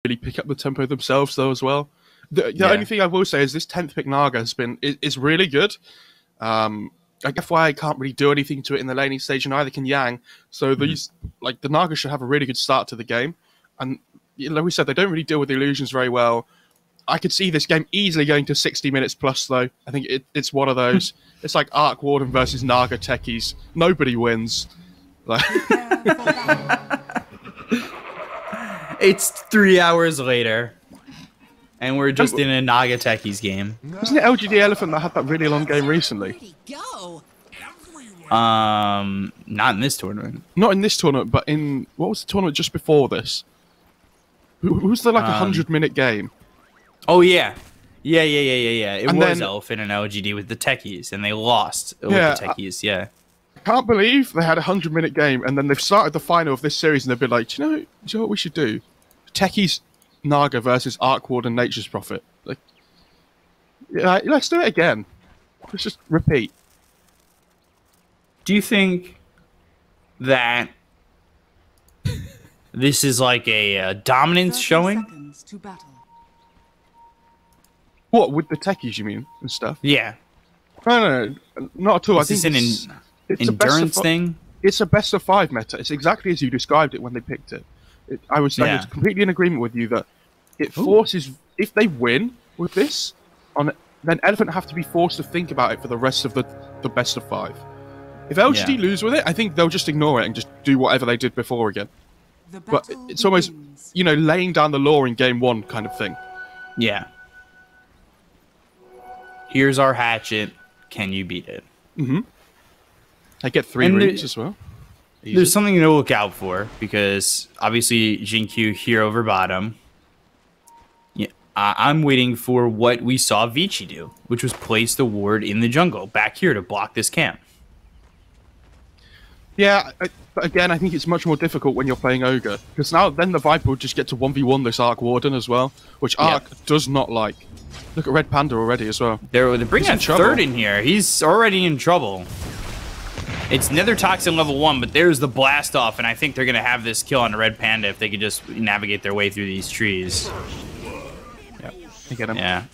really pick up the tempo themselves though as well. The only thing I will say is this 10th pick Naga is really good. Like FYI can't really do anything to it in the laning stage, and neither can Yang. So these like the Naga should have a really good start to the game. And like we said, they don't really deal with the illusions very well. I could see this game easily going to 60 minutes plus though. I think it's one of those. It's like Arc Warden versus Naga techies. Nobody wins. Like it's 3 hours later. And we're just in a Naga techies game. Wasn't it LGD Elephant that had that really long game recently? Not in this tournament. Not in this tournament, but in what was the tournament just before this? Who's the like 100-minute game? Oh yeah. It was Elephant and LGD with the techies, and they lost with the techies. Yeah. I can't believe they had a 100-minute game, and then they've started the final of this series, and they've been like, do you know what we should do? Techies Naga versus Arc Ward and Nature's Prophet. Like, yeah, let's do it again. Let's just repeat. Do you think that this is like a dominance showing? What, with the techies, you mean, and stuff? Yeah. No, not at all. Is this an endurance thing? It's a best of 5 meta. It's exactly as you described it when they picked it. I was completely in agreement with you that it forces, if they win with this, then Elephant have to be forced to think about it for the rest of the best of 5. If LGD lose with it, I think they'll just ignore it and just do whatever they did before again. But it's almost, laying down the law in game 1 kind of thing. Yeah. Here's our hatchet. Can you beat it? Mm-hmm. I get 3 roots as well. Easy. There's something to look out for, because obviously Jinkyu here over bottom. Yeah, I'm waiting for what we saw Vici do, which was place the ward in the jungle back here to block this camp. Yeah, but again, I think it's much more difficult when you're playing Ogre, because then the Viper will just get to 1v1 this Arc Warden as well, which Arc does not like. Look at Red Panda already as well. They're bringing a third in here. He's already in trouble. It's Nether Toxin level 1, but there's the blast off, and I think they're going to have this kill on the Red Panda if they could just navigate their way through these trees. Yep, I get him. Yeah.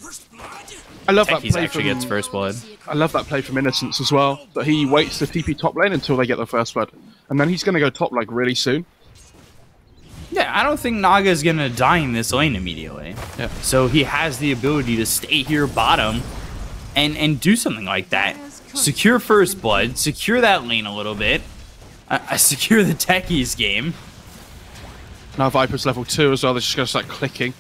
I love that play actually gets first blood. I love that play from Innocence as well, that he waits to TP top lane until they get the first blood, and then he's going to go top like really soon. Yeah, I don't think Naga is going to die in this lane immediately. Yeah. So he has the ability to stay here bottom and do something like that. Secure first blood, secure that lane a little bit, secure the techies game. Now Viper's level 2 as well, they're just going to start clicking.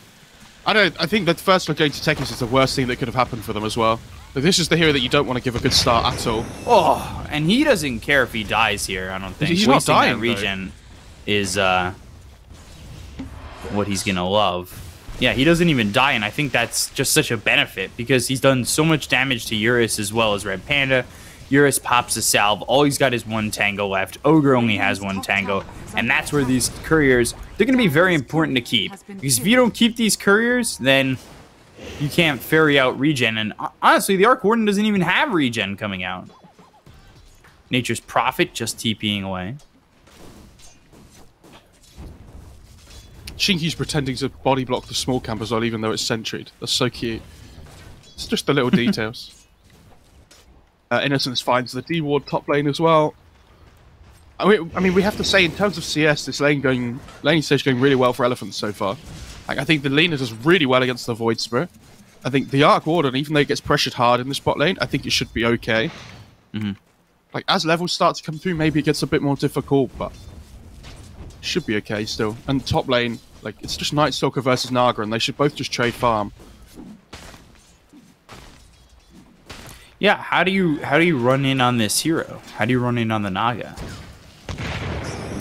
I think that first blood going to techies is the worst thing that could have happened for them as well. But this is the hero that you don't want to give a good start at all. Oh, and he doesn't care if he dies here, I don't think. He's not dying, regen is what he's going to love. Yeah, he doesn't even die, and I think that's just such a benefit, because he's done so much damage to Eurus as well as Red Panda. Eurus pops a salve. All he's got is 1 tango left. Ogre only has 1 tango, and that's where these couriers, they're going to be very important to keep. Because if you don't keep these couriers, then you can't ferry out regen, and honestly, the Arc Warden doesn't even have regen coming out. Nature's Prophet just TPing away. Shinky's pretending to body block the small camp as well, even though it's sentried. That's so cute. It's just the little details. Innocence finds the D-Ward top lane as well. I mean, we have to say, in terms of CS, this laning stage going really well for Elephants so far. Like, I think the Lina does really well against the Void Spirit. I think the Arc Warden, even though it gets pressured hard in the spot lane, I think it should be okay. Like, as levels start to come through, maybe it gets a bit more difficult, but should be okay still. And top lane, like, it's just Night Stalker versus Naga, and they should both just trade farm. Yeah, how do you run in on this hero? How do you run in on the Naga?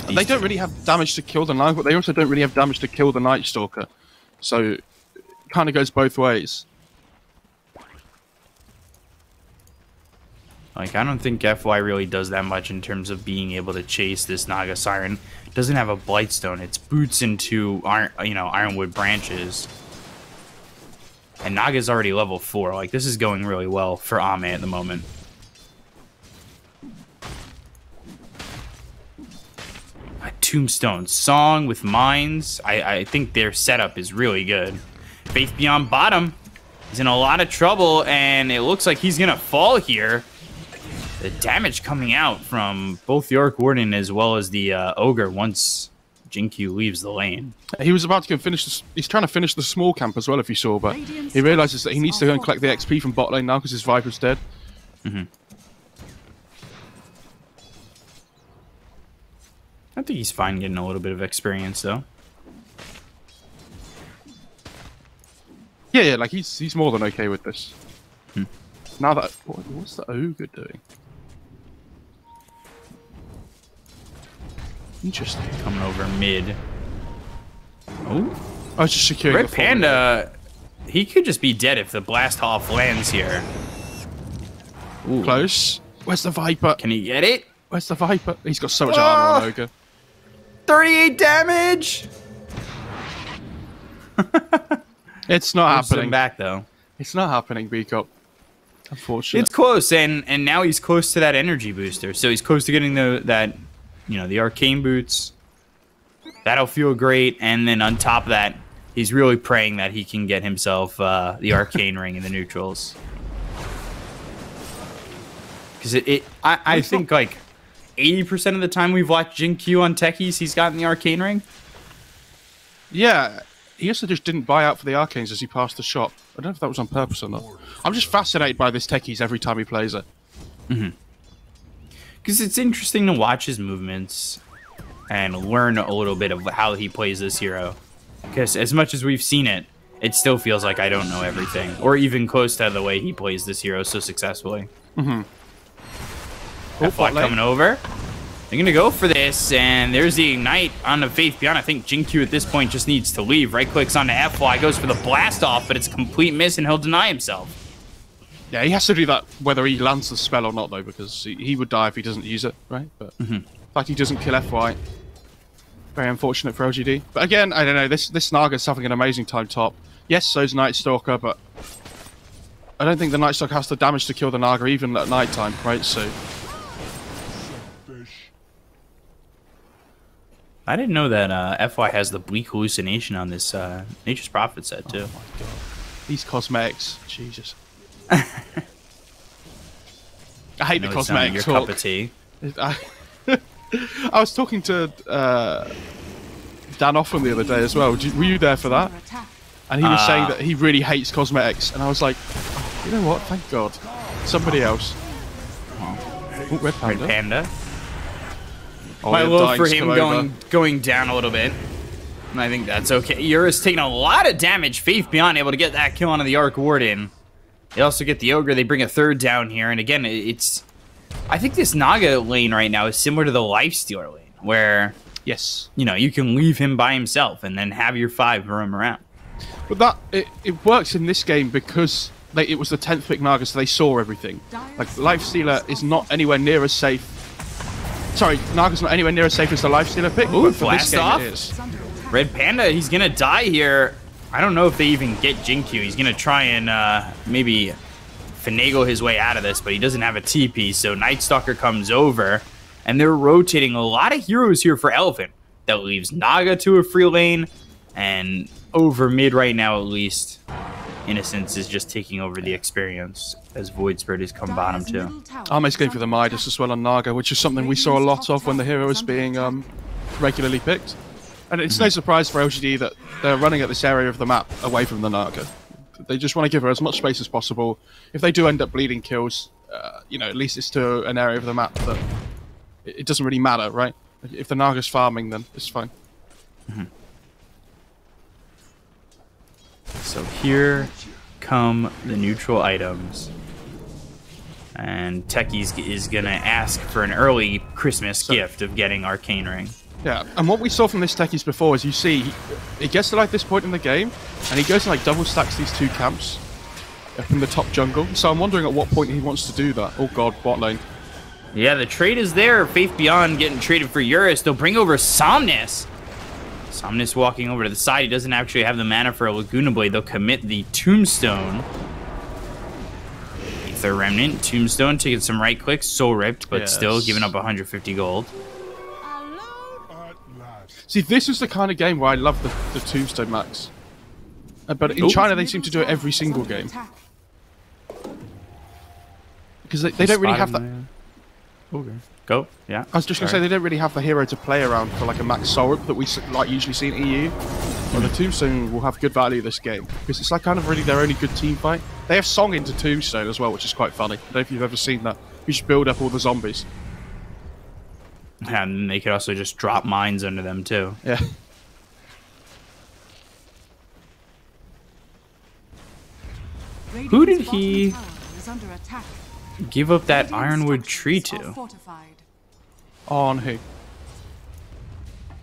They don't really have damage to kill the Naga, but they also don't really have damage to kill the Night Stalker. So it kind of goes both ways. Like, I don't think FY really does that much in terms of being able to chase this Naga Siren. It doesn't have a Blightstone. It's boots into Ironwood branches. And Naga's already level 4. Like, this is going really well for Ame at the moment. Tombstone Song with mines. I think their setup is really good. Faith Beyond bottom is in a lot of trouble, and it looks like he's gonna fall here. The damage coming out from both the Arc Warden as well as the Ogre once Jinkyu leaves the lane. He was about to go finish this. He's trying to finish the small camp as well, if you saw, but he realizes that he needs to go and collect the XP from bot lane now because his Viper's dead. I think he's fine getting a little bit of experience, though. Yeah, like he's more than okay with this. Now that what's the Ogre doing? Interesting. Coming over mid. Oh, I was just securing Red the Panda. He could just be dead if the blast off lands here. Ooh. Close. Where's the Viper? Can he get it? Where's the Viper? He's got so much armor on Ogre. 38 damage. It's not happening. Him back though. It's not happening, B-Cup. Unfortunately. It's close, and now he's close to that energy booster. So he's close to getting the arcane boots. That'll feel great, and then on top of that, he's really praying that he can get himself the arcane ring in the neutrals. Because I think like 80% of the time we've watched Jinkyu on techies, he's gotten the arcane ring. Yeah, he also just didn't buy out for the arcanes as he passed the shop. I don't know if that was on purpose or not. I'm just fascinated by this techies every time he plays it. Because it's interesting to watch his movements and learn a little bit of how he plays this hero. Because as much as we've seen it, it still feels like I don't know everything, or even close to the way he plays this hero so successfully. FY coming over. They're going to go for this, and there's the Ignite on the Faith Beyond. I think Jinkyu at this point just needs to leave. Right-clicks onto FY, goes for the blast off, but it's a complete miss, and he'll deny himself. Yeah, he has to do that whether he lands the spell or not, though, because he would die if he doesn't use it, right? But the fact he doesn't kill FY, very unfortunate for LGD. But again, I don't know, this Naga's having an amazing time top. Yes, so's Night Stalker, but I don't think the Night Stalker has the damage to kill the Naga even at night time, right? So I didn't know that FY has the Bleak Hallucination on this Nature's Prophet set, too. Oh my god. These cosmetics. Jesus. I hate the cosmetic your talk. cup of tea. I was talking to Dan Offman the other day as well. Were you there for that? And he was saying that he really hates cosmetics. And I was like, oh, you know what? Thank God. Somebody else. Oh, Red Panda. Red Panda. Oh, My love for him going down a little bit. And I think that's okay. Eurus taking a lot of damage. Faith Beyond able to get that kill onto the Arc Warden. They also get the Ogre. They bring a third down here. And again, it's... I think this Naga lane right now is similar to the Lifestealer lane. Where, yes, you know, you can leave him by himself and then have your 5 roam around. But it works in this game because it was the 10th pick Naga, so they saw everything. Like, Lifestealer is not anywhere near as safe. Sorry, Naga's not anywhere near as safe as the Lifestealer pick. Ooh, but for this game off. It is. Red Panda, he's going to die here. I don't know if they even get Jinkyu. He's going to try and maybe finagle his way out of this, but he doesn't have a TP, so Night Stalker comes over, and they're rotating a lot of heroes here for Elephant. That leaves Naga to a free lane, and over mid right now at least, Innocence is just taking over the experience as Void Spirit has come bottom too. Arme's going for the Midas as well on Naga, which is something we saw a lot of when the hero was being regularly picked. And it's no surprise for LGD that they're running at this area of the map away from the Naga. They just want to give her as much space as possible. If they do end up bleeding kills, you know, at least it's to an area of the map that it doesn't really matter, right? If the Naga's farming, then it's fine. So here come the neutral items. And Techies is going to ask for an early Christmas gift of getting Arcane Ring. Yeah, and what we saw from this Techies before is you see, he gets to like this point in the game, and he goes and like double stacks these 2 camps up in the top jungle. So I'm wondering at what point he wants to do that. Oh god, bot lane. Yeah, the trade is there. Faith Beyond getting traded for Eurus. They'll bring over Somnus. Somnus walking over to the side. He doesn't actually have the mana for a Laguna Blade. They'll commit the Tombstone. Aether Remnant. Tombstone taking some right clicks. Soul Ripped, but still giving up 150 gold. See, this is the kind of game where I love the Tombstone Max. But in China, they seem to do it every single game. Because they don't really have that... Okay. Go, yeah. I was just going to say, they don't really have the hero to play around for like a max soul that we like usually see in EU. Well, the Tombstone will have good value this game. Because it's like kind of really their only good team fight. They have Song into Tombstone as well, which is quite funny. I don't know if you've ever seen that. You just build up all the zombies. And they could also just drop mines under them too. Yeah. Who did he give up that ironwood tree to? On who?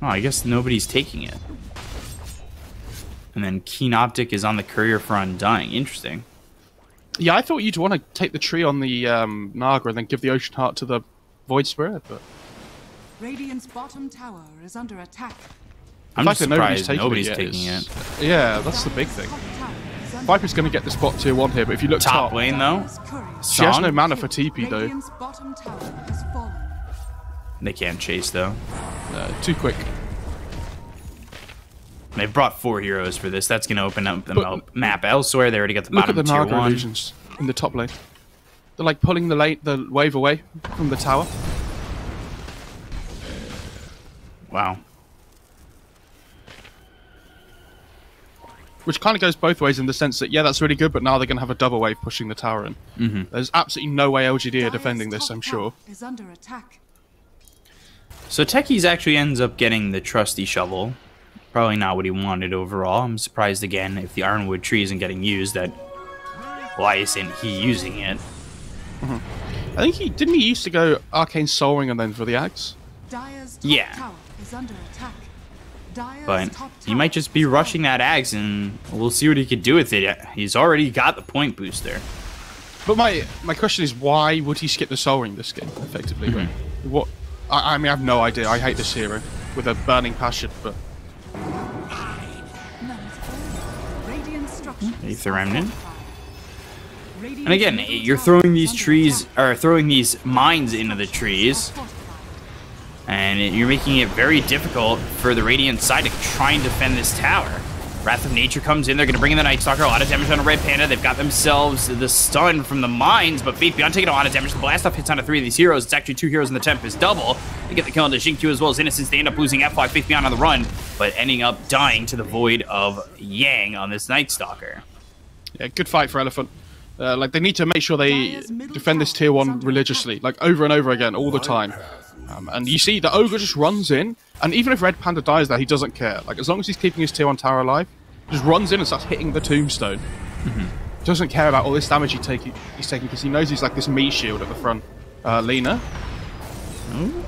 Oh, I guess nobody's taking it. And then Keen Optic is on the courier for Undying. Interesting. Yeah, I thought you'd want to take the tree on the Naga and then give the Ocean Heart to the Void Spirit, but... Radiant's bottom tower is under attack. I'm just surprised nobody's taking it. Yeah, that's the big thing. Viper's going to get this bot tier 1 here, but if you look top lane though, she has no mana for TP though. They can't chase though. Too quick. They brought 4 heroes for this. That's going to open up the map elsewhere. They already got the bottom tier 1. Look at the Naga illusions in the top lane. They're like pulling the wave away from the tower. Wow. Which kind of goes both ways in the sense that, yeah, that's really good, but now they're going to have a double wave pushing the tower in. There's absolutely no way LGD are defending this, I'm sure. So Techies actually ends up getting the trusty shovel. Probably not what he wanted overall. I'm surprised again if the ironwood tree isn't getting used, that why isn't he using it? I think didn't he used to go Arcane Soul Ring and then for the axe? Yeah. But he might just be rushing that axe, and we'll see what he could do with it. He's already got the point booster. But my question is, why would he skip the Soul Ring this game, effectively? What? I mean, I have no idea. I hate this hero with a burning passion, but... Aether Remnant. And again, you're throwing these trees, or throwing these mines into the trees, and you're making it very difficult for the Radiant side to try and defend this tower. Wrath of Nature comes in. They're going to bring in the Night Stalker. A lot of damage on a Red Panda. They've got themselves the stun from the mines, but Faith Beyond taking a lot of damage. The blast off hits onto 3 of these heroes. It's actually 2 heroes in the Tempest double. They get the kill onto Xingqiu as well as Innocence. They end up losing F5 Faith Beyond on the run, but ending up dying to the Void of Yang on this Night Stalker. Yeah, good fight for Elephant. Like, they need to make sure they defend this tier 1 religiously, like over and over again, all the time. And you see, the Ogre just runs in, and even if Red Panda dies there, he doesn't care. Like, as long as he's keeping his tier 1 tower alive, just runs in and starts hitting the tombstone. Doesn't care about all this damage he's taking because he knows he's like this me shield at the front. Lena. Ooh.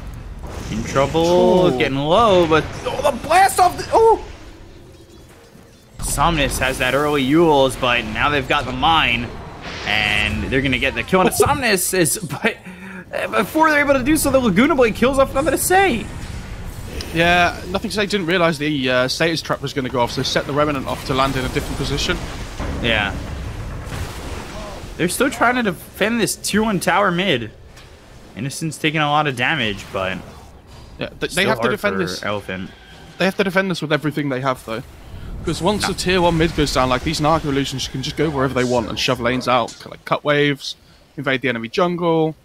In trouble, getting low, but the blast off the... Somnus has that early Yules, but now they've got the mine, and they're going to get the kill on it. Somnus is... But before they're able to do so, the Laguna Blade kills off. Nothing to say. Yeah, nothing to say. Didn't realize the status trap was going to go off, so set the Remnant off to land in a different position. Yeah. They're still trying to defend this tier 1 tower mid. Innocent's taking a lot of damage, but yeah, they have to defend this. Elephant. They have to defend this with everything they have, though. Because once the tier 1 mid goes down, like, these Naga illusions can just go wherever they want and shove lanes out, like cut waves, invade the enemy jungle.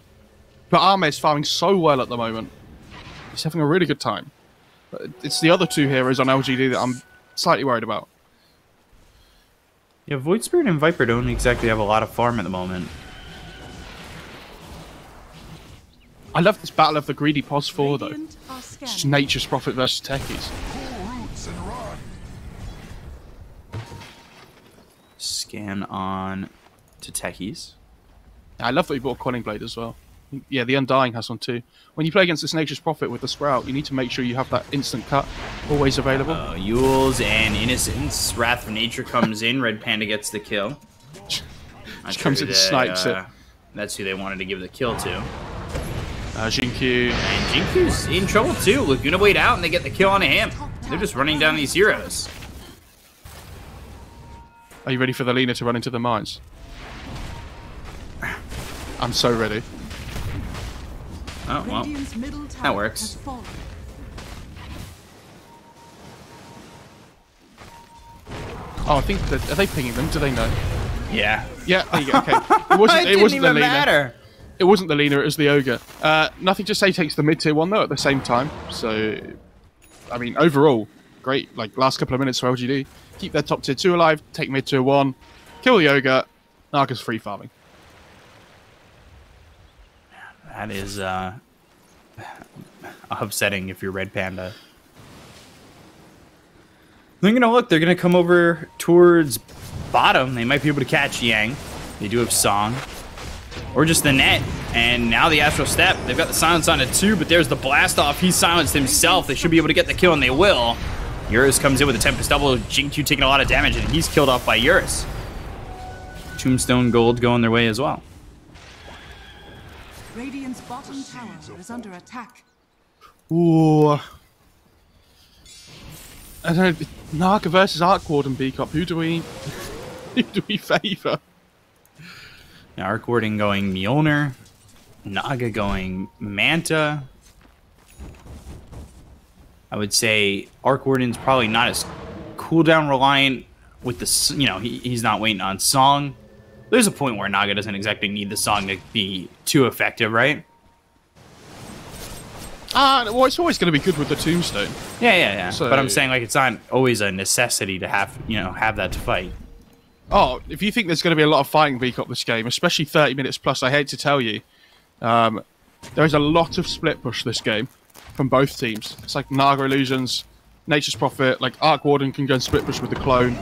But Arme is farming so well at the moment. He's having a really good time. But it's the other 2 heroes on LGD that I'm slightly worried about. Yeah, Void Spirit and Viper don't exactly have a lot of farm at the moment. I love this battle of the greedy POS 4, though. It's just Nature's Prophet versus Techies. Scan on to Techies. I love that he bought a Quelling Blade as well. Yeah, the Undying has one too. When you play against this Nature's Prophet with the Sprout, you need to make sure you have that instant cut always available. Yules and Innocence. Wrath of Nature comes in. Red Panda gets the kill. She comes in and snipes it. That's who they wanted to give the kill to. Xingqiu. And Xingqiu's in trouble too. Laguna Blade out and they get the kill on him. They're just running down these heroes. Are you ready for the Lena to run into the mines? I'm so ready. Oh, well, that works. Oh, I think that, are they pinging them? Do they know? Yeah. Yeah, there you go. Okay. It wasn't. It wasn't the even Lina. matter. It wasn't the Lina. It was the Ogre. Nothing to say takes the mid tier one though at the same time. So, I mean, overall, great. Like last couple of minutes for LGD, keep their top tier 2 alive. Take mid tier 1, kill the Ogre. Naga's free farming. That is upsetting if you're Red Panda. They're gonna look. They're gonna come over towards bottom. They might be able to catch Yang. They do have Song, or just the net. And now the Astral Step. They've got the silence on it too. But there's the blast off. He's silenced himself. They should be able to get the kill, and they will. Eurus comes in with a Tempest double. Jingq taking a lot of damage, and he's killed off by Eurus. Tombstone Gold going their way as well. Radiant's bottom tower is under attack. Ooh. I don't know. Naga versus Arc Ward and B-Cop. Who do we favour? Now Arc Warden going Mjolnir. Naga going Manta. I would say Arc Warden's probably not as cooldown reliant with the, you know, he's not waiting on Song. There's a point where Naga doesn't exactly need the Song to be too effective, right? Well, it's always going to be good with the Tombstone. Yeah. So, but I'm saying, like, it's not always a necessity to have, you know, have that to fight. Oh, if you think there's going to be a lot of fighting B-Cop this game, especially 30 minutes plus, I hate to tell you, there is a lot of split push this game from both teams. It's like Naga Illusions, Nature's Prophet, like Arc Warden can go and split push with the clone.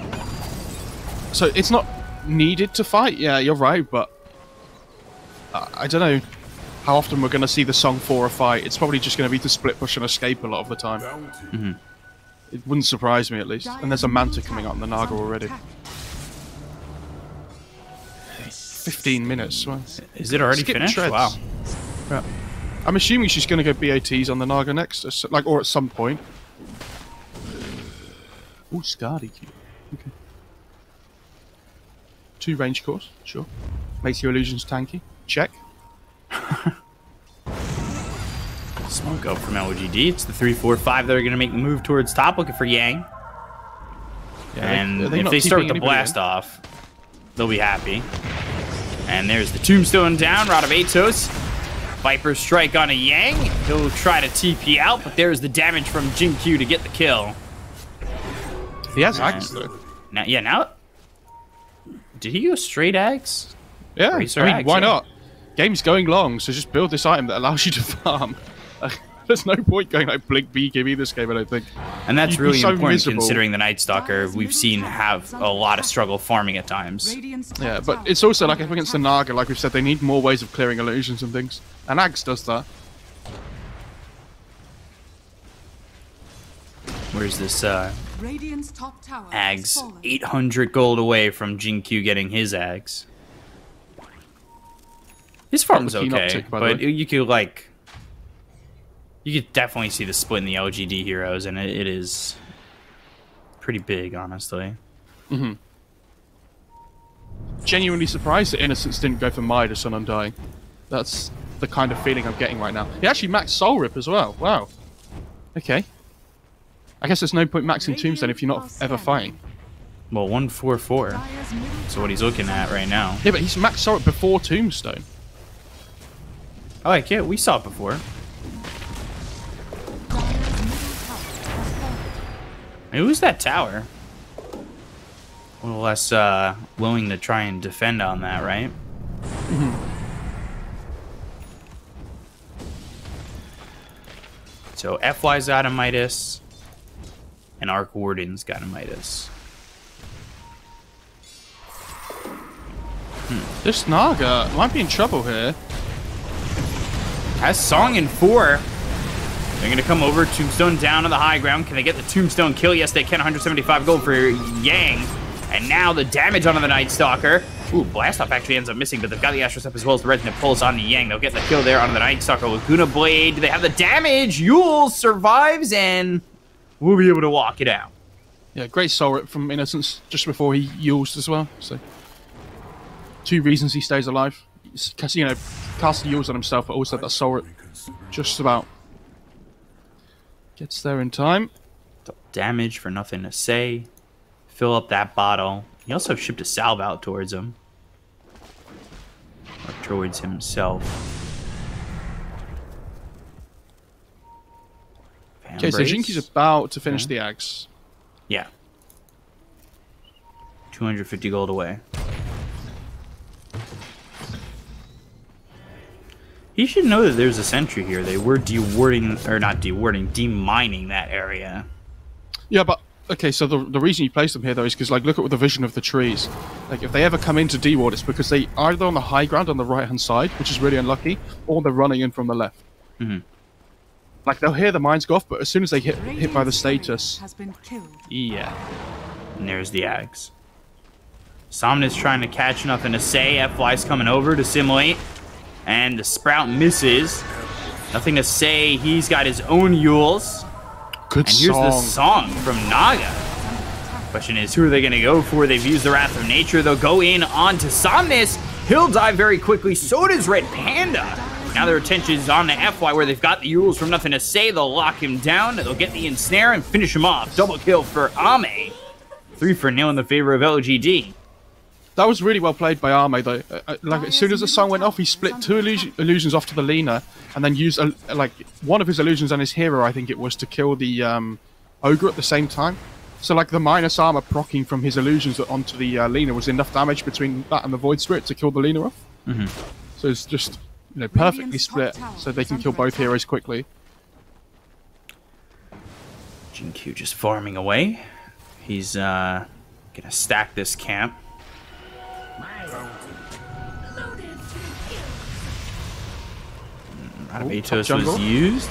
So it's not needed to fight. Yeah, you're right, but I don't know how often we're going to see the Song 4 fight. It's probably just going to be to split push and escape a lot of the time. Mm-hmm. It wouldn't surprise me, at least. And there's a Manta coming out on the Naga already. 15 minutes. Well, is it already finished? Shreds. Wow. Yeah. I'm assuming she's going to go BOTs on the Naga next, or at some point. Oh, Scardy. Okay. 2 range cores, sure. Makes your illusions tanky. Check. Smoke up from LGD. It's the 3-4-5 that are going to make the move towards top, looking for Yang. Yeah, and if they start with the blast off, they'll be happy. And there's the Tombstone down. Rod of Atos. Viper strike on a Yang. He'll try to TP out, but there's the damage from Jingq to get the kill. He has Axe, though. Now... Did he go straight Axe? Yeah, I mean, Axe, why not? Game's going long, so just build this item that allows you to farm. There's no point going like Blink B gimme this game, I don't think. And that's really so important miserable. Considering the Night Stalker we've seen have a lot of struggle farming at times. Yeah, but it's also like up against the Naga, like we've said, they need more ways of clearing illusions and things. And Axe does that. Where's this Radiant's top tower Ags? 800 gold away from Jingq getting his Ags. His farm's okay, but you could like... You could definitely see the split in the LGD heroes, and it is pretty big, honestly. Mm-hmm. Genuinely surprised that Innocence didn't go for Midas on Undying. That's the kind of feeling I'm getting right now. He actually maxed Soul Rip as well. Wow. Okay. I guess there's no point maxing Tombstone if you're not ever fighting. Well, 144. So what he's looking at right now. Yeah, but he's maxed Soul Rip before Tombstone. Oh, like, yeah, we saw it before. Who's that tower? A little less willing to try and defend on that, right? Mm-hmm. So FY's got a Midas, and Arc Warden's got a Midas. This Naga might be in trouble here. Has Song in 4. They're going to come over. Tombstone down on the high ground. Can they get the Tombstone kill? Yes, they can. 175 gold for Yang. And now the damage onto the Night Stalker. Ooh, Blast Off actually ends up missing, but they've got the Astral Step as well as the Resonant Pulse on the Yang. They'll get the kill there onto the Night Stalker. Laguna Blade. Do they have the damage? Yule survives, and we'll be able to walk it out. Yeah, great Soul Rip from Innocence just before he Yules as well. So, 2 reasons he stays alive. Because, you know, casting Yules on himself, but also that Soul Rip just about gets there in time. Damage for nothing to say. fill up that bottle. He also shipped a salve out towards him. Or towards himself. Okay, so Jinky's about to finish the axe. Yeah. 250 gold away. He should know that there's a sentry here. They were dewarding, or not dewarding, demining that area. Yeah, but okay, so the reason you place them here though is because, like, look at the vision of the trees. Like, if they ever come into deward, it's because they are either on the high ground on the right hand side, which is really unlucky, or they're running in from the left. Like, they'll hear the mines go off, but as soon as they hit by the status, has been killed. yeah. And there's the axe. Somnus trying to catch, nothing to say. FY's coming over to simulate. And the sprout misses. Nothing to say. He's got his own Yules. Good And here's song. the song from Naga. Question is, who are they going to go for? They've used the Wrath of Nature. They'll go in onto Somnus. He'll die very quickly. So does Red Panda. Now their attention is on to FY, where they've got the Yules from nothing to say. They'll lock him down. They'll get the ensnare and finish him off. Double kill for Ame. 3 for nil in the favor of LGD. That was really well played by Arme, though. Like, as soon as the song went off, he split 2 illusions off to the Lena, and then used like one of his illusions on his hero, I think it was, to kill the ogre at the same time. So, like, the minus armor proccing from his illusions onto the Lena was enough damage between that and the Void Spirit to kill the Lena off. So it's just, you know, perfectly split, so they can kill both heroes quickly. GQ just farming away. He's gonna stack this camp. Atos was used.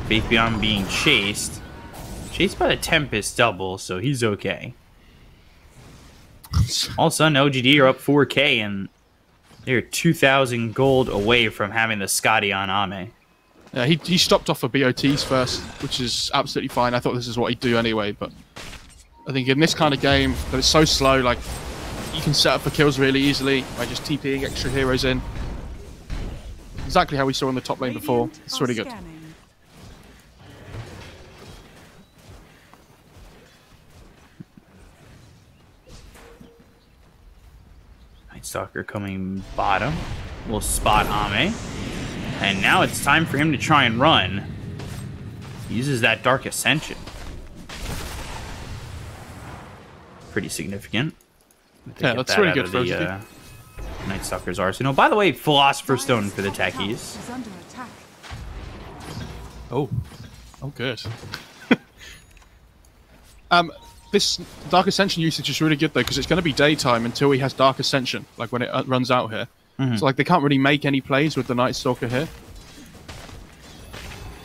Faith Beyond being chased. Chased by the Tempest double, so he's okay. All of a sudden, LGD are up 4k, and they're 2,000 gold away from having the Scotty on Ame. Yeah, he stopped off for BOTs first, which is absolutely fine. I thought this is what he'd do anyway, but I think in this kind of game, that it's so slow, like, you can set up for kills really easily by just TPing extra heroes in. Exactly how we saw in the top lane before. It's really good. Night Stalker coming bottom. We'll spot Ame. And now it's time for him to try and run. He uses that Dark Ascension. Pretty significant. Yeah, that's really good for the Night Stalker's arsenal. By the way, Philosopher's Stone for the techies. Oh, good. This Dark Ascension usage is really good though, because it's going to be daytime until he has Dark Ascension, like when it runs out here. So like they can't really make any plays with the Night Stalker here.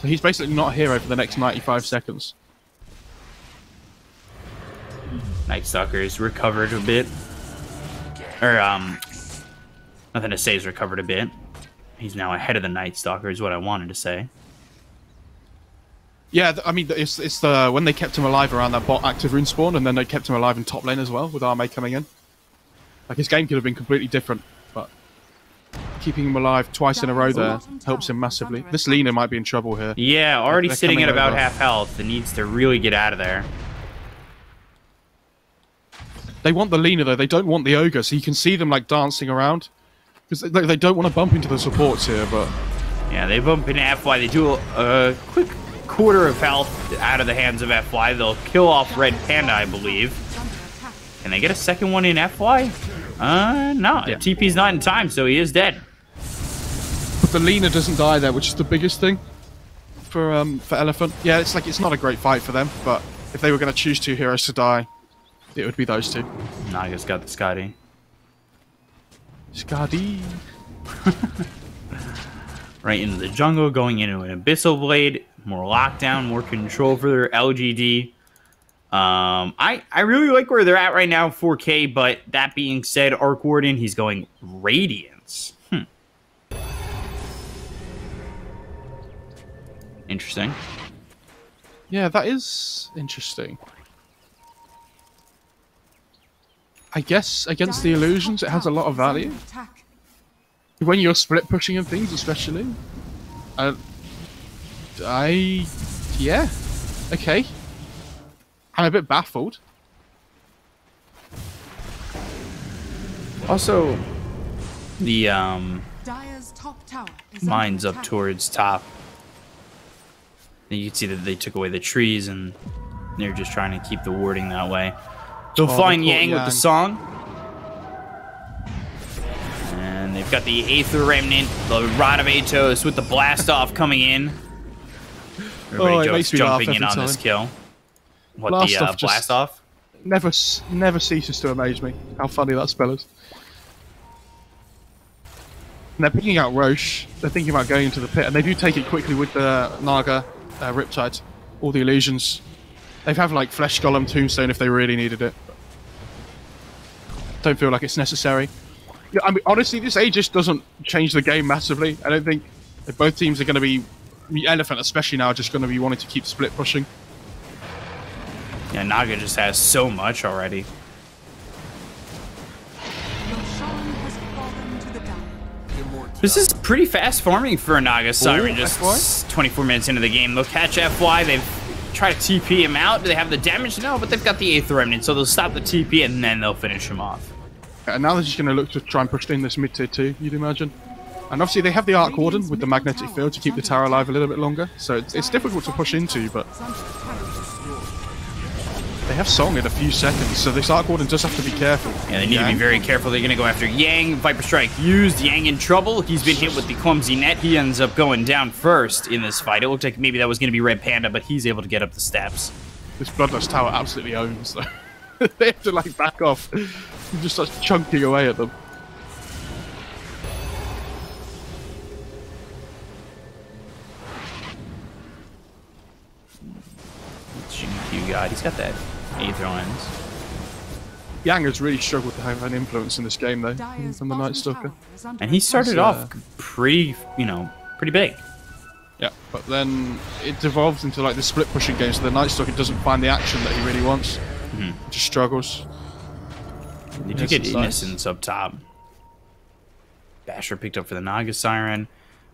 So he's basically not a hero for the next 95 seconds. Night Stalker's recovered a bit. Or, nothing to say, he's recovered a bit. He's now ahead of the Night Stalker, is what I wanted to say. Yeah, I mean, it's the when they kept him alive around that bot active rune spawn, and then they kept him alive in top lane as well, with Arme coming in. Like, his game could have been completely different, but keeping him alive twice in a row there helps him massively. This Lena might be in trouble here. Yeah, already They're sitting at coming about over. half health and needs to really get out of there. They want the Lena, though. They don't want the Ogre, so you can see them, like, dancing around. Because they don't want to bump into the supports here, but... Yeah, they bump into FY. They do a quick quarter of health out of the hands of FY. They'll kill off Red Panda, I believe. Can they get a second one in FY? No. Yeah. TP's not in time, so he is dead. But the Lena doesn't die there, which is the biggest thing for Elephant. Yeah, it's like, it's not a great fight for them, but if they were going to choose 2 heroes to die, it would be those 2. Naga's got the Scotty. Scotty. Right into the jungle, going into an Abyssal Blade. More lockdown, more control for their LGD. I really like where they're at right now, 4K, but that being said, Arc Warden, he's going Radiance. Interesting. Yeah, that is interesting. I guess against the illusions, it has a lot of value. When you're split pushing and things, especially. Yeah. Okay. I'm a bit baffled. Also, the Dire's top tower is mines under up attack. towards top. And you can see that they took away the trees, and they're just trying to keep the warding that way. They'll Oh, find they caught Yang with the Yang. song. And they've got the Aether Remnant, the Rod of Atos with the Blast Off coming in. Everybody it makes me laugh jumping in every on this time. kill. What, Blast the Off just- Blast Off? Never ceases to amaze me how funny that spell is. And they're picking out Roche. They're thinking about going into the pit, and they do take it quickly with the Naga Riptide. All the illusions. They have like Flesh Golem, Tombstone if they really needed it. Don't feel like it's necessary. Yeah, I mean, honestly, this Aegis doesn't change the game massively. I don't think if both teams are going to be, the Elephant especially now, just going to be wanting to keep split pushing. Yeah, Naga just has so much already. Your Shaman has fallen to the dire. This is pretty fast farming for a Naga Siren. Just FY? 24 minutes into the game. They'll catch FY. They've tried to TP him out. Do they have the damage? No, but they've got the Aether Remnant, so they'll stop the TP and then they'll finish him off. And now they're just going to look to try and push in this mid tier 2, you'd imagine. And obviously they have the Arc Warden with the magnetic field to keep the tower alive a little bit longer. So it's difficult to push into, but Is under attack. they have Song in a few seconds, so this Arc Warden does have to be careful. Yeah, they need to be very careful. They're going to go after Yang. Viper Strike used. Yang in trouble. He's been hit with the clumsy net. He ends up going down first in this fight. It looked like maybe that was going to be Red Panda, but he's able to get up the steps. This Bloodlust tower absolutely owns, though. They have to, like, back off. He just starts chunking away at them. Shinju God. He's got that Aether Lens. Yang has really struggled to have an influence in this game, though, Dire's from the bottom Night Stalker. tower is under And he attack. started off pretty, pretty big. Yeah, but then it devolves into, like, the split pushing game, so the Night Stalker doesn't find the action that he really wants. Just struggles. Did you get Innocent's nice. Innocence up top? Basher picked up for the Naga Siren,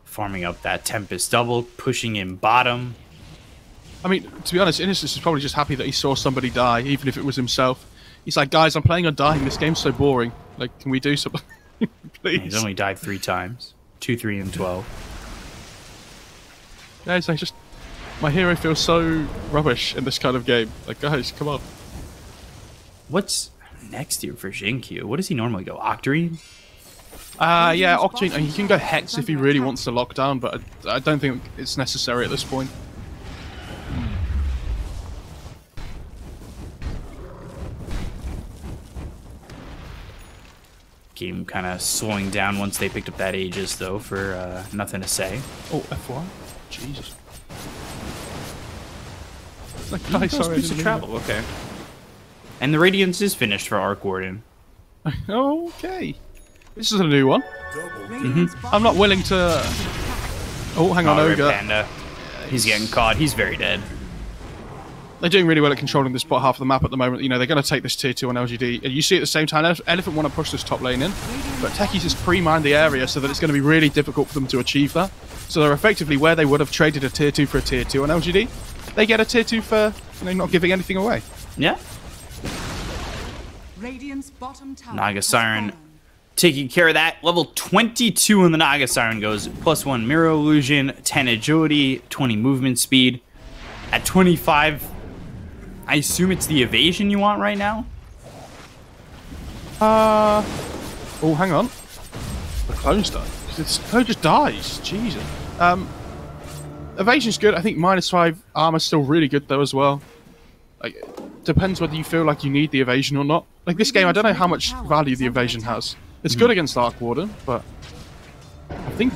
farming up that Tempest double, pushing in bottom. I mean, to be honest, Innocence is probably just happy that he saw somebody die, even if it was himself. He's like, guys, I'm playing on dying. This game's so boring. Like, can we do something? Please. He's only died 3 times. 2, 3, and 12. Guys, my hero feels so rubbish in this kind of game. Like, guys, come on. What's next here for Xinkyu? What does he normally go? Octarine? Yeah, Octane, and he can go Hex if he really wants to lock down, but I don't think it's necessary at this point. Game kind of slowing down once they picked up that Aegis, though, for nothing to say. Oh, FY? Jesus. Like, Oh, guys, sorry, I boost didn't of mean travel, okay. And the Radiance is finished for Arc Warden. that. Okay. This is a new one. Radiant's I'm not willing to... Oh, hang on, Oh, Red Ogre. Panda. He's getting caught. He's very dead. They're doing really well at controlling this bot half of the map at the moment. You know, they're going to take this tier 2 on LGD. And you see at the same time, Elephant want to push this top lane in. But Techies has pre-mined the area so that it's going to be really difficult for them to achieve that. So they're effectively where they would have traded a tier 2 for a tier 2 on LGD. They get a tier 2 for, not giving anything away. Yeah. Radiant's bottom tower Naga has Siren fallen. taking care of that. Level 22 on the Naga Siren goes +1 Mirror Illusion, 10 Agility, 20 Movement Speed. At 25, I assume it's the evasion you want right now? Oh, hang on. The clone's died. The clone just dies. Jesus. Evasion's good. I think -5 armor's still really good though as well. Like, depends whether you feel like you need the evasion or not. Like this game, I don't know how much value the evasion has. It's good against Arc Warden, but I think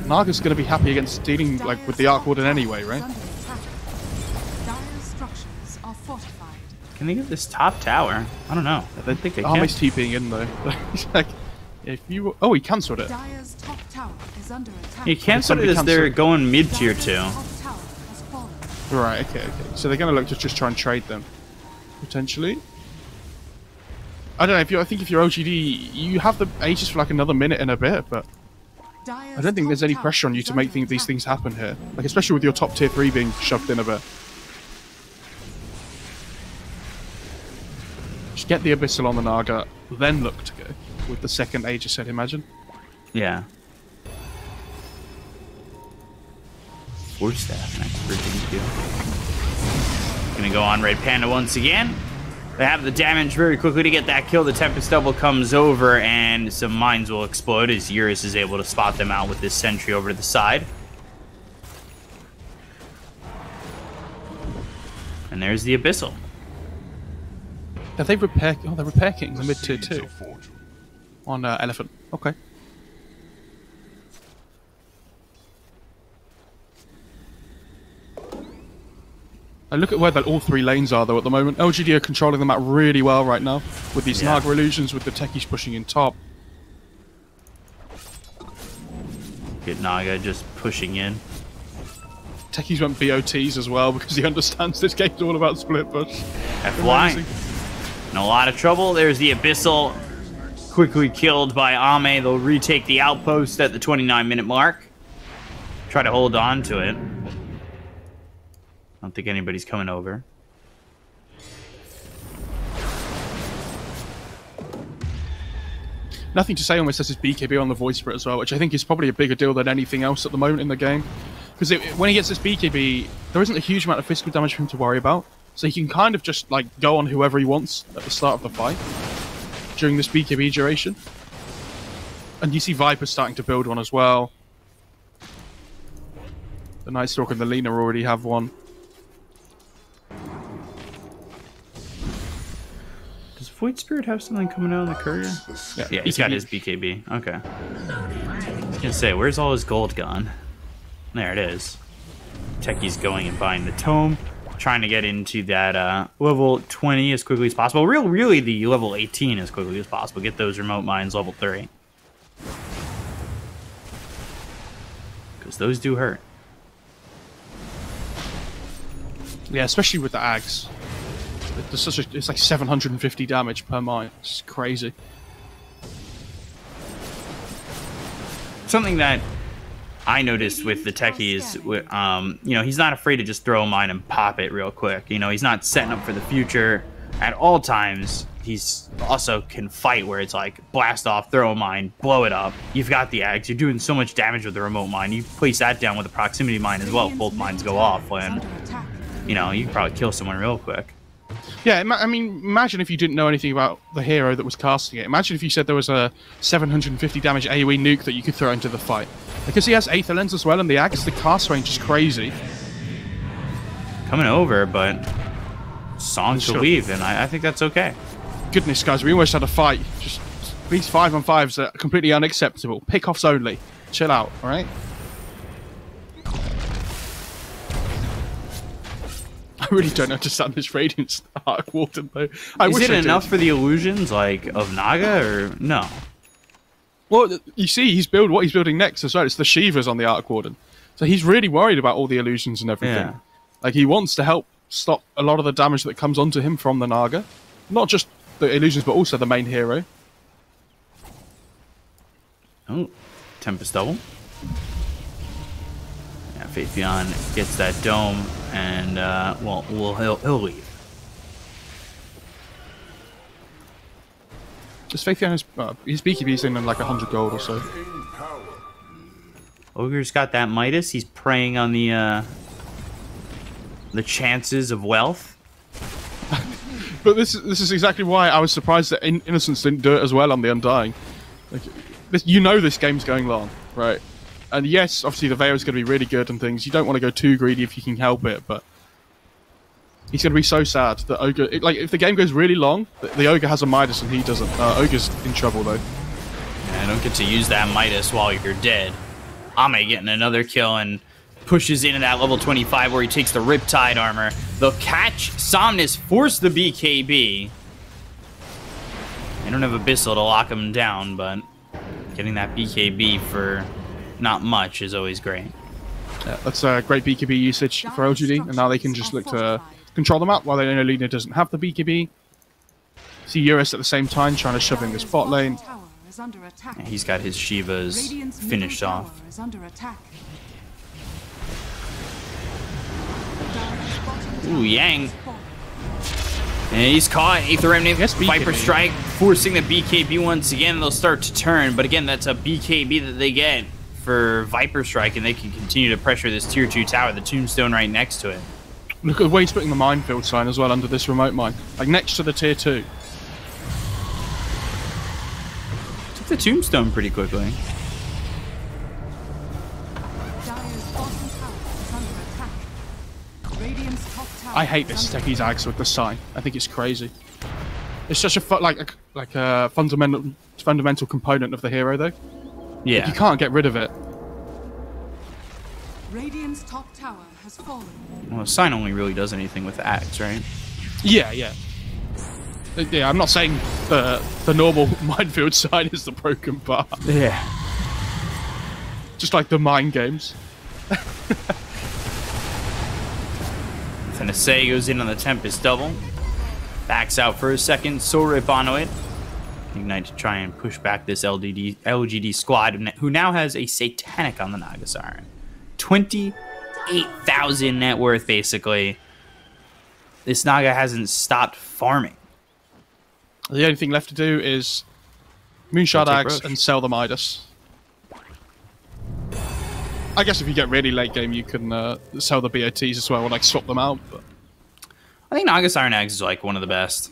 Naga's going to be happy against dealing like with the Arc Warden anyway, right? Under attack. Dire's structures are fortified. Can they get this top tower? I don't know. I don't think they can. Army's TPing in though. He's like, if you, oh, he cancelled it. Dire's top tower is under attack. You canceled it somebody as they're cancel- going mid-tier Dire's 2. top tower has fallen. Right. Okay. So they're going to look to just try and trade them, potentially. I don't know. I think if you're OGD, you have the Aegis for like another minute and a bit, but I don't think there's any pressure on you to make these things happen here. Like especially with your top tier 3 being shoved in a bit. Just get the Abyssal on the Naga, then look to go. with the second Aegis, I'd imagine. Yeah. Force staff next for DQ. Gonna go on Red Panda once again. They have the damage very quickly to get that kill. The Tempest double comes over, and some mines will explode as Eurus is able to spot them out with this sentry over to the side. And there's the Abyssal. Are they repair? Oh, they're repair kings in mid tier 2 on Elephant. Okay. And look at where all three lanes are, though, at the moment. LGD are controlling the map really well right now, with these Naga illusions, with the techies pushing in top. Get Naga just pushing in. Techies went BOTs as well, because he understands this game's all about split push. FY. In a lot of trouble. There's the Abyssal. Quickly killed by Ame. They'll retake the outpost at the 29-minute mark. Try to hold on to it. I don't think anybody's coming over. Nothing to say almost says his BKB on the voice spirit as well, which I think is probably a bigger deal than anything else at the moment in the game. Because when he gets this BKB, there isn't a huge amount of physical damage for him to worry about. So he can kind of just like go on whoever he wants at the start of the fight during this BKB duration. And you see Viper starting to build one as well. The Night Stalker and the Lina already have one. Does Void Spirit have something coming out of the courier? Yeah, he's got his BKB. Okay. I was gonna say, where's all his gold gone? There it is. Techie's going and buying the tome, trying to get into that level 20 as quickly as possible. Really the level 18 as quickly as possible. Get those remote mines level 3. Because those do hurt. Yeah, especially with the Ags. It's like 750 damage per mine. It's crazy. Something that I noticed with the techies, you know, he's not afraid to just throw a mine and pop it real quick. You know, he's not setting up for the future at all times. He's also can fight where it's like blast off, throw a mine, blow it up. You've got the Ags. You're doing so much damage with the remote mine. You place that down with a proximity mine as well. If both mines go off, when you know you can probably kill someone real quick. Yeah, I mean, imagine if you didn't know anything about the hero that was casting it. Imagine if you said there was a 750 damage AoE nuke that you could throw into the fight. Because he has Aether Lens as well, and the Axe, the cast range is crazy. Coming over, but Song to leave, and I think that's okay. Goodness, guys, we almost had a fight. Just these 5-on-5s are completely unacceptable. Pickoffs only. Chill out, alright? I really don't understand this Radiance Arc Warden, though. Is it enough for the illusions, like, of Naga, or no? Well, you see, what he's building next as well. It's the Shivas on the Arc Warden. So he's really worried about all the illusions and everything. Yeah. Like, he wants to help stop a lot of the damage that comes onto him from the Naga. Not just the illusions, but also the main hero. Oh, Tempest double. Yeah, Faithion gets that dome, and, well, he'll leave. Just Faithion his BKB's in like 100 gold or so. Ogre's got that Midas. He's preying on the chances of wealth. But this is exactly why I was surprised that Innocence didn't do it as well on the Undying. Like, you know this game's going long, right? And yes, obviously the Veil's going to be really good and things. You don't want to go too greedy if you can help it, but he's going to be so sad that Ogre... like, if the game goes really long, the Ogre has a Midas and he doesn't. Ogre's in trouble, though. Yeah, don't get to use that Midas while you're dead. Ame getting another kill and pushes into that level 25 where he takes the Riptide armor. They'll catch Somnus, force the BKB. They don't have Abyssal to lock him down, but getting that BKB for not much is always great. Yeah, that's a great BKB usage for LGD, and now they can just look to control the map while they know Lina doesn't have the BKB. See Eurus at the same time trying to shove in this bot lane. Yeah, he's got his Shivas finished off. Ooh, Yang And he's caught. Aether Remnant, Yes, Viper BKB. Strike, forcing the BKB once again. They'll start to turn, but again, that's a BKB that they get for Viper Strike, and they can continue to pressure this tier 2 tower, the Tombstone right next to it. Look at the way he's putting the minefield sign as well under this remote mine. Like next to the tier 2. Took the Tombstone pretty quickly. Dire's bottom tower is under attack. Radiant's top tower I hate is this under Techies Ags with the sign. I think it's crazy. It's such a fundamental component of the hero though. Yeah. You can't get rid of it. Radiant's top tower has fallen. Well, the sign only really does anything with axe, right? Yeah, yeah. Yeah, I'm not saying the normal minefield sign is the broken part. Yeah. Just like the mind games. Tennessee goes in on the Tempest double. Backs out for a second. Soul Rip onto it. Ignite to try and push back this LGD squad, who now has a Satanic on the Naga Siren. 28,000 net worth, basically. This Naga hasn't stopped farming. The only thing left to do is Moonshard Go take Axe Roche. and sell the Midas. I guess if you get really late game, you can sell the BOTs as well, or like swap them out. But I think Naga Siren Axe is like one of the best.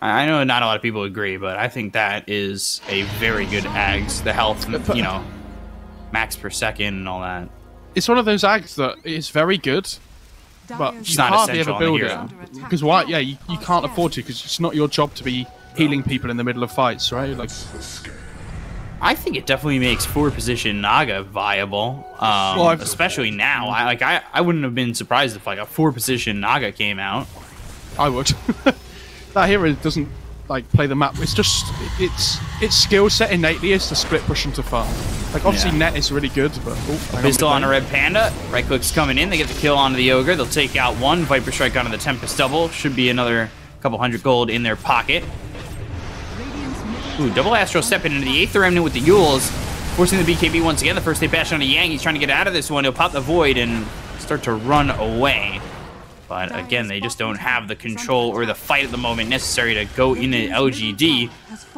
I know not a lot of people agree, but I think that is a very good Ags. The health, you know, max per second and all that. it's one of those Ags that is very good, but Dire's you not hardly essential ever on the build hero. it. Because why? Yeah, you can't afford to, because it's not your job to be healing people in the middle of fights, right? Like, I think it definitely makes 4-position Naga viable, especially now. I wouldn't have been surprised if like a 4-position Naga came out. I would. That hero doesn't like play the map. It's just its skill set innately is to split push into farm. Like obviously Yeah. net is really good, but Pistol on a Red Panda. Right click's coming in. They get the kill onto the Ogre. They'll take out one. Viper Strike onto the Tempest double. Should be another couple hundred gold in their pocket. Ooh, double Astral stepping into the Aether Remnant with the Yules. Forcing the BKB once again. The first they bash onto Yang. He's trying to get out of this one. He'll pop the Void and start to run away. But again, they just don't have the control or the fight at the moment necessary to go into LGD,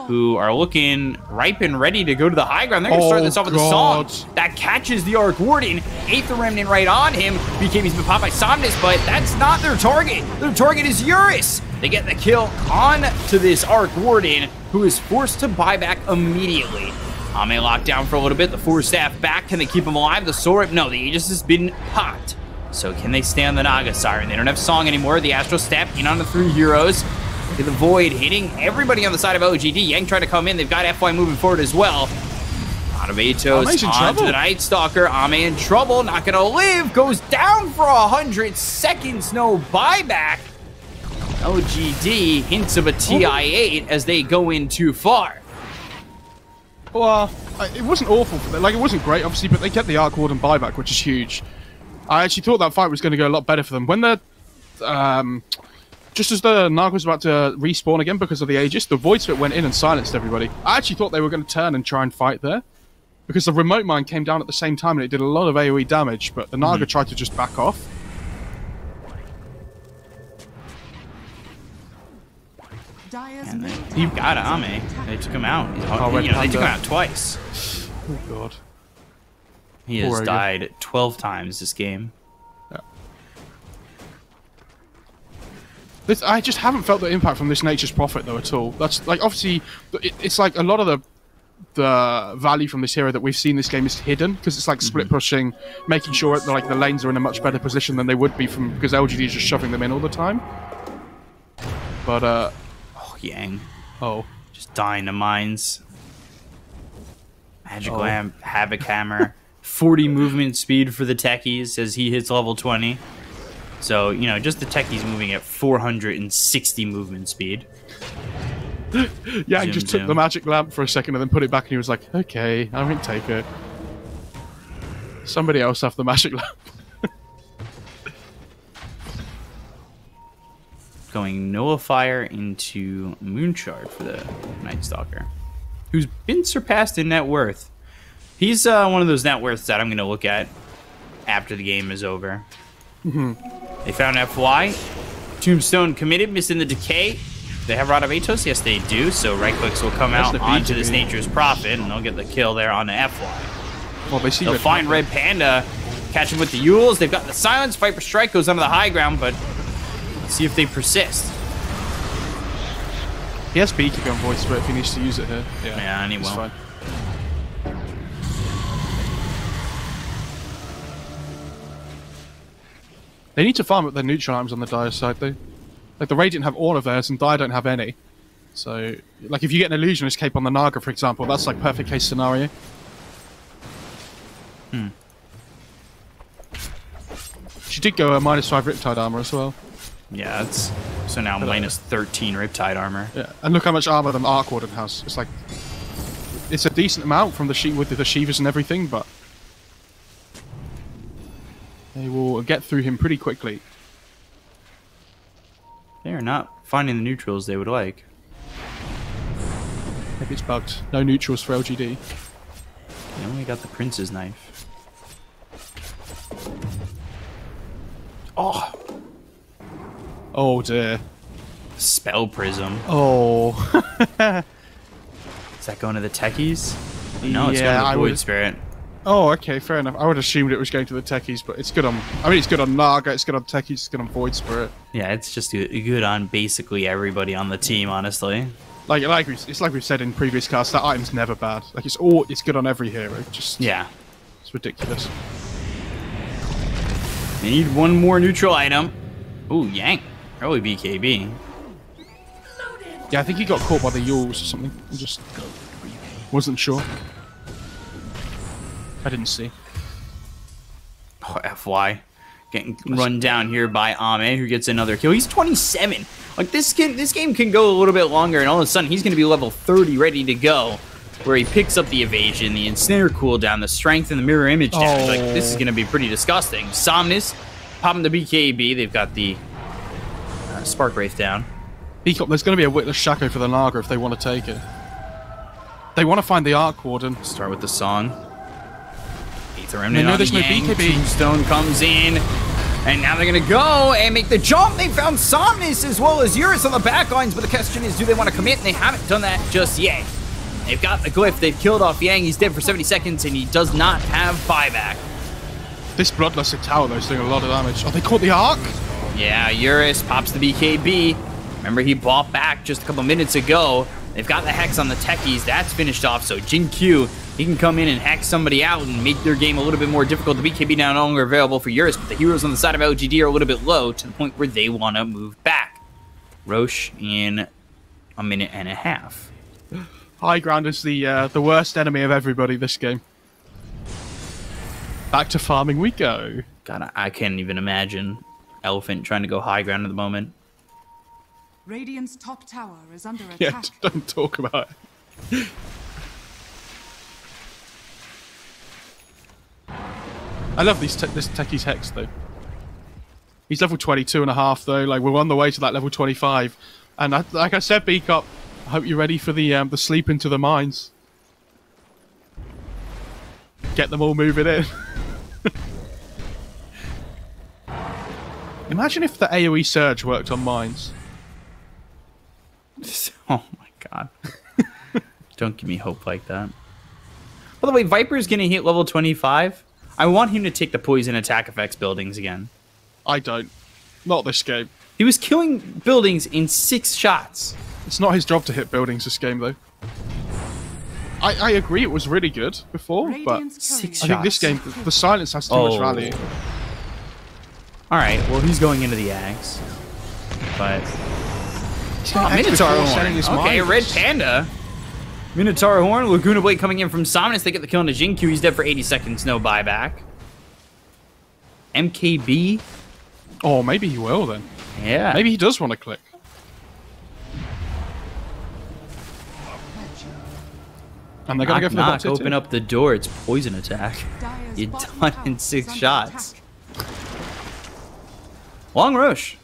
who are looking ripe and ready to go to the high ground. They're going to start this off with a song that catches the Arc Warden. Aether Remnant right on him. BKB's been popped by Somnus, but that's not their target. Their target is Eurus. They get the kill on to this Arc Warden, who is forced to buy back immediately. Ame locked down for a little bit. The 4-staff back. Can they keep him alive? The Soul Rip? No, the Aegis has been popped. So can they stay on the Naga Siren? They don't have Song anymore. The Astral Step in on the 3 heroes. Look at the Void hitting everybody on the side of OGD. Yang trying to come in. They've got FY moving forward as well. Out of Atos Ame's in onto trouble. the Night Stalker. Ame in trouble. Not going to live. Goes down for 100 seconds. No buyback. OGD hints of a TI-8 as they go in too far. well, it wasn't awful for them. Like it wasn't great, obviously, but they get the Arc Warden buyback, which is huge. I actually thought that fight was going to go a lot better for them. When they're, just as the Naga was about to respawn again because of the Aegis, the Void Spit went in and silenced everybody. I actually thought they were going to turn and try and fight there, because the remote mine came down at the same time and it did a lot of AoE damage, but the Naga tried to just back off. And they got Ame. They took him out. Red They took him Panda. out twice. Oh god. He has Poor Ogre. died 12 times this game. I just haven't felt the impact from this Nature's Prophet though at all. That's like obviously it's like a lot of the value from this hero that we've seen this game is hidden, because it's like split pushing, making sure that like the lanes are in a much better position than they would be from, because LGD is just shoving them in all the time. But Oh, Yang. oh, Just dying to mines. Magic Oh. Lamp, Havoc Hammer. 40 movement speed for the techies as he hits level 20. So, you know, just the techies moving at 460 movement speed. yeah, he Zoom, just took zoom. the magic lamp for a second and then put it back, and he was like, "Okay, I won't take it. Somebody else have the magic lamp." Going Noah Fire into Moonshard for the Night Stalker, who's been surpassed in net worth. He's one of those net worths that I'm going to look at after the game is over. They found FY. Tombstone committed, missing the decay. They have Rod of Atos? Yes, they do. So right clicks will come out onto this Nature's Prophet, and they'll get the kill there on the FY. Well, they'll find Red Panda, catch him with the Yules. They've got the silence. Viper Strike goes onto the high ground, but let's see if they persist. He has Beacon on voice, but if he needs to use it here, yeah, and he will. Fine. They need to farm up their neutral items on the Dire side, though. Like, the Radiant have all of theirs, and Dire don't have any. So, like, if you get an Illusionist Cape on the Naga, for example, that's, like, perfect case scenario. She did go a -5 Riptide armor as well. Yeah, that's... So now -13 Riptide armor. Yeah, and look how much armor the Arc Warden has. It's like... It's a decent amount from the with the Shivas and everything, but... They will get through him pretty quickly. They are not finding the neutrals they would like. Maybe it's bugged. No neutrals for LGD. They only got the Prince's Knife. Oh! Oh dear. Spell Prism. Oh. Is that going to the techies? No, it's Yeah, going to the Void Spirit. Oh, okay, fair enough. I would have assumed it was going to the techies, but it's good on... I mean, it's good on Naga, it's good on techies, it's good on Void Spirit. Yeah, it's just good on basically everybody on the team, honestly. It's like we've said in previous casts, that item's never bad. Like, it's good on every hero. Yeah. It's ridiculous. They need one more neutral item. Ooh, Yang. Early BKB. Yeah, I think he got caught by the Yules or something. I just wasn't sure. I didn't see. Oh, FY. Getting run down here by Ame, who gets another kill. He's 27. Like, this game can go a little bit longer, and all of a sudden, he's going to be level 30 ready to go, where he picks up the evasion, the ensnare cooldown, the strength, and the mirror image damage. Like, this is going to be pretty disgusting. Somnus popping the BKB. They've got the Spark Wraith down. There's going to be a Witless Shaco for the Naga if they want to take it. They want to find the Arc Warden. Start with the song. They know there's no BKB. Tombstone comes in, and now they're going to go and make the jump. They found Somnus as well as Eurus on the back lines, but the question is, do they want to commit? And they haven't done that just yet. They've got the glyph. They've killed off Yang. He's dead for 70 seconds, and he does not have buyback. This Bloodlusted Tower, though, is doing a lot of damage. Oh, they caught the Arc? Yeah, Eurus pops the BKB. Remember, he bought back just a couple minutes ago. They've got the Hex on the techies. That's finished off, so Jin Q, he can come in and hex somebody out and make their game a little bit more difficult. The BKB now no longer available for Eurus, but the heroes on the side of LGD are a little bit low to the point where they want to move back. Roche in a minute and a half. High ground is the worst enemy of everybody this game. Back to farming we go. God, I can't even imagine Elephant trying to go high ground at the moment. Radiant's top tower is under attack. Yeah, don't talk about it. I love this techie's Hex, though. He's level 22.5, though. Like, we're on the way to that level 25. And like I said, B-Cup, I hope you're ready for the sleep into the mines. Get them all moving in. Imagine if the AoE Surge worked on mines. Oh my god. Don't give me hope like that. By the way, Viper's gonna hit level 25. I want him to take the poison attack effects buildings again. I don't. Not this game. He was killing buildings in 6 shots. It's not his job to hit buildings this game, though. I agree it was really good before, but 6 I think this game, the silence has too much value. Alright, well, he's going into the Axe. But... Oh, Minotaur Horn. Okay, Red Panda. Minotaur Horn, Laguna Blade coming in from Somnus. They get the kill into Jin Q. He's dead for 80 seconds, no buyback. MKB. Oh, maybe he will then. Yeah. Maybe he does want to click. And they're going to go for the bot open up the door. It's poison attack. You're done in 6 shots. Long Roche.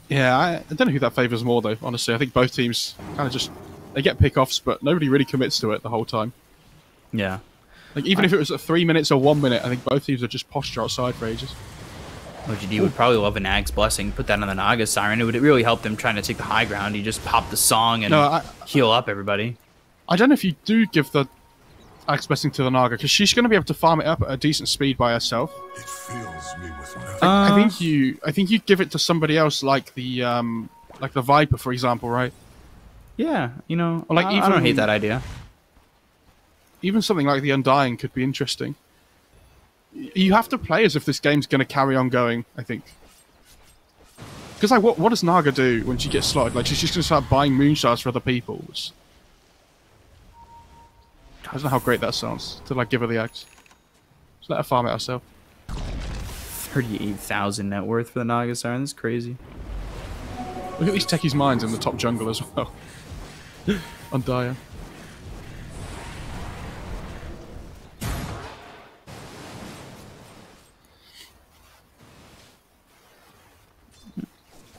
Yeah, I don't know who that favours more, though, honestly. I think both teams kind of just... They get pick-offs, but nobody really commits to it the whole time. Yeah. Like, even if it was at 3 minutes or 1 minute, I think both teams are just posture outside for ages. OGD would probably love an Ag's Blessing. Put that on the Naga Siren. It would really help them trying to take the high ground. You just pop the song and heal up everybody. I don't know if you do give the Ag's Blessing to the Naga, because she's going to be able to farm it up at a decent speed by herself. It fills me with I think you give it to somebody else, like the Viper, for example, right? Yeah, you know, Or like I don't hate that idea. Even something like the Undying could be interesting. You have to play as if this game's going to carry on going, I think. Because like, what does Naga do when she gets slotted? Like, she's just going to start buying moonshards for other people. I don't know how great that sounds to like give her the axe. Just let her farm it herself. 38,000 net worth for the Naga Siren. That's crazy. Look at these techies' minds in the top jungle as well. Undying.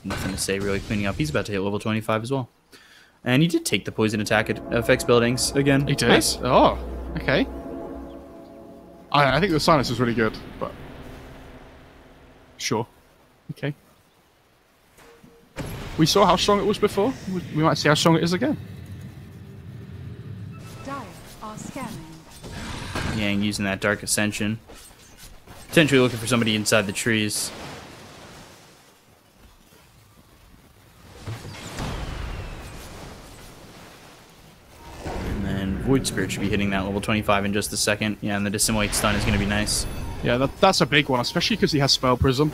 Nothing to say, really cleaning up. He's about to hit level 25 as well. And he did take the poison attack affects buildings again. He did? Nice. Oh, okay. I think the silence was really good, but... Sure. Okay. We saw how strong it was before. We might see how strong it is again. Dire are scanning. Yang using that Dark Ascension. Potentially looking for somebody inside the trees. And then Void Spirit should be hitting that level 25 in just a second. Yeah, and the Dissimulate stun is going to be nice. Yeah, that's a big one, especially because he has Spell Prism.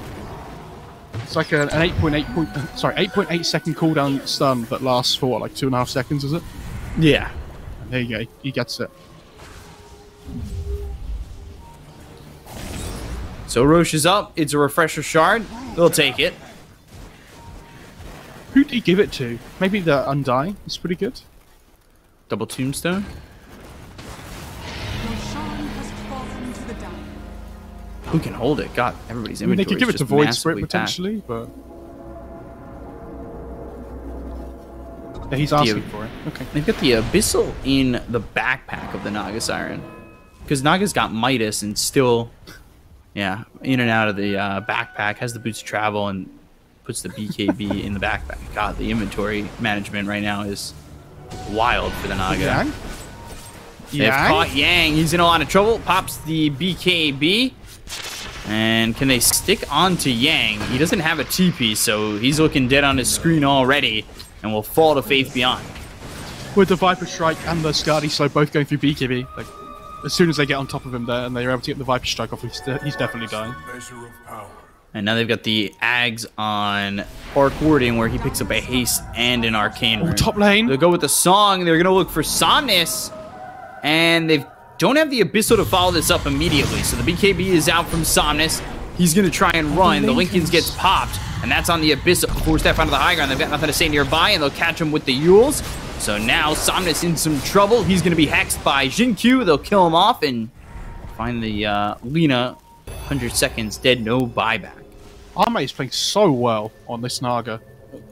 It's like an 8.8 second cooldown stun that lasts for what, like 2.5 seconds, is it? Yeah. And there you go, he gets it. So Roche is up. It's a Refresher Shard. They'll take it. Who'd he give it to? Maybe the Undying? It's pretty good. Double Tombstone. Roshan has fallen to the Dire. Who can hold it? God, everybody's I mean, inventory they could give it is to just Void massively Spirit packed. potentially, but... Yeah, he's asking for it. Okay. They've got the Abyssal in the backpack of the Naga Siren. Because Naga's got Midas and still, yeah, in and out of the backpack, has the boots of travel and puts the BKB in the backpack. God, the inventory management right now is wild for the Naga. Yang? They've caught Yang. He's in a lot of trouble. Pops the BKB. And can they stick on to Yang? He doesn't have a TP, so he's looking dead on his screen already. And will fall to Faith Beyond. With the Viper Strike and the Skadi Slow both going through BKB, like, as soon as they get on top of him there and they're able to get the Viper Strike off, he's definitely dying. measure of power. And now they've got the Ags on Arc Warding, where he picks up a Haste and an Arcane Rune. Top lane. They'll go with the Song. They're going to look for Somnus. And they don't have the Abyssal to follow this up immediately. So the BKB is out from Somnus. He's going to try and run. The Lincolns gets popped. And that's on the Abyssal. Force step onto the high ground. They've got nothing to say nearby. And they'll catch him with the Yules. So now Somnus in some trouble. He's going to be hexed by Jinkyu. They'll kill him off and find the Lina 100 seconds dead. No buyback. Armate is playing so well on this Naga.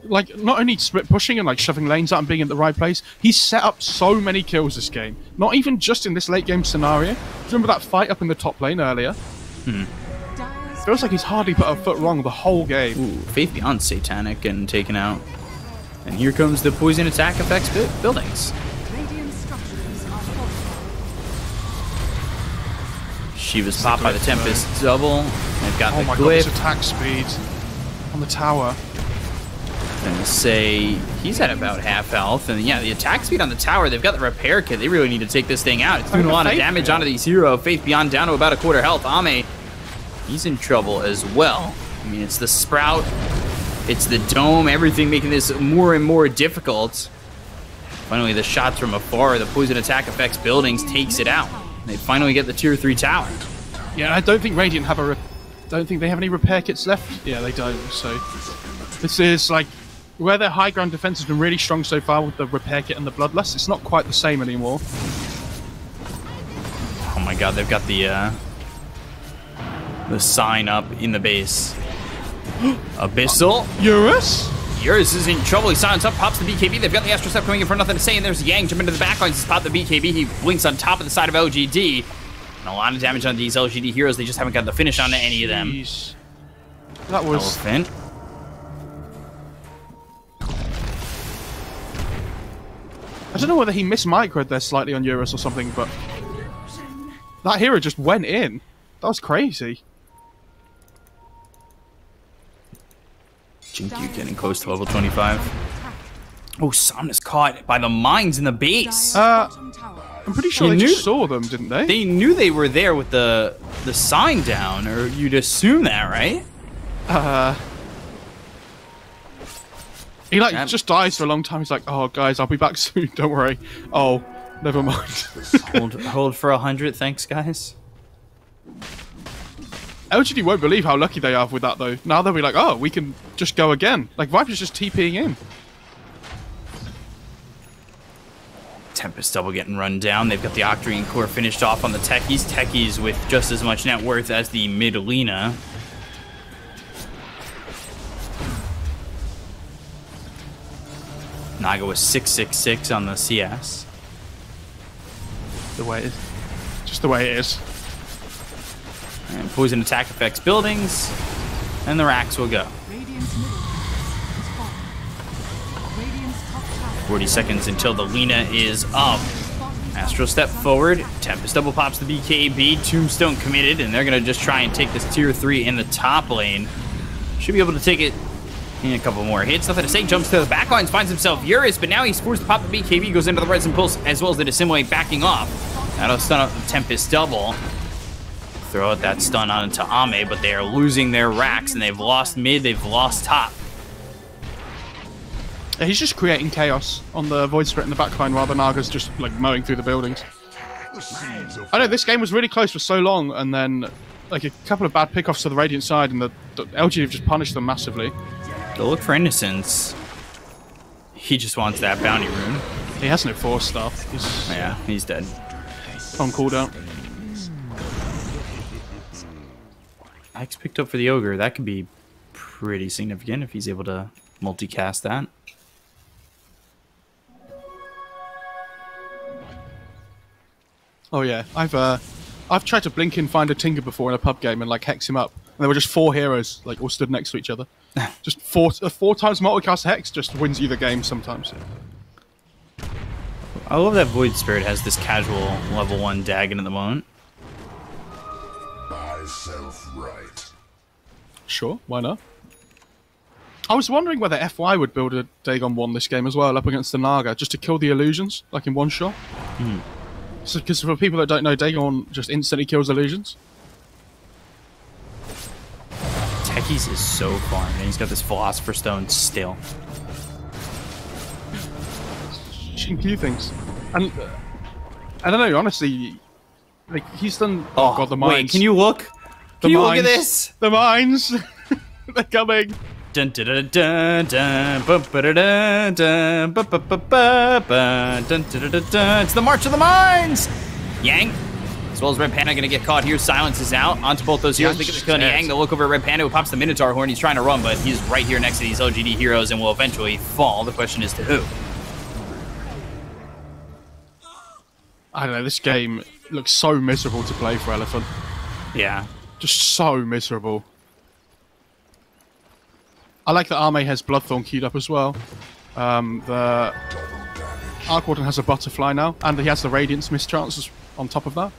Like, not only split pushing and like shoving lanes out and being in the right place, he's set up so many kills this game. Not even just in this late game scenario. Remember that fight up in the top lane earlier? Dire's Feels like he's hardly put a foot wrong the whole game. Ooh, Faith Beyond Satanic getting taken out. And here comes the poison attack affects buildings. radiant structures are fortified. Shiva's popped by the Tempest double. They've got Oh the my god, this glyph. attack speed on the tower. Gonna say he's at about half health. And yeah, the attack speed on the tower, they've got the repair kit. They really need to take this thing out. It's doing a lot of damage onto these heroes. Faith Beyond down to about a quarter health. Ame, he's in trouble as well. I mean, it's the Sprout. It's the Dome. Everything making this more and more difficult. Finally, the shots from afar. The poison attack affects buildings. Takes it out. They finally get the tier 3 tower. Yeah, I don't think Radiant have don't think they have any repair kits left. Yeah, they don't. So this is like where their high ground defense has been really strong so far with the repair kit and the Bloodlust. It's not quite the same anymore. Oh my god, they've got the sign up in the base. Abyssal. Eurus? Eurus is in trouble. He signs up, pops the BKB. They've got the Astro Step coming in for nothing to say, and there's Yang jumping into the backlines. He's popped the BKB. He blinks on top of the side of LGD. And a lot of damage on these LGD heroes. They just haven't got the finish on any of them. Jeez. That was... Elephant. I don't know whether he mismicroed there slightly on Eurus or something, but... That hero just went in. That was crazy. Jinky getting close to level 25. Oh, Somnus caught by the mines in the base. Bottom tower. I'm pretty sure they just saw them, didn't they? They knew they were there with the sign down, or you'd assume that, right? He like just dies for a long time. He's like, "Oh, guys, I'll be back soon. Don't worry." Oh, never mind. hold for 100, thanks, guys. LGD won't believe how lucky they are with that, though. Now they'll be like, "Oh, we can just go again." Like Viper's just TPing in. Tempest double getting run down. They've got the Octarine core finished off on the Techies. Techies with just as much net worth as the mid Lina. Naga was 666 on the CS. The way it is. Just the way it is. And poison attack affects buildings, and the racks will go. Radiant's middle is falling. Radiant's top tower. 40 seconds until the Lina is up. Astral step forward. Tempest double pops the BKB. Tombstone committed, and they're going to just try and take this tier 3 in the top lane. Should be able to take it in a couple more hits. Nothing to say. Jumps to the backlines, finds himself Eurus, but now he's forced to pop the BKB, goes into the Res Impulse, as well as the Dissimulate backing off. That'll stun up the Tempest double. Throw out that stun onto Ame, but they are losing their racks, and they've lost mid, they've lost top. Yeah, he's just creating chaos on the Void Spirit in the backline while the Naga's just like mowing through the buildings. I know this game was really close for so long, and then like a couple of bad pickoffs to the Radiant side, and the LG have just punished them massively. They'll look for Innocence. He just wants that bounty rune. He has no force stuff. He's dead. On cooldown. Ike's picked up for the Ogre. That could be pretty significant if he's able to multicast that. Oh yeah, I've tried to blink and find a Tinker before in a pub game and like hex him up. And there were just 4 heroes like all stood next to each other. Just 4 times multicast hex just wins you the game sometimes. I love that Void Spirit has this casual level 1 Dagon at the moment. Myself right. Sure, why not? I was wondering whether FY would build a Dagon 1 this game as well, up against the Naga, just to kill the illusions, like in one shot. So, because for people that don't know, Dagon just instantly kills illusions. Techies is so far, and he's got this Philosopher's Stone still. She can do things. And I don't know, honestly, like he's done. Oh god, the mines. Wait, can you look? Can you look at this? The mines. They're coming. Dun dun dun dun dun ba ba da dun dun ba ba ba ba ba dun dun dun dun. It's the March of the Mines. Yang, as well as Red Panda, gonna get caught here. Silence is out onto both those heroes. They get the kill on Yang. They'll look over at Red Panda, who pops the Minotaur horn. He's trying to run, but he's right here next to these LGD heroes and will eventually fall. The question is to who? I don't know. This game looks so miserable to play for Elephant. Yeah, just so miserable. I like that Ame has Bloodthorn queued up as well. The Arc Warden has a Butterfly now, and he has the Radiance Mischances on top of that.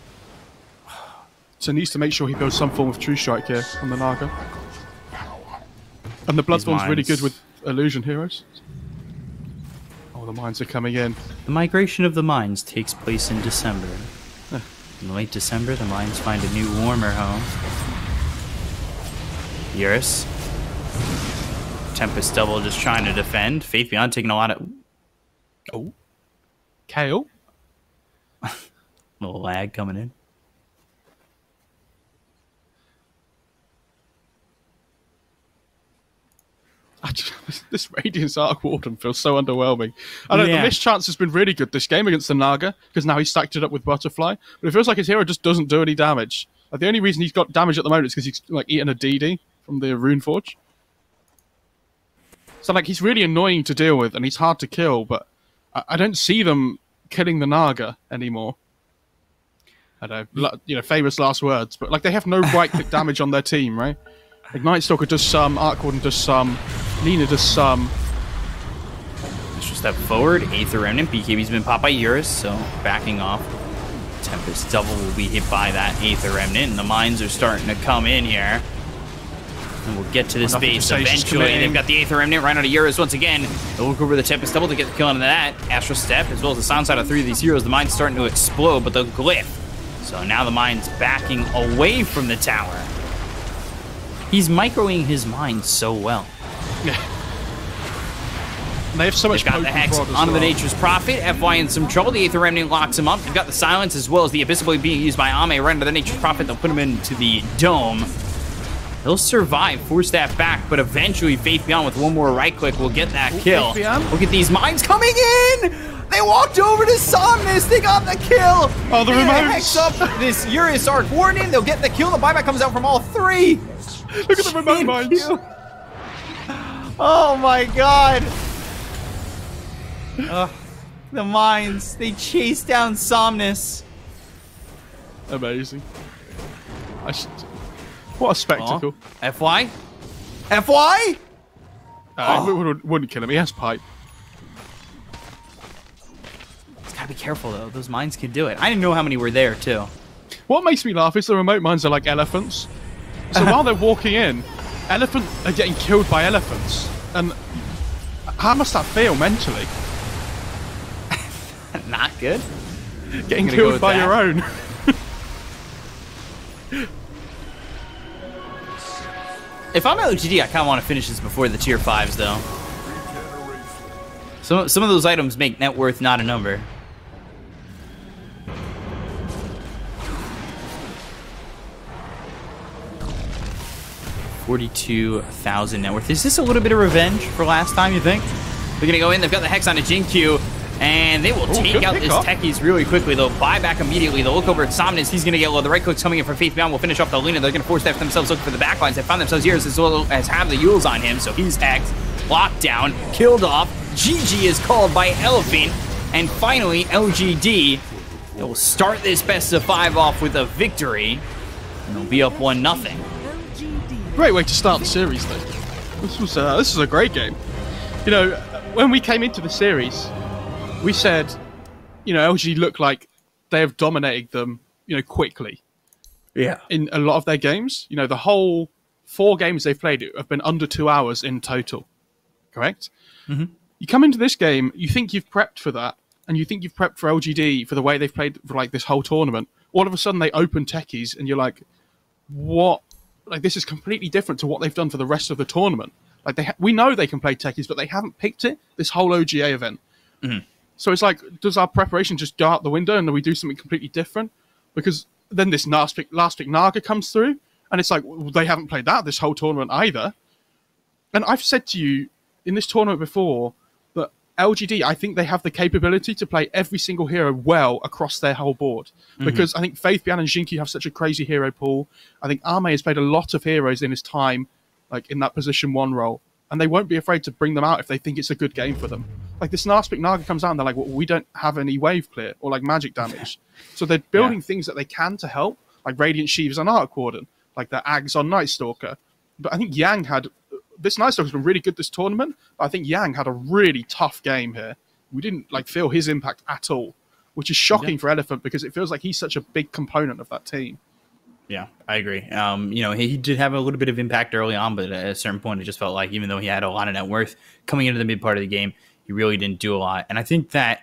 So he needs to make sure he builds some form of True Strike here on the Naga. And the Bloodthorn's really good with Illusion heroes. Oh, the mines are coming in. The migration of the mines takes place in December. In late December, the mines find a new, warmer home. Eurus. Tempest double just trying to defend. Faith Beyond taking a lot of... Oh. KO. Little lag coming in. This Radiance Arc Warden feels so underwhelming. I know the mischance has been really good this game against the Naga, because now he's stacked it up with Butterfly, but it feels like his hero just doesn't do any damage. Like, the only reason he's got damage at the moment is because he's like eating a DD from the Runeforge. So like he's really annoying to deal with, and he's hard to kill, but I don't see them killing the Naga anymore. I don't know, famous last words, but like they have no right-click damage on their team, right? Like Night Stalker does some, Arc Warden does some, Lina does some. Extra step forward, Aether Remnant. BKB's been popped by Eurus, so backing off. Tempest Double will be hit by that Aether Remnant, and the mines are starting to come in here. And we'll get to this base eventually. They've got the Aether Remnant right out of Eurus once again. They'll look over the Tempest Double to get the kill on that. Astral Step, as well as the silence out of 3 of these heroes. The mine's starting to explode, but the glyph. So now the mine's backing away from the tower. He's microing his mine so well. Yeah. They have so much. They've got the Hex onto the Nature's Prophet. FY in some trouble. The Aether Remnant locks him up. They've got the Silence as well as the Abyssal Blade being used by AMD right under the Nature's Prophet. They'll put him into the Dome. He'll survive, force that back, but eventually Faith Beyond with one more right click will get that kill. Look at these mines coming in! They walked over to Somnus. They got the kill. Oh, the remotes. Hex up this Eurus Arc Warden. They'll get the kill. The buyback comes out from all 3. Look at the remote mines. Oh my god. The mines. They chase down Somnus. Amazing. What a spectacle. FY? FY? Wouldn't kill him. He has pipe. It's gotta be careful though. Those mines can do it. I didn't know how many were there too. What makes me laugh is the remote mines are like elephants. So while they're walking in, elephants are getting killed by elephants. And how must that feel mentally? Not good. Getting killed by your own. If I'm LGD, I kind of want to finish this before the tier 5s, though. Some of those items make net worth not a number. $42,000 net worth. Is this a little bit of revenge for last time, you think? They're going to go in. They've got the Hex on a Jinkyu. And they will take out this Techies really quickly. They'll buy back immediately. They'll look over at Somnus. He's going to get low. The right click's coming in from Faith Beyond. Will finish off the Luna. They're going to force that themselves looking for the backlines. They found themselves here as well as have the Yules on him. So he's hacked, locked down, killed off. GG is called by Elephant. And finally, LGD will start this best of 5 off with a victory. And they'll be up 1-0. Great way to start the series, though. This was a great game. You know, when we came into the series, we said, you know, LG look like they have dominated them, you know, quickly. Yeah. In a lot of their games. You know, the whole 4 games they've played have been under 2 hours in total. Correct? Mm-hmm. You come into this game, you think you've prepped for that, and you think you've prepped for LGD for the way they've played for, like, this whole tournament. All of a sudden, they open Techies, and you're like, what? Like, this is completely different to what they've done for the rest of the tournament. Like, we know they can play Techies, but they haven't picked it this whole OGA event. Mm-hmm. So it's like, does our preparation just go out the window and then we do something completely different? Because then this last pick Naga comes through, and it's like, well, they haven't played that this whole tournament either. And I've said to you in this tournament before that LGD, I think they have the capability to play every single hero well across their whole board. Because I think Faith Beyond and Jinkyu have such a crazy hero pool. I think Ame has played a lot of heroes in his time, like in that position 1 role. And they won't be afraid to bring them out if they think it's a good game for them. Like, this last pick Naga comes out and they're like, well, we don't have any wave clear or, like, magic damage. So they're building things that they can to help, like Radiant Sheaves on Arc Warden, like the Ags on Night Stalker. But I think Yang had... This Night Stalker's been really good this tournament, but I think Yang had a really tough game here. We didn't, like, feel his impact at all, which is shocking for Elephant because it feels like he's such a big component of that team. Yeah, I agree. You know, he did have a little bit of impact early on, but at a certain point, it just felt like even though he had a lot of net worth coming into the mid part of the game, he really didn't do a lot. And I think that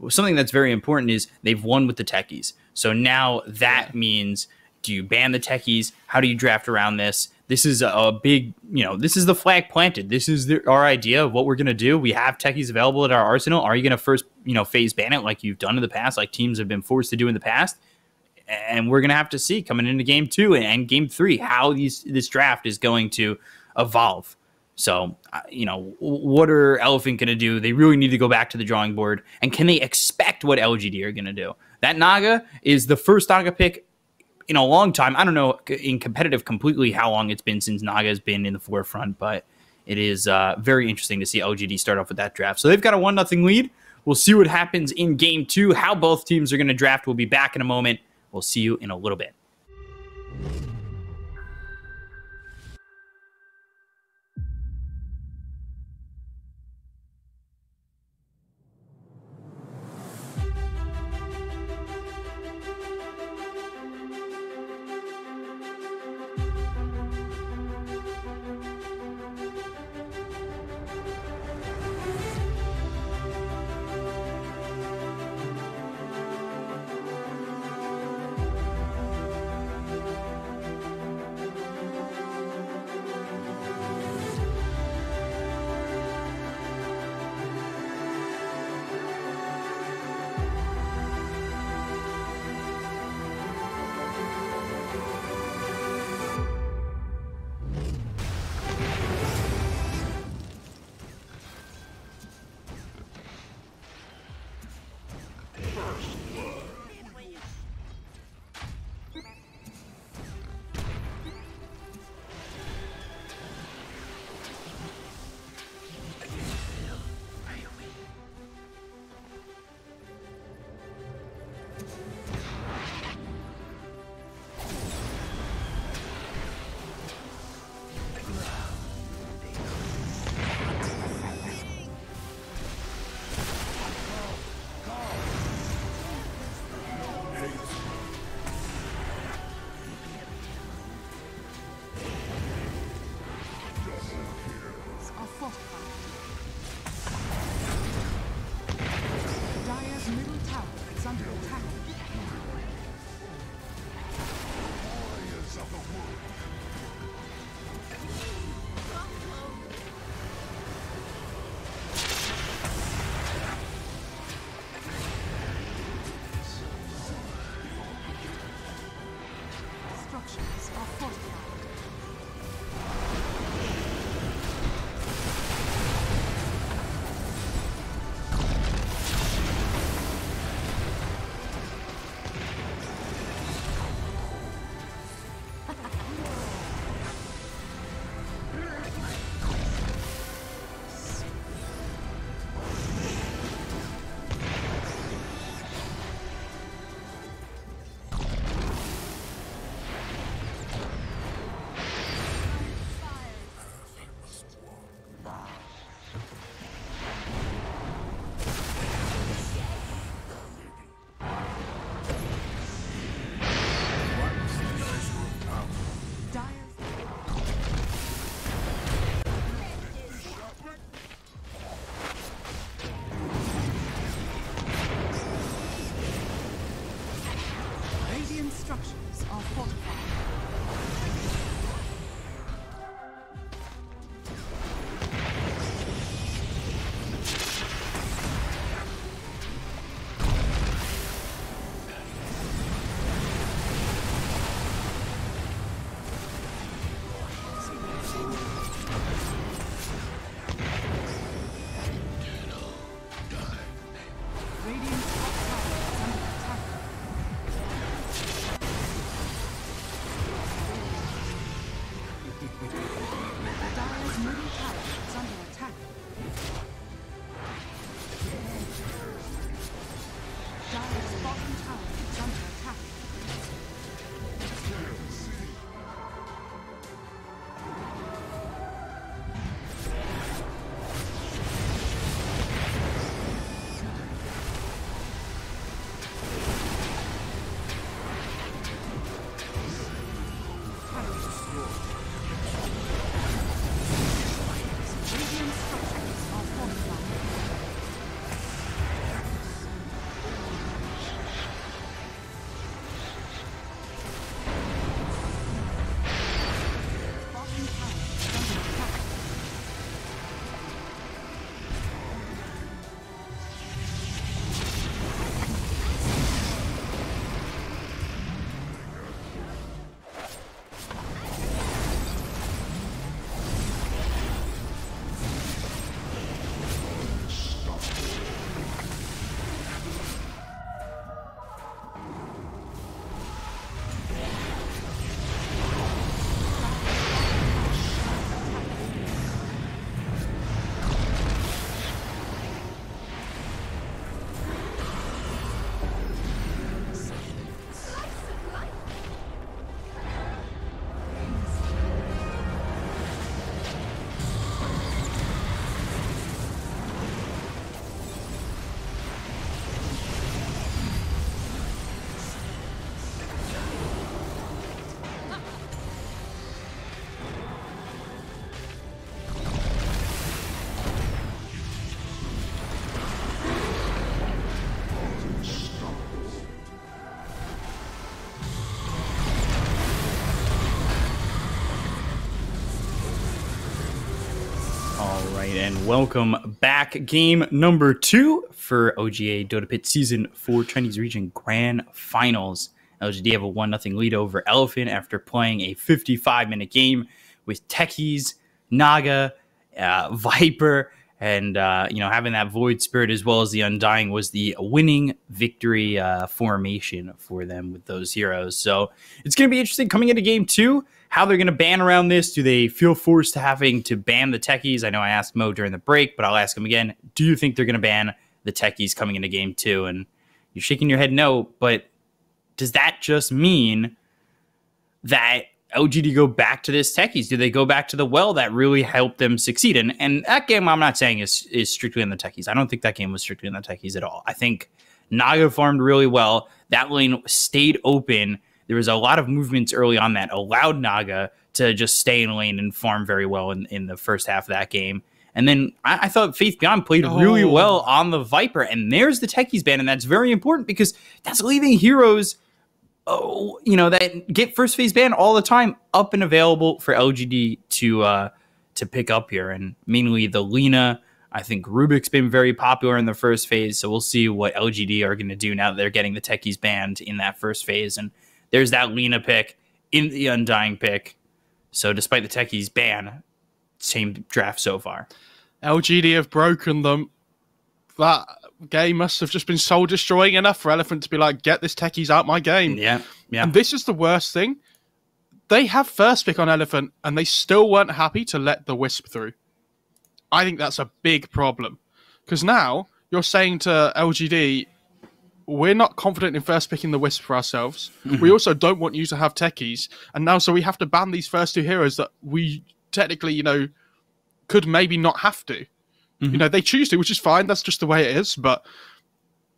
something that's very important is they've won with the Techies. So now that means, do you ban the Techies? How do you draft around this? This is a big, you know, this is the flag planted. This is our idea of what we're going to do. We have Techies available at our arsenal. Are you going to first, you know, phase ban it like you've done in the past, like teams have been forced to do in the past? And we're going to have to see coming into game 2 and game 3 how this draft is going to evolve. So, you know, what are Elephant going to do? They really need to go back to the drawing board. And can they expect what LGD are going to do? That Naga is the first Naga pick in a long time. I don't know in competitive completely how long it's been since Naga has been in the forefront, but it is very interesting to see LGD start off with that draft. So they've got a 1-0 lead. We'll see what happens in game 2, how both teams are going to draft. We'll be back in a moment. We'll see you in a little bit. under attack. Structures are fortified. Radiant structures are fortified. Radiant's top tower is under attack. Dire's middle tower is under attack. Dire's bottom tower is under attack. Radiant structures are fortified. Bottom tower is under attack. All right, and welcome back. Game number 2 for OGA Dota Pit Season 4 Chinese Region Grand Finals. LGD have a 1-0 lead over Elephant after playing a 55-minute game with Techies, Naga, Viper, and having that Void Spirit as well as the Undying was the winning victory formation for them with those heroes. So it's going to be interesting coming into Game 2. How they're going to ban around this. Do they feel forced to having to ban the Techies? I know I asked Mo during the break, but I'll ask him again. Do you think they're going to ban the Techies coming into Game 2? And you're shaking your head no, but does that just mean that LGD go back to this Techies? Do they go back to the well that really helped them succeed? And that game, I'm not saying is strictly on the Techies. I don't think that game was strictly on the Techies at all. I think Naga farmed really well. That lane stayed open. There was a lot of movements early on that allowed Naga to just stay in lane and farm very well in the first half of that game. And then I thought Faith Beyond played really well on the Viper. And there's the Techies ban, and that's very important because that's leaving heroes, that get first phase ban all the time up and available for LGD to pick up here. And mainly the Lina. I think Rubik's been very popular in the first phase, so we'll see what LGD are going to do now that they're getting the Techies banned in that first phase. And there's that Lina pick in the Undying pick. So despite the Techies ban, same draft so far. LGD have broken them. That game must have just been soul-destroying enough for Elephant to be like, get this Techies out my game. Yeah. And this is the worst thing. They have first pick on Elephant, and they still weren't happy to let the Wisp through. I think that's a big problem. Because now you're saying to LGD, we're not confident in first picking the Wisp for ourselves. We also don't want you to have Techies. And now so we have to ban these first two heroes that we technically, could maybe not have to. They choose to, which is fine. That's just the way it is. But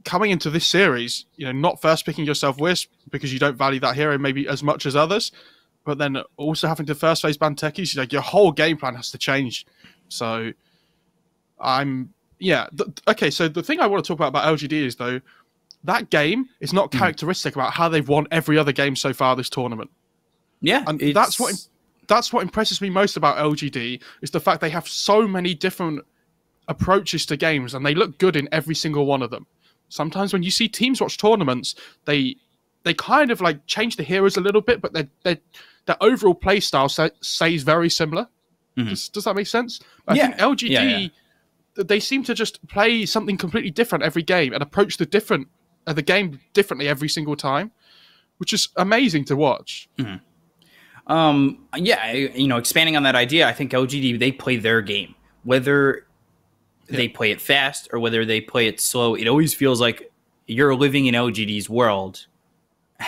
coming into this series, not first picking yourself Wisp because you don't value that hero maybe as much as others, but then also having to first phase ban Techies, your whole game plan has to change. So, okay, so the thing I want to talk about LGD is, though, that game is not characteristic about how they've won every other game so far this tournament. Yeah. And that's what impresses me most about LGD, is the fact they have so many different approaches to games, and they look good in every single one of them. Sometimes when you see teams watch tournaments, they kind of like change the heroes a little bit, but their overall play style stays very similar. Does that make sense? I think LGD, they seem to just play something completely different every game and approach the game differently every single time, which is amazing to watch. Expanding on that idea, I think LGD, they play their game. Whether they play it fast or whether they play it slow, it always feels like you're living in LGD's world,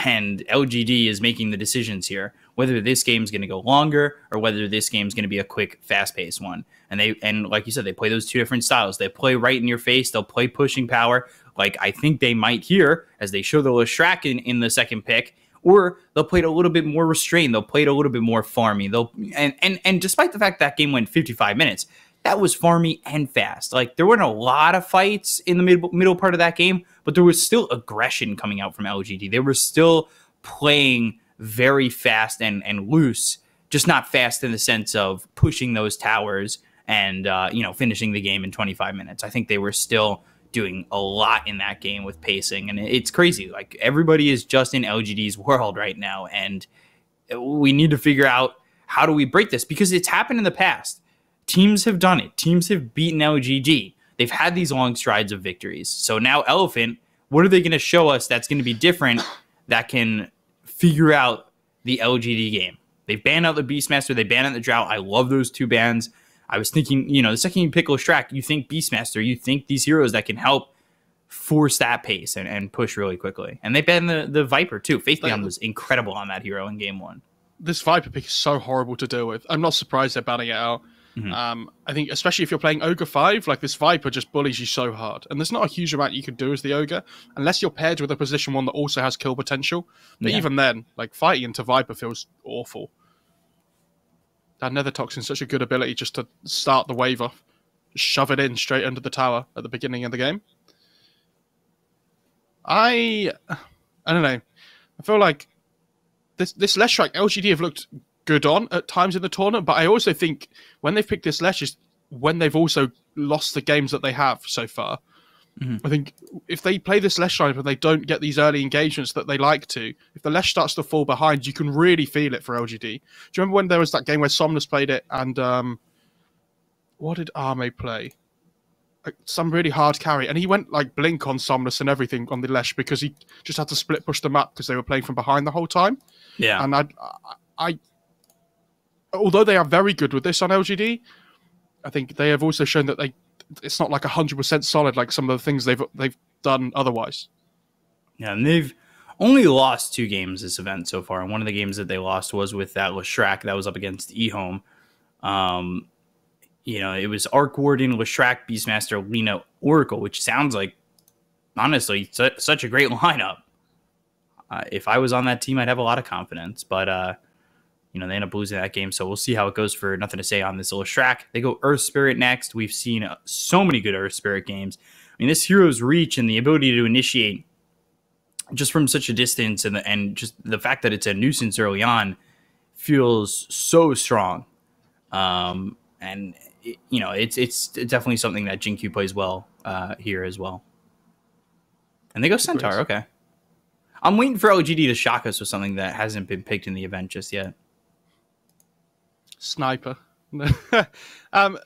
and LGD is making the decisions here, whether this game's going to go longer or whether this game's going to be a quick, fast-paced one. And like you said, they play those two different styles. They play right in your face. They'll play pushing power, like I think they might here, as they show the Leshrac in the second pick, or they'll play it a little bit more restrained. They'll play it a little bit more farmy. And despite the fact that game went 55 minutes, that was farmy and fast. Like, there weren't a lot of fights in the middle part of that game, but there was still aggression coming out from LGD. They were still playing very fast and loose, just not fast in the sense of pushing those towers and finishing the game in 25 minutes. I think they were still doing a lot in that game with pacing, and it's crazy. Like, everybody is just in LGD's world right now, and we need to figure out how do we break this, because it's happened in the past. Teams have done it. Teams have beaten LGD. They've had these long strides of victories. So now Elephant, what are they going to show us that's going to be different that can figure out the LGD game? They banned out the Beastmaster. They banned out the Drought. I love those two bans. I was thinking, the second you pick Leshrac, you think Beastmaster. You think these heroes that can help force that pace and push really quickly. And they banned the Viper, too. Faith Beyond was incredible on that hero in game one. This Viper pick is so horrible to deal with. I'm not surprised they're banning it out. I think especially if you're playing Ogre 5, like, this Viper just bullies you so hard. And there's not a huge amount you can do as the Ogre, unless you're paired with a position one that also has kill potential. But even then, like, fighting into Viper feels awful. That Nether Toxin's such a good ability just to start the wave off. Just shove it in straight under the tower at the beginning of the game. I don't know. I feel like this Leshrac LGD have looked good on at times in the tournament, but I also think when they've picked this Lesh is when they've also lost the games that they have so far. I think if they play this Lesh line and they don't get these early engagements that they like to, if the Lesh starts to fall behind, you can really feel it for LGD. Do you remember when there was that game where Somnus played it and what did Arme play? Like, some really hard carry, and he went like blink on Somnus and everything on the Lesh because he just had to split push them up because they were playing from behind the whole time. Yeah, and I although they are very good with this on LGD, I think they have also shown that it's not like 100% solid like some of the things they've done otherwise. Yeah, and they've only lost 2 games this event so far, and one of the games that they lost was with that Leshrac that was up against eHome. It was Arc Warden, Leshrac, Beastmaster, Lina, Oracle, which sounds like, honestly, such a great lineup. If I was on that team, I'd have a lot of confidence, but you know, they end up losing that game. So we'll see how it goes for Nothing to Say on this little Shrek. They go Earth Spirit next. We've seen so many good Earth Spirit games. I mean, this hero's reach and the ability to initiate just from such a distance, and just the fact that it's a nuisance early on feels so strong. And you know, it's definitely something that Jinkyu plays well here as well. And they go Centaur. Okay, I'm waiting for LGD to shock us with something that hasn't been picked in the event just yet. Sniper. I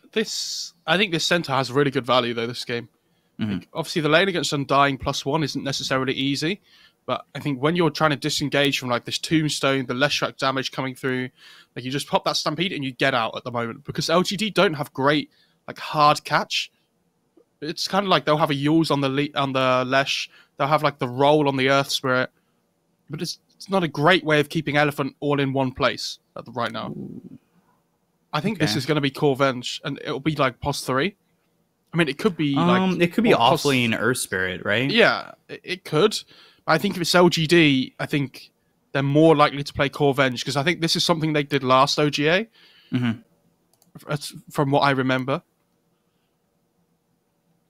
think this Centaur has really good value though. This game. Like, obviously, the lane against Undying +1 isn't necessarily easy, but I think when you're trying to disengage from like this Tombstone, the less track damage coming through, like you just pop that Stampede and you get out at the moment, because LGD don't have great like hard catch. It's kind of like they'll have a Yules on the Lesh, they'll have like the roll on the Earth Spirit, but it's not a great way of keeping Elephant all in one place right now. I think this is going to be Core Venge, and it'll be like +3. I mean, it could be like it could be awfully an Earth Spirit, right? Yeah, it could. I think if it's LGD, I think they're more likely to play Core Venge, because I think this is something they did last OGA, from what I remember.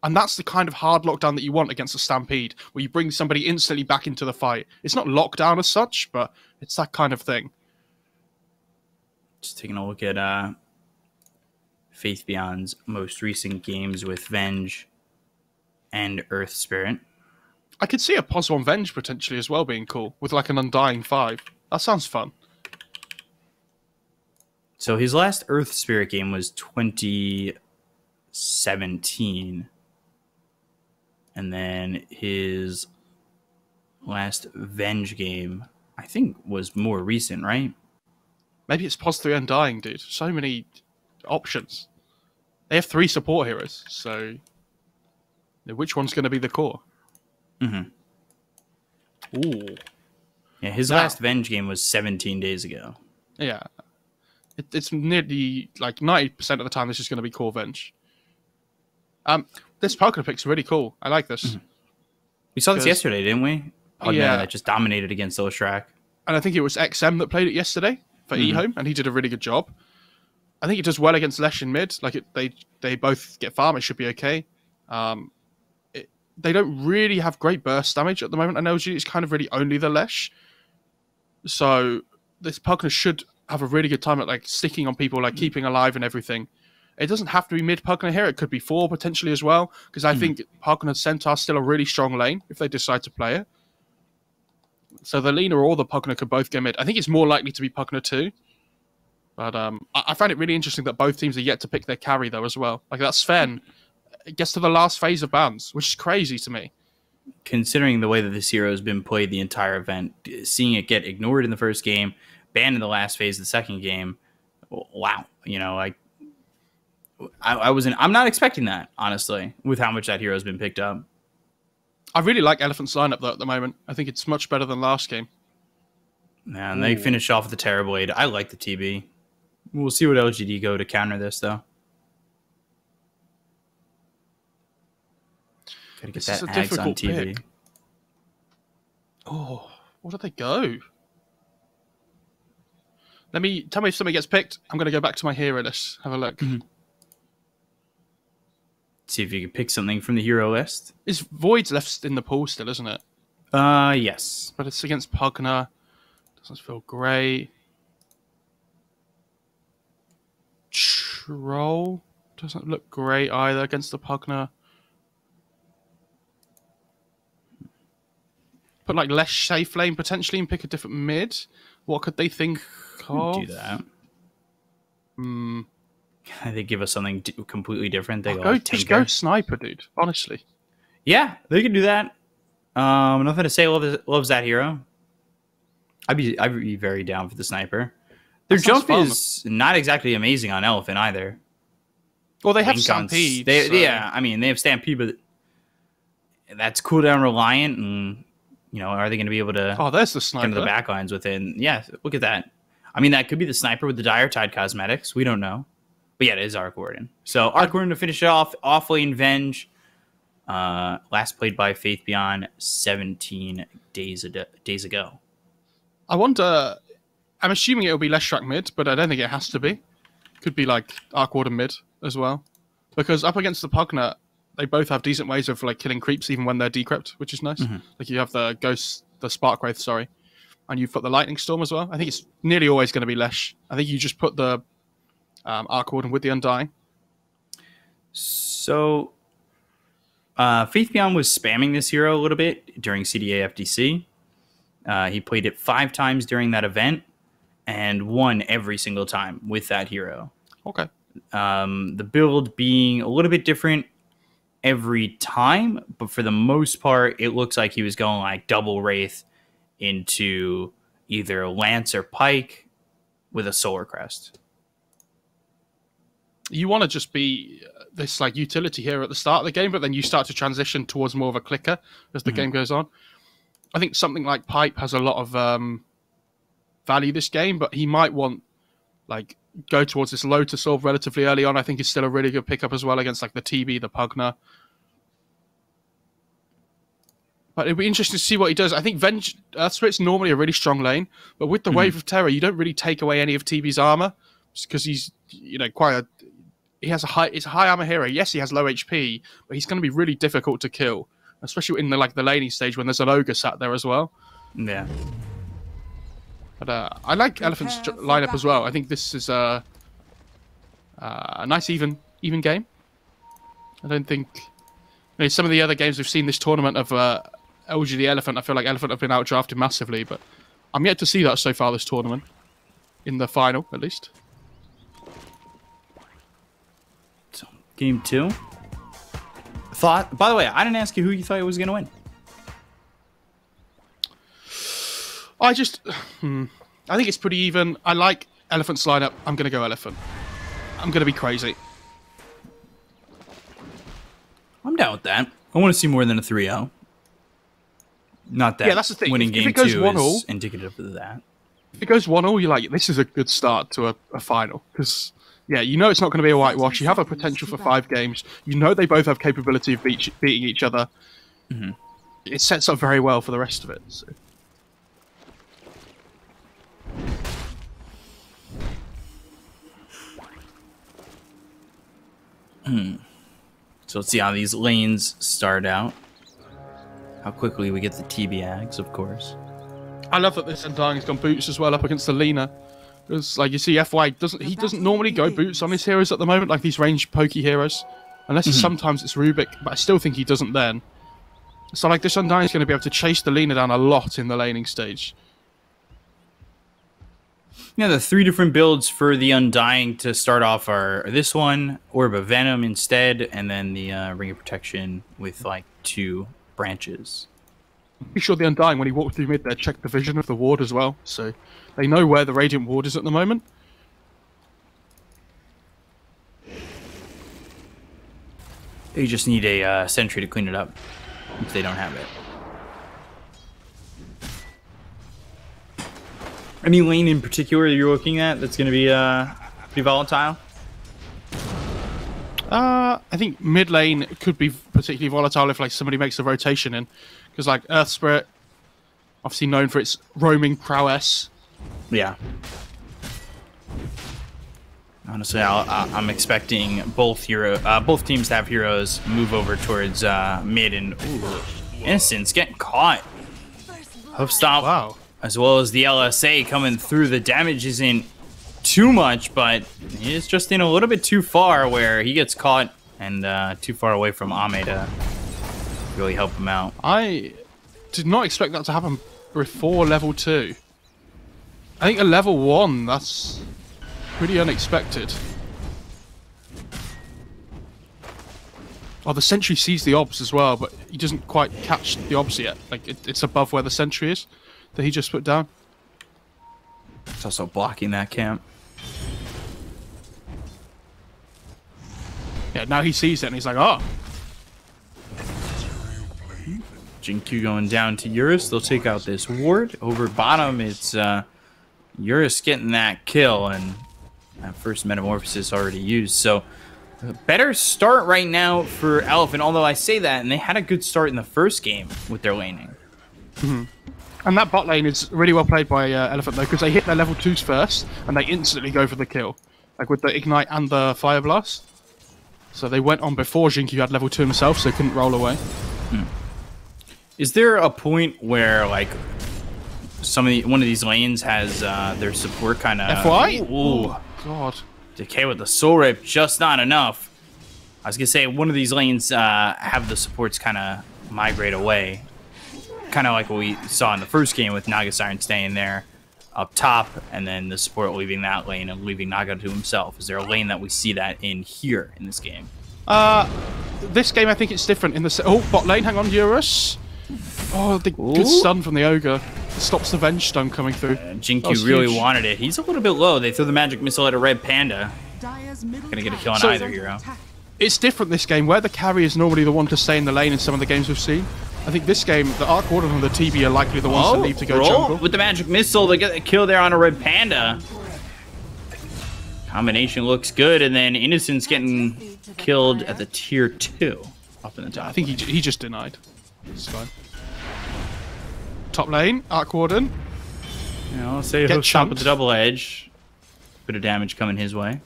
And that's the kind of hard lockdown that you want against a Stampede, where you bring somebody instantly back into the fight. It's not lockdown as such, but it's that kind of thing. Just taking a look at Faith Beyond's most recent games with Venge and Earth Spirit. I could see a +1 Venge potentially as well being cool, with like an Undying 5. That sounds fun. So his last Earth Spirit game was 2017. And then his last Venge game, I think, was more recent, right? Maybe it's +3 Undying, dude. So many options. They have 3 support heroes, so which one's going to be the core? Ooh. Yeah, his last Venge game was 17 days ago. Yeah. It's nearly like 90% of the time this is going to be Core Venge. This Pokemon pick's really cool. I like this. We saw this yesterday, didn't we? Yeah. That just dominated against Shrek. And I think it was XM that played it yesterday for eHome, and he did a really good job. I think it does well against Lesh in mid. Like they both get farm. It should be okay. They don't really have great burst damage at the moment. I know it's kind of really only the Lesh. So this Pugna should have a really good time at like sticking on people, like keeping alive and everything. It doesn't have to be mid Pugna here. It could be 4 potentially as well, because I think Pugna Centaur is still a really strong lane if they decide to play it. So the Lina or the Pugna could both go mid. I think it's more likely to be Pugna 2. But I find it really interesting that both teams are yet to pick their carry, though, as well. Like, that Sven gets to the last phase of bans, which is crazy to me. Considering the way that this hero has been played the entire event, seeing it get ignored in the first game, banned in the last phase of the second game, wow. You know, like, I'm not expecting that, honestly, with how much that hero's been picked up. I really like Elephant's lineup, though, at the moment. I think it's much better than last game. Yeah, and they finish off with the Terrorblade. I like the TB. We'll see what LGD go to counter this, though. Gotta get that Ags on TV. Pick. Oh, where did they go? Tell me if somebody gets picked. I'm going to go back to my hero list. Have a look. See if you can pick something from the hero list. Is Void's left in the pool still, isn't it? Yes. But it's against Pugna. Doesn't feel great. Troll doesn't look great either against the Pugna. Put like less safe lane potentially and pick a different mid. What could they think of? Do that. They give us something completely different. They just go sniper, dude. Honestly. Yeah, they could do that. Nothing to say. Loves that hero. I'd be very down for the sniper. Their jump is not exactly amazing on Elephant either. Well, they have Stampede. Yeah, I mean, they have Stampede, but that's cooldown reliant. And, you know, are they going to be able to there's the sniper. Get into the backlines within? Yeah, look at that. I mean, that could be the sniper with the Dire Tide cosmetics. We don't know. But yeah, it is Arc Warden. So Arc Warden to finish it off lane Venge. Last played by Faith Beyond 17 days ago. I wonder I'm assuming it'll be less track mid, but I don't think it has to be. Could be like Arc Warden mid as well. Because up against the Pugner, they both have decent ways of like killing creeps even when they're decrypt, which is nice. Like you have the Ghost, the Spark Wraith, sorry. And you've got the Lightning Storm as well. I think it's nearly always going to be Lesh. I think you just put the Arc Warden with the Undying. So, Faith Beyond was spamming this hero a little bit during CDA FDC. He played it 5 times during that event and won every single time with that hero. Okay. The build being a little bit different every time, but for the most part, it looks like he was going like double Wraith into either Lance or Pike with a Solar Crest. You want to just be this like utility hero at the start of the game, but then you start to transition towards more of a clicker as the game goes on. I think something like Pipe has a lot of value this game, but he might want like go towards this Lotus Orb relatively early on. I think it's still a really good pickup as well against like the TB, the Pugner. But it'd be interesting to see what he does. I think Earth Spirit's normally a really strong lane, but with the Wave of Terror, you don't really take away any of TB's armor because he's, you know, it's a high armor hero. Yes, he has low HP, but he's going to be really difficult to kill, especially in the laning stage when there's an Ogre sat there as well. Yeah. But I like Elephant's lineup as well. I think this is a nice even game. I don't think some of the other games we've seen this tournament of LGD Elephant, I feel like Elephant have been outdrafted massively, but I'm yet to see that so far this tournament. In the final, at least. So, game 2. By the way, I didn't ask you who you thought was going to win. I think it's pretty even. I like Elephant's lineup. I'm going to go Elephant. I'm going to be crazy. I'm down with that. I want to see more than a 3-0. Not that that's the thing. Winning if game it goes 2 1-1, is indicative of that. If it goes 1-1, you're like, this is a good start to a final. Because, yeah, you know it's not going to be a whitewash. You have a potential for 5 games. You know they both have capability of beating each other. It sets up very well for the rest of it. So. So let's see how these lanes start out. How quickly we get the TBAgs, of course. I love that this Undying's gone boots as well up against the Lina. Because, like, you see, FY doesn't normally go boots on his heroes at the moment, like these ranged pokey heroes. Unless sometimes it's Rubik, but I still think he doesn't then. So, like, this Undying's going to be able to chase the Lina down a lot in the laning stage. Yeah, the 3 different builds for the Undying to start off are this one, Orb of Venom instead, and then the Ring of Protection with, like, 2 branches. I'm pretty sure the Undying, when he walked through mid there, checked the vision of the ward as well. So they know where the Radiant ward is at the moment. They just need a sentry to clean it up if they don't have it. Any lane in particular you're looking at that's going to be pretty volatile? I think mid lane could be particularly volatile if like somebody makes a rotation in, because like Earth Spirit, obviously known for its roaming prowess. Yeah. Honestly, I'm expecting both teams to have heroes move over towards mid, and Innocence getting caught. Hope stop. Wow. As well as the LSA coming through. The damage isn't too much, but he's just in a little bit too far where he gets caught and too far away from Ame to really help him out. I did not expect that to happen before level 2. I think at level 1, that's pretty unexpected. Oh, the sentry sees the obs as well, but he doesn't quite catch the obs yet. Like it's above where the sentry is that he just put down. It's also blocking that camp. Yeah, now he sees it and he's like, oh. Jinku going down to Eurus. They'll take out this ward. Over bottom, it's Eurus getting that kill, and that first Metamorphosis already used. So, a better start right now for Elephant, although I say that, and they had a good start in the first game with their laning. And that bot lane is really well played by Elephant though, because they hit their level 2s first, and they instantly go for the kill. Like with the Ignite and the Fire Blast. So they went on before Xingqiu had level 2 himself, so they couldn't roll away. Is there a point where, like, one of these lanes has their support kind of... FY? Ooh. Oh, God. Decay with the Soul Rip, just not enough. I was going to say, one of these lanes have the supports kind of migrate away. Kind of like what we saw in the first game with Naga Siren staying there up top, and then the support leaving that lane and leaving Naga to himself. Is there a lane that we see that in here in this game? This game, I think it's different in the... Oh, bot lane, hang on, Eurus. Oh, the good stun from the Ogre. It stops the Venge stun coming through. Xingqiu really wanted it. He's a little bit low. They threw the magic missile at a Red Panda. Gonna get a kill on either hero. It's different this game, where the carry is normally the one to stay in the lane in some of the games we've seen. I think this game, the Arc Warden and the TB are likely the ones that leave to go jungle. With the magic missile, they get a kill there on a Red Panda. Combination looks good, and then Innocent's getting killed at the tier 2 up in the top. I think he just denied. It's fine. Top lane, Arc Warden. You know, say hook shot with the double edge. Bit of damage coming his way.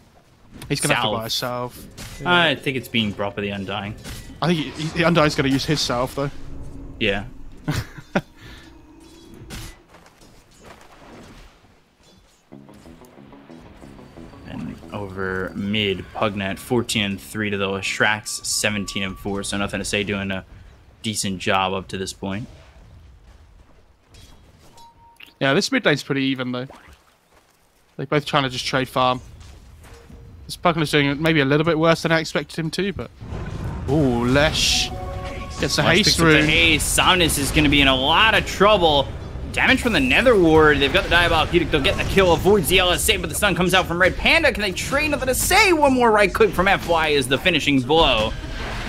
He's gonna have to buy a salve. Yeah. I think it's being brought by the Undying. I think the Undying's gonna use his salve though. Yeah. And over mid, Pugnet 14-3 to the Strax 17-4. So nothing to say, doing a decent job up to this point. Yeah, this mid lane's pretty even though. They're both trying to just trade farm. This Pugnet's doing it maybe a little bit worse than I expected him to, but... Ooh, Lesh gets a haste rune. Somnus is going to be in a lot of trouble. Damage from the Nether Ward. They've got the Diabolic Edict. They'll get the kill, avoids the LSA, but the stun comes out from Red Panda. Can they trade? Nothing to say. One more right click from FY is the finishing blow.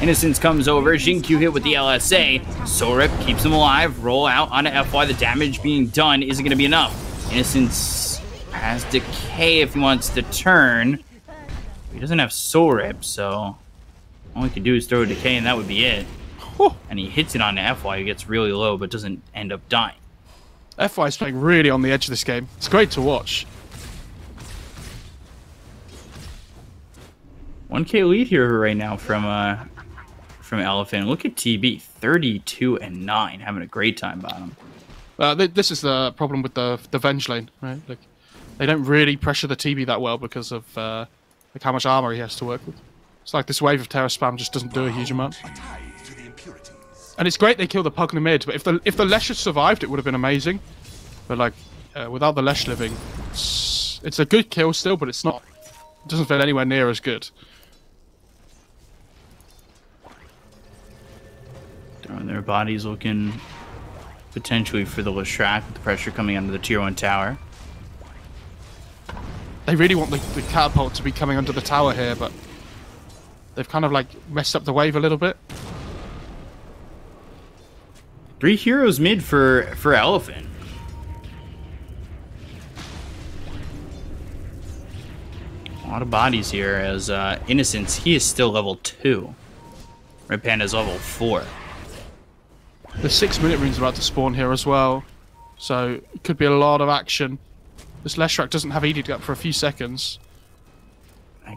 Innocence comes over. Xingqiu hit with the LSA. Sorip keeps him alive. Roll out onto FY. The damage being done isn't going to be enough. Innocence has Decay if he wants to turn. He doesn't have Soul Rip, so all he can do is throw a Decay, and that would be it. Whew. And he hits it onto FY, who gets really low, but doesn't end up dying. FY is playing really on the edge of this game. It's great to watch. 1K lead here right now from Elephant. Look at TB, 32-9, having a great time bottom. This is the problem with the Venge lane, right? Like, they don't really pressure the TB that well because of like how much armor he has to work with. It's like this wave of Terra spam just doesn't do a huge amount. And it's great they kill the Pugna mid, but if the Lesh had survived, it would have been amazing. But like, without the Lesh living, it's a good kill still, but it's not. It doesn't feel anywhere near as good. Throwing their bodies, looking potentially for the Leshrac with the pressure coming under the tier 1 tower. They really want the catapult to be coming under the tower here, but they've kind of like messed up the wave a little bit. 3 heroes mid for Elephant. A lot of bodies here as Innocence, he is still level 2. Red Panda's level 4. The 6-minute rune's about to spawn here as well, so it could be a lot of action. This Leshrac doesn't have Edict up for a few seconds.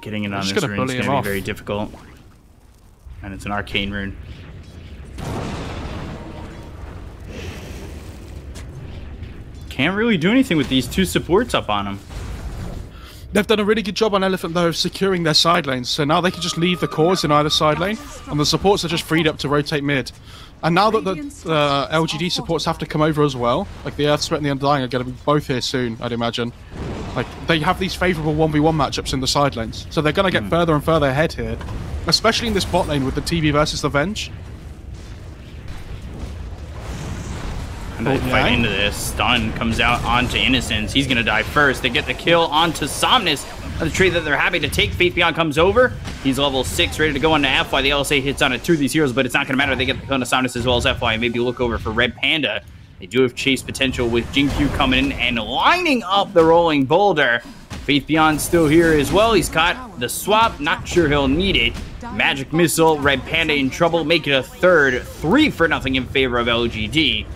Getting it on this rune is going to be very difficult. And it's an arcane rune. Can't really do anything with these 2 supports up on him. They've done a really good job on Elephant though of securing their side lanes, so now they can just leave the cores in either side lane, and the supports are just freed up to rotate mid. And now that the LGD supports have to come over as well, like the Earth Sweat and the Undying are going to be both here soon, I'd imagine. Like, they have these favourable 1v1 matchups in the side lanes, so they're going to get further and further ahead here, especially in this bot lane with the TB versus the Venge. And they fight into this. Stun comes out onto Innocence. He's going to die first. They get the kill onto Somnus. The trade that they're happy to take. Faith Beyond comes over. He's level 6, ready to go onto FY. The LSA hits on 2 of these heroes, but it's not going to matter. They get the kill onto Somnus as well as FY. Maybe look over for Red Panda. They do have chase potential with Xingqiu coming in and lining up the rolling boulder. Faith Beyond still here as well. He's got the swap. Not sure he'll need it. Magic Missile. Red Panda in trouble. Make it a third. 3-0 in favor of LGD.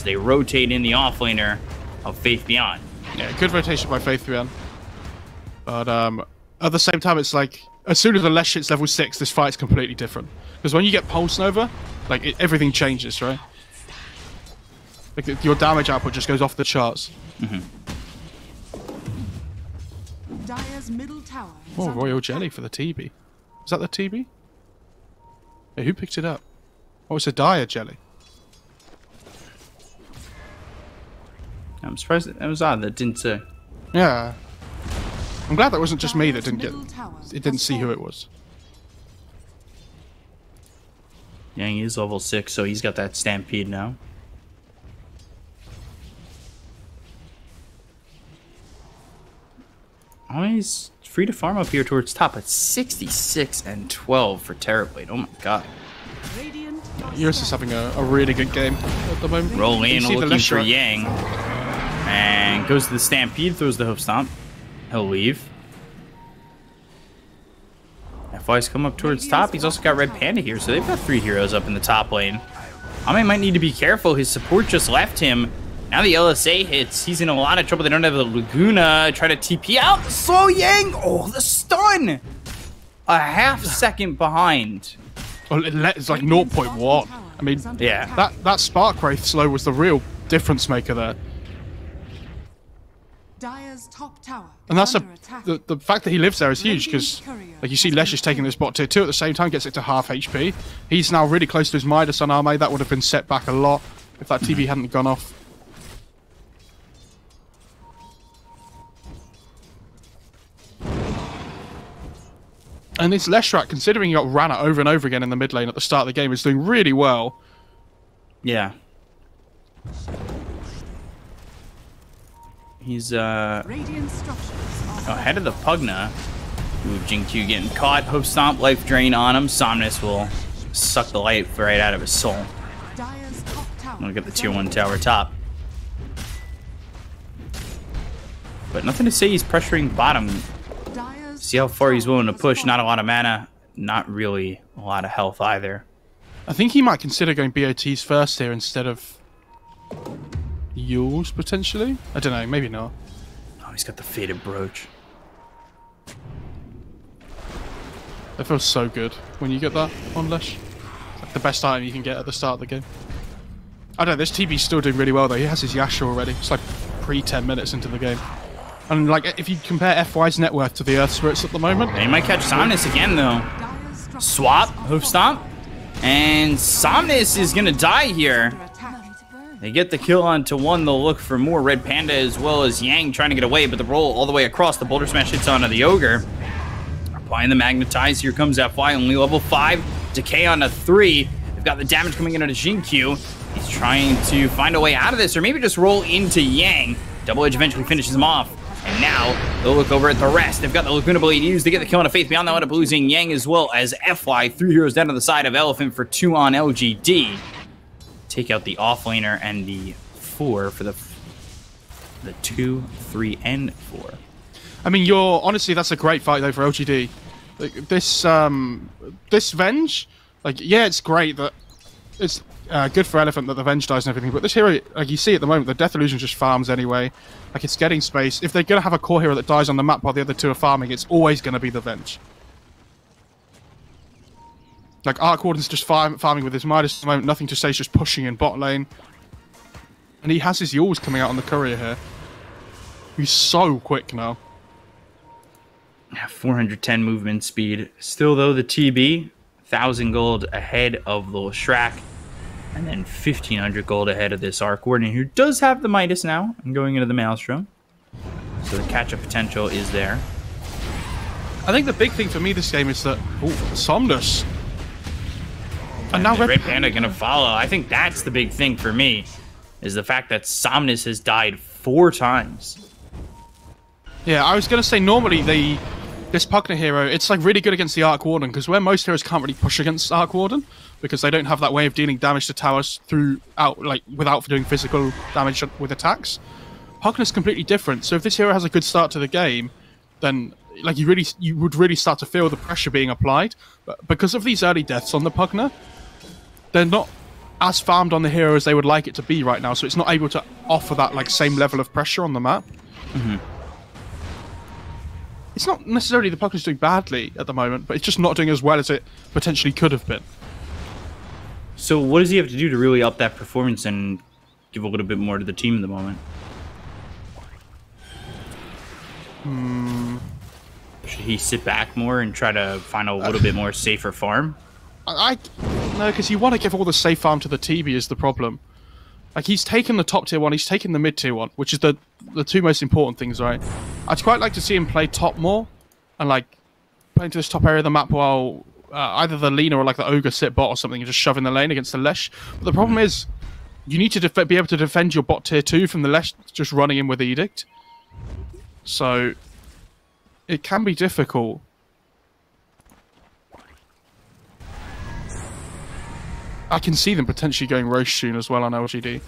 they rotate in the offlaner of Faith Beyond. Yeah, good rotation by Faith Beyond. But at the same time, it's like, as soon as the Lesh hits level 6, this fight's completely different. Because when you get Pulse Nova, like, everything changes, right? Like, your damage output just goes off the charts. Dire's middle tower is Oh, under Royal attack. Jelly for the TB. Is that the TB? Hey, who picked it up? Oh, it's a Dire Jelly. I'm surprised that was odd. That didn't say. Yeah. I'm glad that wasn't just me that Dire's didn't get... middle tower It didn't has see who fallen. it was. Yang is level 6, so he's got that Stampede now. Oh, he's free to farm up here towards top at 66 and 12 for Terrorblade. Oh my god. Radiant Eurus is having a really good game at the moment. Roll You in, see the looking Lesh for right? Yang. And goes to the Stampede, throws the Hoof Stomp. He'll leave. FY's come up towards top. He's also got Red Panda here, so they've got 3 heroes up in the top lane. Ame might need to be careful. His support just left him. Now the LSA hits. He's in a lot of trouble. They don't have the Laguna. Try to TP out. Slow Yang. Oh, the stun. A half second behind. Well, it's like 0.1. I mean, Yeah. that Spark Wraith slow was the real difference maker there. Dire's top tower And that's is under attack. the fact that he lives there is huge, because like you see Lesh is taking this bot tier 2 at the same time, gets it to half HP. He's now really close to his Midas on Ame. That would have been set back a lot if that TB hadn't gone off. And this Leshrat, considering he got ran at over and over again in the mid lane at the start of the game, is doing really well. Yeah. He's Radiant structures are ahead of the Pugna. Ooh, Jingqiu getting caught. Hoof Stomp, Life Drain on him. Somnus will suck the life right out of his soul. Dire's top tower. We'll get the is tier 1 under tower top. But nothing to say he's pressuring bottom. Dire's See how top far he's tower willing to has push. Not a fallen. lot of mana. Not really a lot of health either. I think he might consider going BOTs first here instead of Yules, potentially? I don't know, maybe not. Oh, he's got the Faded Brooch. That feels so good when you get that on Lesh. It's like the best item you can get at the start of the game. I don't know, this TB's still doing really well though. He has his Yasha already. It's like pre-10 minutes into the game. And like, if you compare FY's net worth to the Earth Spirits at the moment, They might catch Somnus again, though. Dire's structures Swap, are Hoof Stomp. And Somnus is going to die here. under attack. They get the kill onto one. They'll look for more. Red Panda as well as Yang trying to get away, but the roll all the way across. The Boulder Smash hits onto the Ogre. Applying the Magnetize. Here comes FY, only level 5. Decay onto 3. They've got the damage coming in onto Jingqiu. He's trying to find a way out of this, or maybe just roll into Yang. Double Edge eventually finishes him off. And now they'll look over at the rest. They've got the Laguna Blade used to get the kill on a Faith Beyond. They'll end up losing Yang as well as FY. 3 heroes down to the side of Elephant for 2 on LGD. Take out the offlaner and the 4 for the 2, 3, and 4. I mean, honestly, that's a great fight though for LGD. Like, this Venge, like, yeah, it's great that it's good for Elephant that the Venge dies and everything, but this hero, like you see at the moment, the Death Illusion just farms anyway. Like, it's getting space. If they're gonna have a core hero that dies on the map while the other 2 are farming, it's always gonna be the Venge. Like, Arc Warden's just farming with his Midas at the moment, nothing to say, he's just pushing in bot lane. And he has his Yules coming out on the courier here. He's so quick now. Yeah, 410 movement speed. Still, though, the TB, 1,000 gold ahead of the Shrek. And then 1,500 gold ahead of this Arc Warden, who does have the Midas now and going into the Maelstrom. So the catch-up potential is there. I think the big thing for me this game is that... Ooh, Somnus. And now Red Panda gonna follow. I think that's the big thing for me, is the fact that Somnus has died 4 times. Yeah, I was going to say, normally this Pugna hero, it's like really good against the Arc Warden, because where most heroes can't really push against Arc Warden, because they don't have that way of dealing damage to towers without doing physical damage with attacks. Pugna's completely different, so if this hero has a good start to the game, then like you would really start to feel the pressure being applied. But because of these early deaths on the Pugna, they're not as farmed on the hero as they would like it to be right now, so it's not able to offer that like same level of pressure on the map. It's not necessarily the Puckner's doing badly at the moment, but it's just not doing as well as it potentially could have been. So what does he have to do to really up that performance and give a little bit more to the team at the moment? Should he sit back more and try to find a little bit more safer farm? No, because you want to give all the safe farm to the TB is the problem. Like, he's taken the top tier one, he's taken the mid tier one, which is the two most important things, right? I'd quite like to see him play top more, and like, play into this top area of the map while either the Lina or like the Ogre sit bot or something and just shove in the lane against the Lesh. But the problem is, you need to be able to defend your bot tier 2 from the Lesh just running in with Edict. So, it can be difficult. I can see them potentially going Roche soon as well on LGD.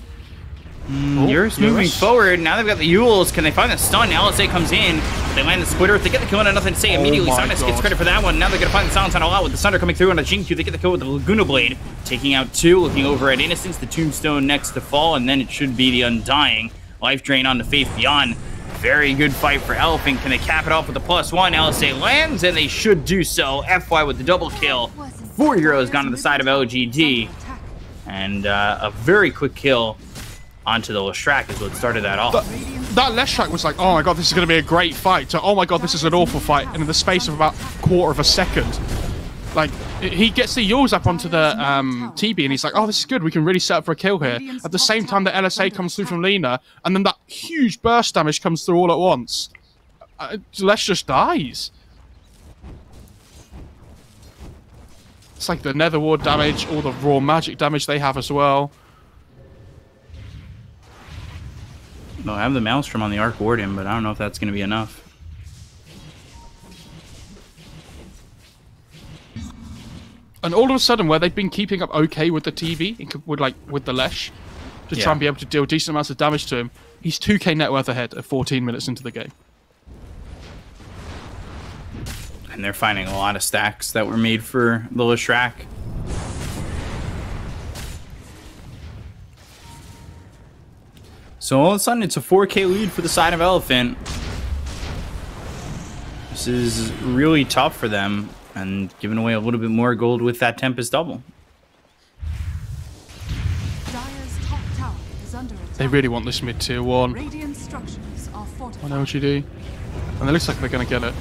Eurus moving forward. Now they've got the Yules. Can they find the stun? LSA comes in. They land the splitter. They get the kill and nothing to say immediately. Sinus gets credit for that one. Now they're going to find the silence on a lot with the Sunder coming through on a Jinkyu. They get the kill with the Laguna Blade. Taking out 2. Looking over at Innocence. The Tombstone next to fall. And then it should be the Undying. Life Drain on the Faith Beyond. Very good fight for Elephant. Can they cap it off with the +1? LSA lands, and they should do so. FY with the double kill. 4 heroes gone to the side of LGD. And a very quick kill onto the Leshrac is what started that off. That Leshrac was like, oh my god, this is going to be a great fight, to, oh my god, this is an awful fight. And in the space of about a quarter of a second, like, he gets the Yules up onto the TB, and he's like, oh, this is good, we can really set up for a kill here. At the same time, the LSA comes through from Lina, and then that huge burst damage comes through all at once. Lesh just dies. It's like the Nether Ward damage, all the raw magic damage they have as well. Well, I have the Maelstrom on the Arc Warden, but I don't know if that's going to be enough. And all of a sudden, where they've been keeping up okay with the TB, with the Lesh, to try and be able to deal decent amounts of damage to him, he's 2k net worth ahead at 14 minutes into the game. And they're finding a lot of stacks that were made for the Leshrac. So all of a sudden, it's a 4k lead for the side of Elephant. This is really tough for them, and giving away a little bit more gold with that Tempest double. Dire's top tower is under attack. They really want this mid tier 1 Radiant structures are fortified. on LGD. And it looks like they're going to get it.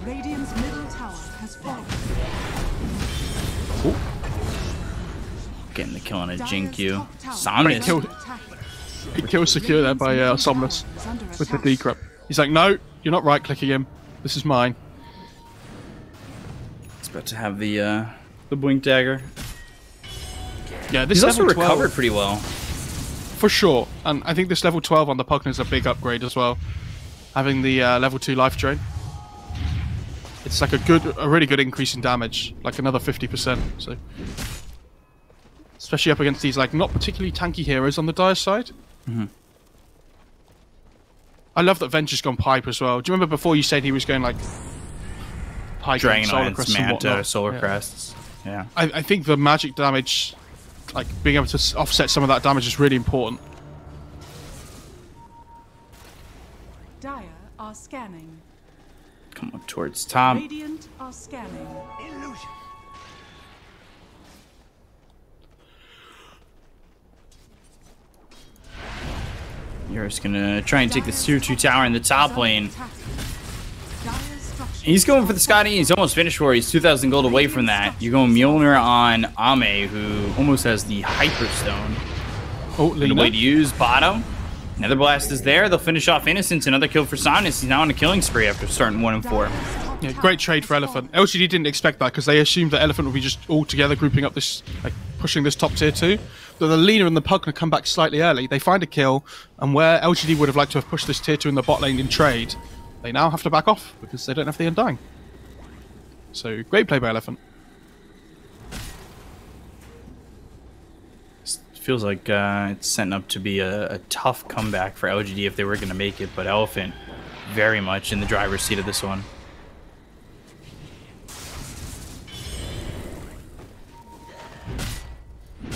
Radiant's middle tower has fallen. Ooh. Getting the kill on a Dire's Jinkyu. top tower Somnus. is under attack. It kills secure there by Somnus Is under with the attack. decrypt. He's like, no, you're not right-clicking him. This is mine. It's about to have the Blink Dagger. Yeah, this He's also level 12, recovered pretty well. for sure. And I think this level 12 on the Puckner is a big upgrade as well. Having the level 2 life drain. It's like a really good increase in damage, like another 50%. So, especially up against these like not particularly tanky heroes on the Dire side. I love that Venture's gone pipe as well. Do you remember before you said he was going like pipe, Dragon Solar Lance, Crests and Manta, whatnot? Solar Yeah. Crests. Yeah. I think the magic damage, like being able to offset some of that damage, is really important. Dire are scanning. Come up towards top. Radiant are scanning. Illusion. You're just gonna try and take this tier 2 tower in the top lane. Dire's structures He's going for the Scotty. He's almost finished for it. He's 2,000 gold away from that. You're going Mjolnir on Ame, who almost has the Hyperstone. Oh, The Lina. way to use bottom. Nether Blast is there. They'll finish off Innocence. Another kill for Sinus. He's now on a killing spree after starting 1 and 4. Yeah, great trade for Elephant. LGD didn't expect that because they assumed that Elephant would be just all together grouping up this, like pushing this top tier 2. But the Lina and the Puckner come back slightly early. They find a kill, and where LGD would have liked to have pushed this tier 2 in the bot lane in trade, they now have to back off because they don't have the Undying. So great play by Elephant. Feels like it's setting up to be a tough comeback for LGD if they were going to make it, but Elephant very much in the driver's seat of this one.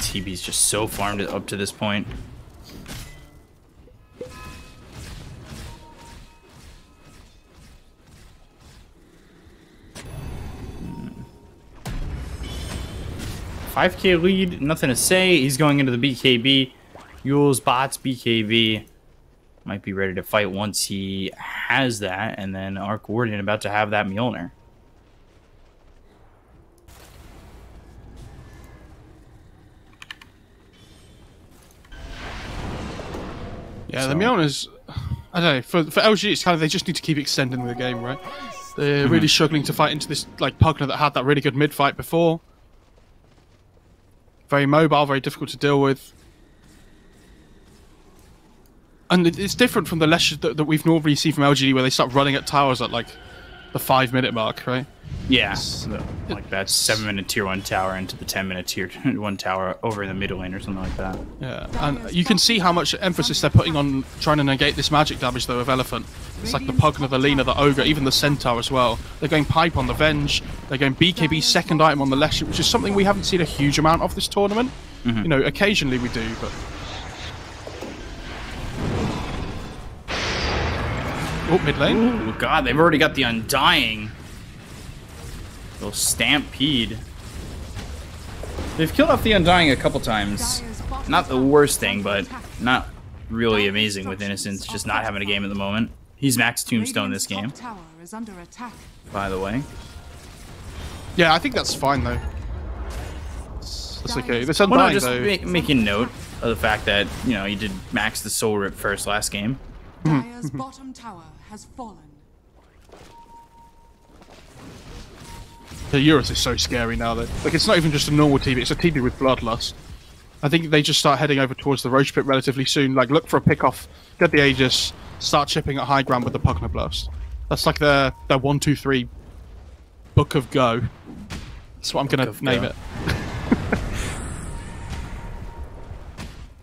TB's just so farmed up to this point. Hmm. 5K lead, nothing to say. He's going into the BKB. Yule's bots, BKB. Might be ready to fight once he has that. And then Arc Warden about to have that Mjolnir. Yeah, the Mjolnir's... I don't know, for LG it's kind of, they just need to keep extending the game, right? They're really struggling to fight into this, like, Pugna that had that really good mid-fight before. Very mobile, very difficult to deal with. And it's different from the Leshes that we've normally seen from LGD, where they start running at towers at, like, the 5-minute mark, right? Yeah, like that 7-minute tier 1 tower into the 10-minute tier 1 tower over in the middle lane or something like that. Yeah, and you can see how much emphasis they're putting on trying to negate this magic damage, though, of Elephant. It's like the Pugna, the Lina, the Ogre, even the Centaur as well. They're going Pipe on the Venge, they're going BKB second item on the Lesh, which is something we haven't seen a huge amount of this tournament. You know, occasionally we do, but... Oh, mid lane. Oh, God, they've already got the Undying. Little Stampede. They've killed off the Undying a couple times. Not the worst thing, but not really amazing with Innocence just not having a game at the moment. He's max Tombstone this game, by the way. Yeah, I think that's fine, though. That's okay. This Well, no, Undying, just though... making note of the fact that, you know, he did max the Soul Rip first last game. Dire's bottom tower has fallen. The Eurus is so scary now, though. Like, it's not even just a normal TB, it's a TB with Bloodlust. I think they just start heading over towards the Roach Pit relatively soon. Like, look for a pick-off, get the Aegis, start chipping at high ground with the Pugna Blast. That's like their 1, 2, 3 Book of Go. That's what I'm going to name it.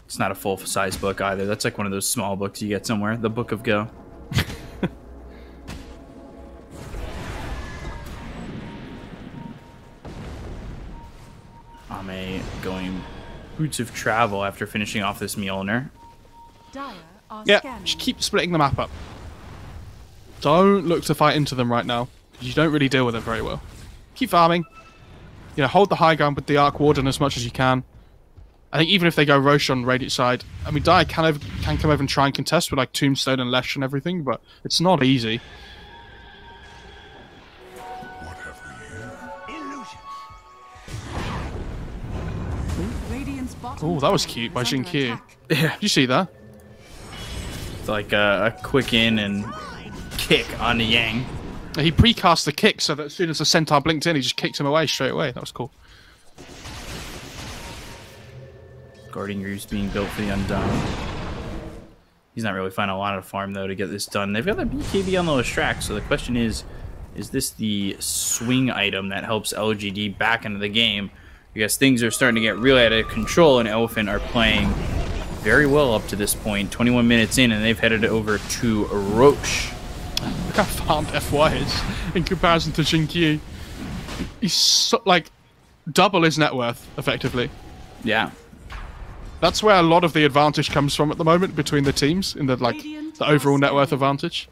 It's not a full-size book either. That's like one of those small books you get somewhere. The Book of Go. Ame going Boots of Travel after finishing off this Mjolnir. Yeah, just keep splitting the map up. Don't look to fight into them right now. You don't really deal with them very well. Keep farming. You know, hold the high ground with the Arc Warden as much as you can. I think even if they go Roche on Radiant side, I mean, Dire can come over and try and contest with like Tombstone and Lesh and everything, but it's not easy. What have we here? Oh, that was cute by Jinkyu. Yeah. Did you see that? It's like a quick in and kick on the Yang. He precast the kick so that as soon as the Centaur blinked in, he just kicked him away straight away. That was cool. Guardian Greaves being built for the Undying. He's not really finding a lot of farm, though, to get this done. They've got the BKB on the Lestrak, so the question is this the swing item that helps LGD back into the game? Because things are starting to get really out of control, and Elephant are playing very well up to this point. 21 minutes in, and they've headed over to Roche. Look how farmed FY is in comparison to Jinkyu. He's so, like double his net worth, effectively. Yeah. That's where a lot of the advantage comes from at the moment between the teams, in the like the overall net worth advantage.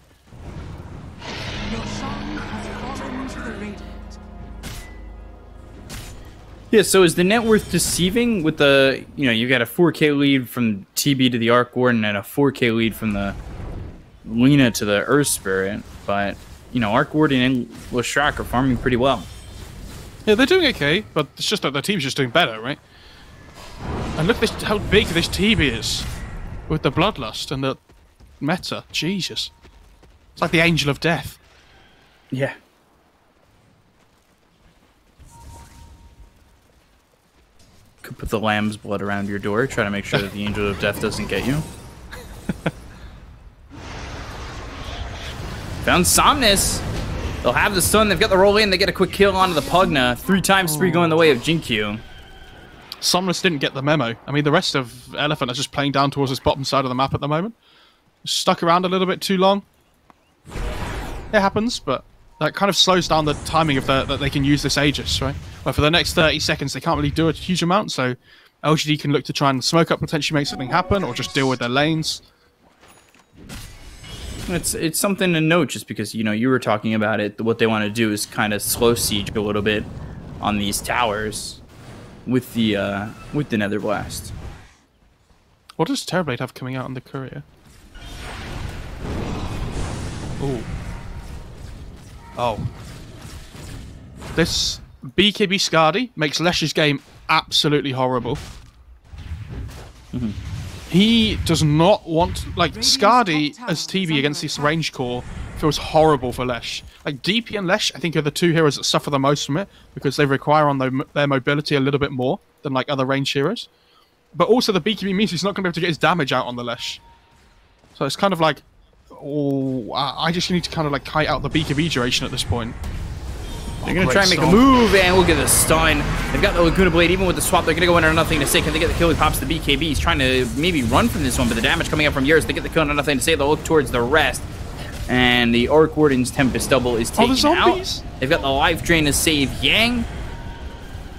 Yeah, so is the net worth deceiving with the, you know, you got a 4K lead from TB to the Arc Warden and a 4K lead from the Lina to the Earth Spirit, but, you know, Arc Warden and Lestrak are farming pretty well. Yeah, they're doing okay, but it's just that the team's just doing better, right? And look how big this TB is with the Bloodlust and the meta. Jesus. It's like the Angel of Death. Yeah. Could put the lamb's blood around your door, try to make sure that the Angel of Death doesn't get you. Found Somnus. They'll have the stun. They've got the roll in. They get a quick kill onto the Pugna. 3x3 going the way of Jinkyu. Somnus didn't get the memo. I mean, the rest of Elephant are just playing down towards this bottom side of the map at the moment. Stuck around a little bit too long. It happens, but that kind of slows down the timing of that they can use this Aegis, right? But for the next 30 seconds, they can't really do a huge amount, so LGD can look to try and smoke up, potentially make something happen, or just deal with their lanes. It's something to note, just because you were talking about it. What they want to do is kind of slow siege a little bit on these towers with the Nether Blast. What does Terrorblade have coming out on the courier? Ooh. Oh. This BKB Skadi makes Lesh's game absolutely horrible. He does not want... Like, Skadi as TV against this range core feels horrible for Lesh. Like, DP and Lesh, I think, are the two heroes that suffer the most from it, because they require on their mobility a little bit more than, like, other range heroes. But also, the BKB means he's not going to be able to get his damage out on the Lesh. So it's kind of like... Oh, I just need to kind of, like, kite out the BKB duration at this point. They're going to try and make a move, and look at the stun. They've got the Laguna Blade. Even with the swap, they're going to go in under nothing to say. Can they get the kill? He pops the BKB. He's trying to maybe run from this one, but the damage coming out from Eurus. They get the kill under nothing to say. They'll look towards the rest. And the Orc Warden's Tempest Double is taken out. They've got the Life Drain to save Yang.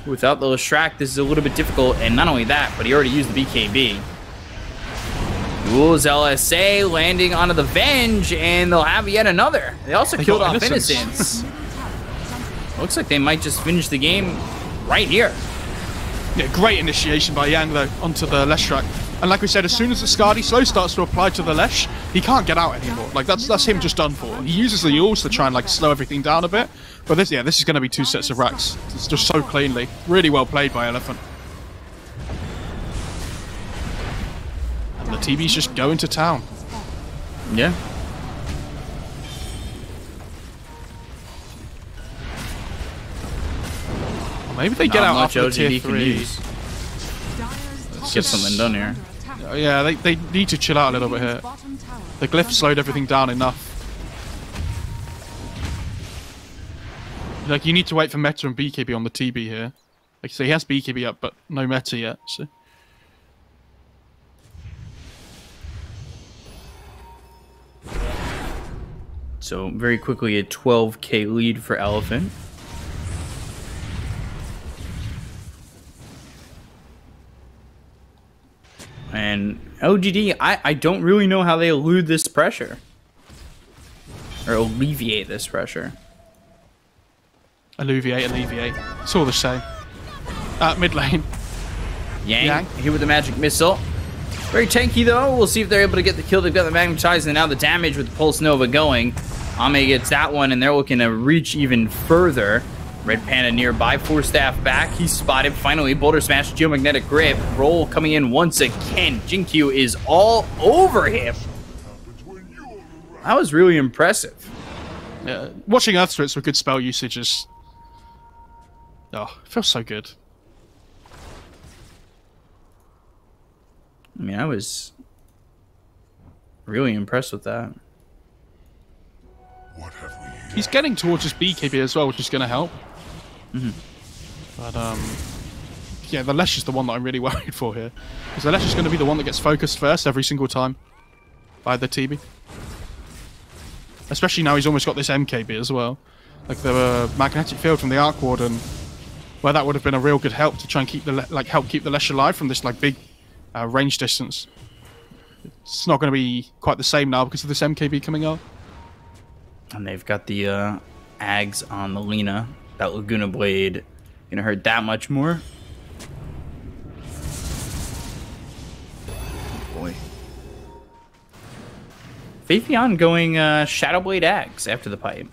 Without the Leshrac, this is a little bit difficult. And not only that, but he already used the BKB. Rules LSA landing onto the Venge, and they'll have yet another. They also killed off Innocence. Looks like they might just finish the game right here. Yeah, great initiation by Yang, though, onto the Leshrac. And like we said, as soon as the Skadi slow starts to apply to the Lesh, he can't get out anymore. Like, that's him just done for. He uses the Yules to try and, like, slow everything down a bit. But this is going to be 2 sets of racks. It's just so cleanly. Really well played by Elephant. And the TB's just going to town. Yeah. Maybe they get out after the tier 3. Let's get something done here. Yeah, they need to chill out a little bit here. The glyph slowed everything down enough. Like, you need to wait for meta and BKB on the TB here. Like I say, he has BKB up, but no meta yet. So very quickly, a 12k lead for Elephant. And LGD, I don't really know how they elude this pressure. Or alleviate this pressure. Alleviate. It's all the same. Mid lane. Yang here with the magic missile. Very tanky though. We'll see if they're able to get the kill. They've got the magnetize and now the damage with the Pulse Nova going. Ame gets that one and they're looking to reach even further. Red Panda nearby, 4 staff back. He's spotted. Finally, Boulder Smash, Geomagnetic Grip. Roll coming in once again. Jinkyu is all over him. That was really impressive. Yeah, watching Earth Spirits with good spell usage is... Oh, it feels so good. I mean, I was really impressed with that. What have we here? He's getting towards his BKB as well, which is going to help. But, yeah, the Lesh is the one that I'm really worried for here. Because the Lesh is going to be the one that gets focused first every single time by the TB. Especially now he's almost got this MKB as well. Like the magnetic field from the Arc Warden, where that would have been a real good help to try and keep the help keep the Lesh alive from this like big range distance. It's not going to be quite the same now because of this MKB coming up. And they've got the Ags on the Lina. That Laguna Blade gonna hurt that much more. Boy. Faithion going Shadow Blade Ags after the pipe.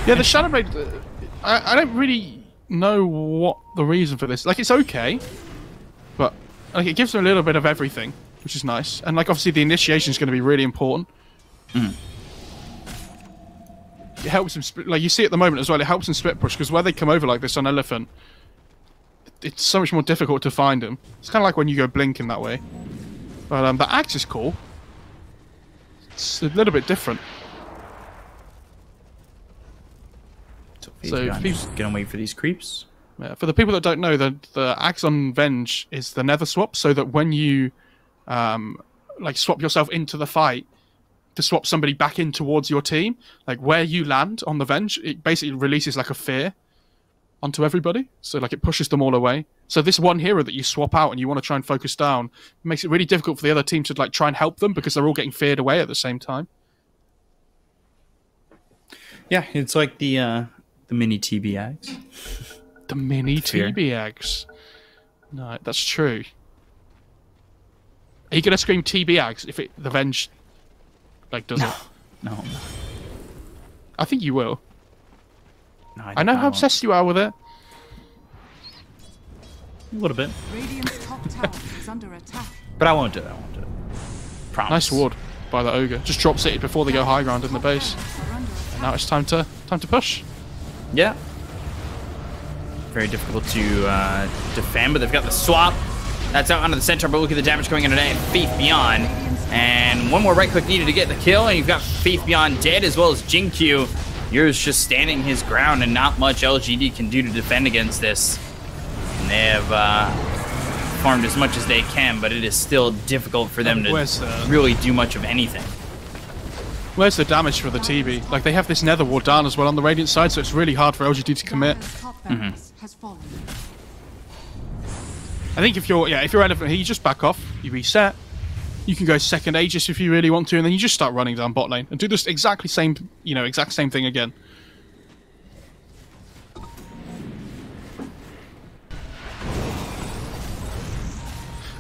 Yeah, the Shadow Blade... I don't really know what the reason for this... Like, it's okay, but like it gives them a little bit of everything, which is nice. And like, obviously the initiation is going to be really important. It helps him, like you see at the moment as well, it helps him split push, because where they come over like this on Elephant, it's so much more difficult to find him. It's kind of like when you go Blink in that way. But the Axe is cool. It's a little bit different. So just gonna wait for these creeps. Yeah, for the people that don't know, the Axe on Venge is the Nether swap, so that when you like swap yourself into the fight, to swap somebody back in towards your team, like where you land on the Venge, it basically releases like a fear onto everybody. So like it pushes them all away. So this one hero that you swap out and you want to try and focus down makes it really difficult for the other team to like try and help them because they're all getting feared away at the same time. Yeah, it's like the mini TBX. The mini TBX. No, that's true. Are you gonna scream TBX if the Venge like does it? No. I think you will. No, I know how obsessed you are with it. A little bit. Radiant's top tower is under attack. But I won't do it. Promise. Nice ward by the ogre. Just drops it before they go high ground in the base. And now it's time to push. Yeah. Very difficult to defend, but they've got the swap. That's out onto the center, but look at the damage coming in today. Faith Beyond. And one more right click needed to get the kill, and you've got Faith Beyond dead as well as Jinkyu. Yours just standing his ground, and not much LGD can do to defend against this. And they have farmed as much as they can, but it is still difficult for them to really do much of anything. Where's the damage for the TB? Like, they have this nether ward down as well on the Radiant side, so it's really hard for LGD to commit. Has fallen. I think if you're Elephant here, you just back off, you reset. You can go second Aegis if you really want to, and then you just start running down bot lane and do this exact same thing again.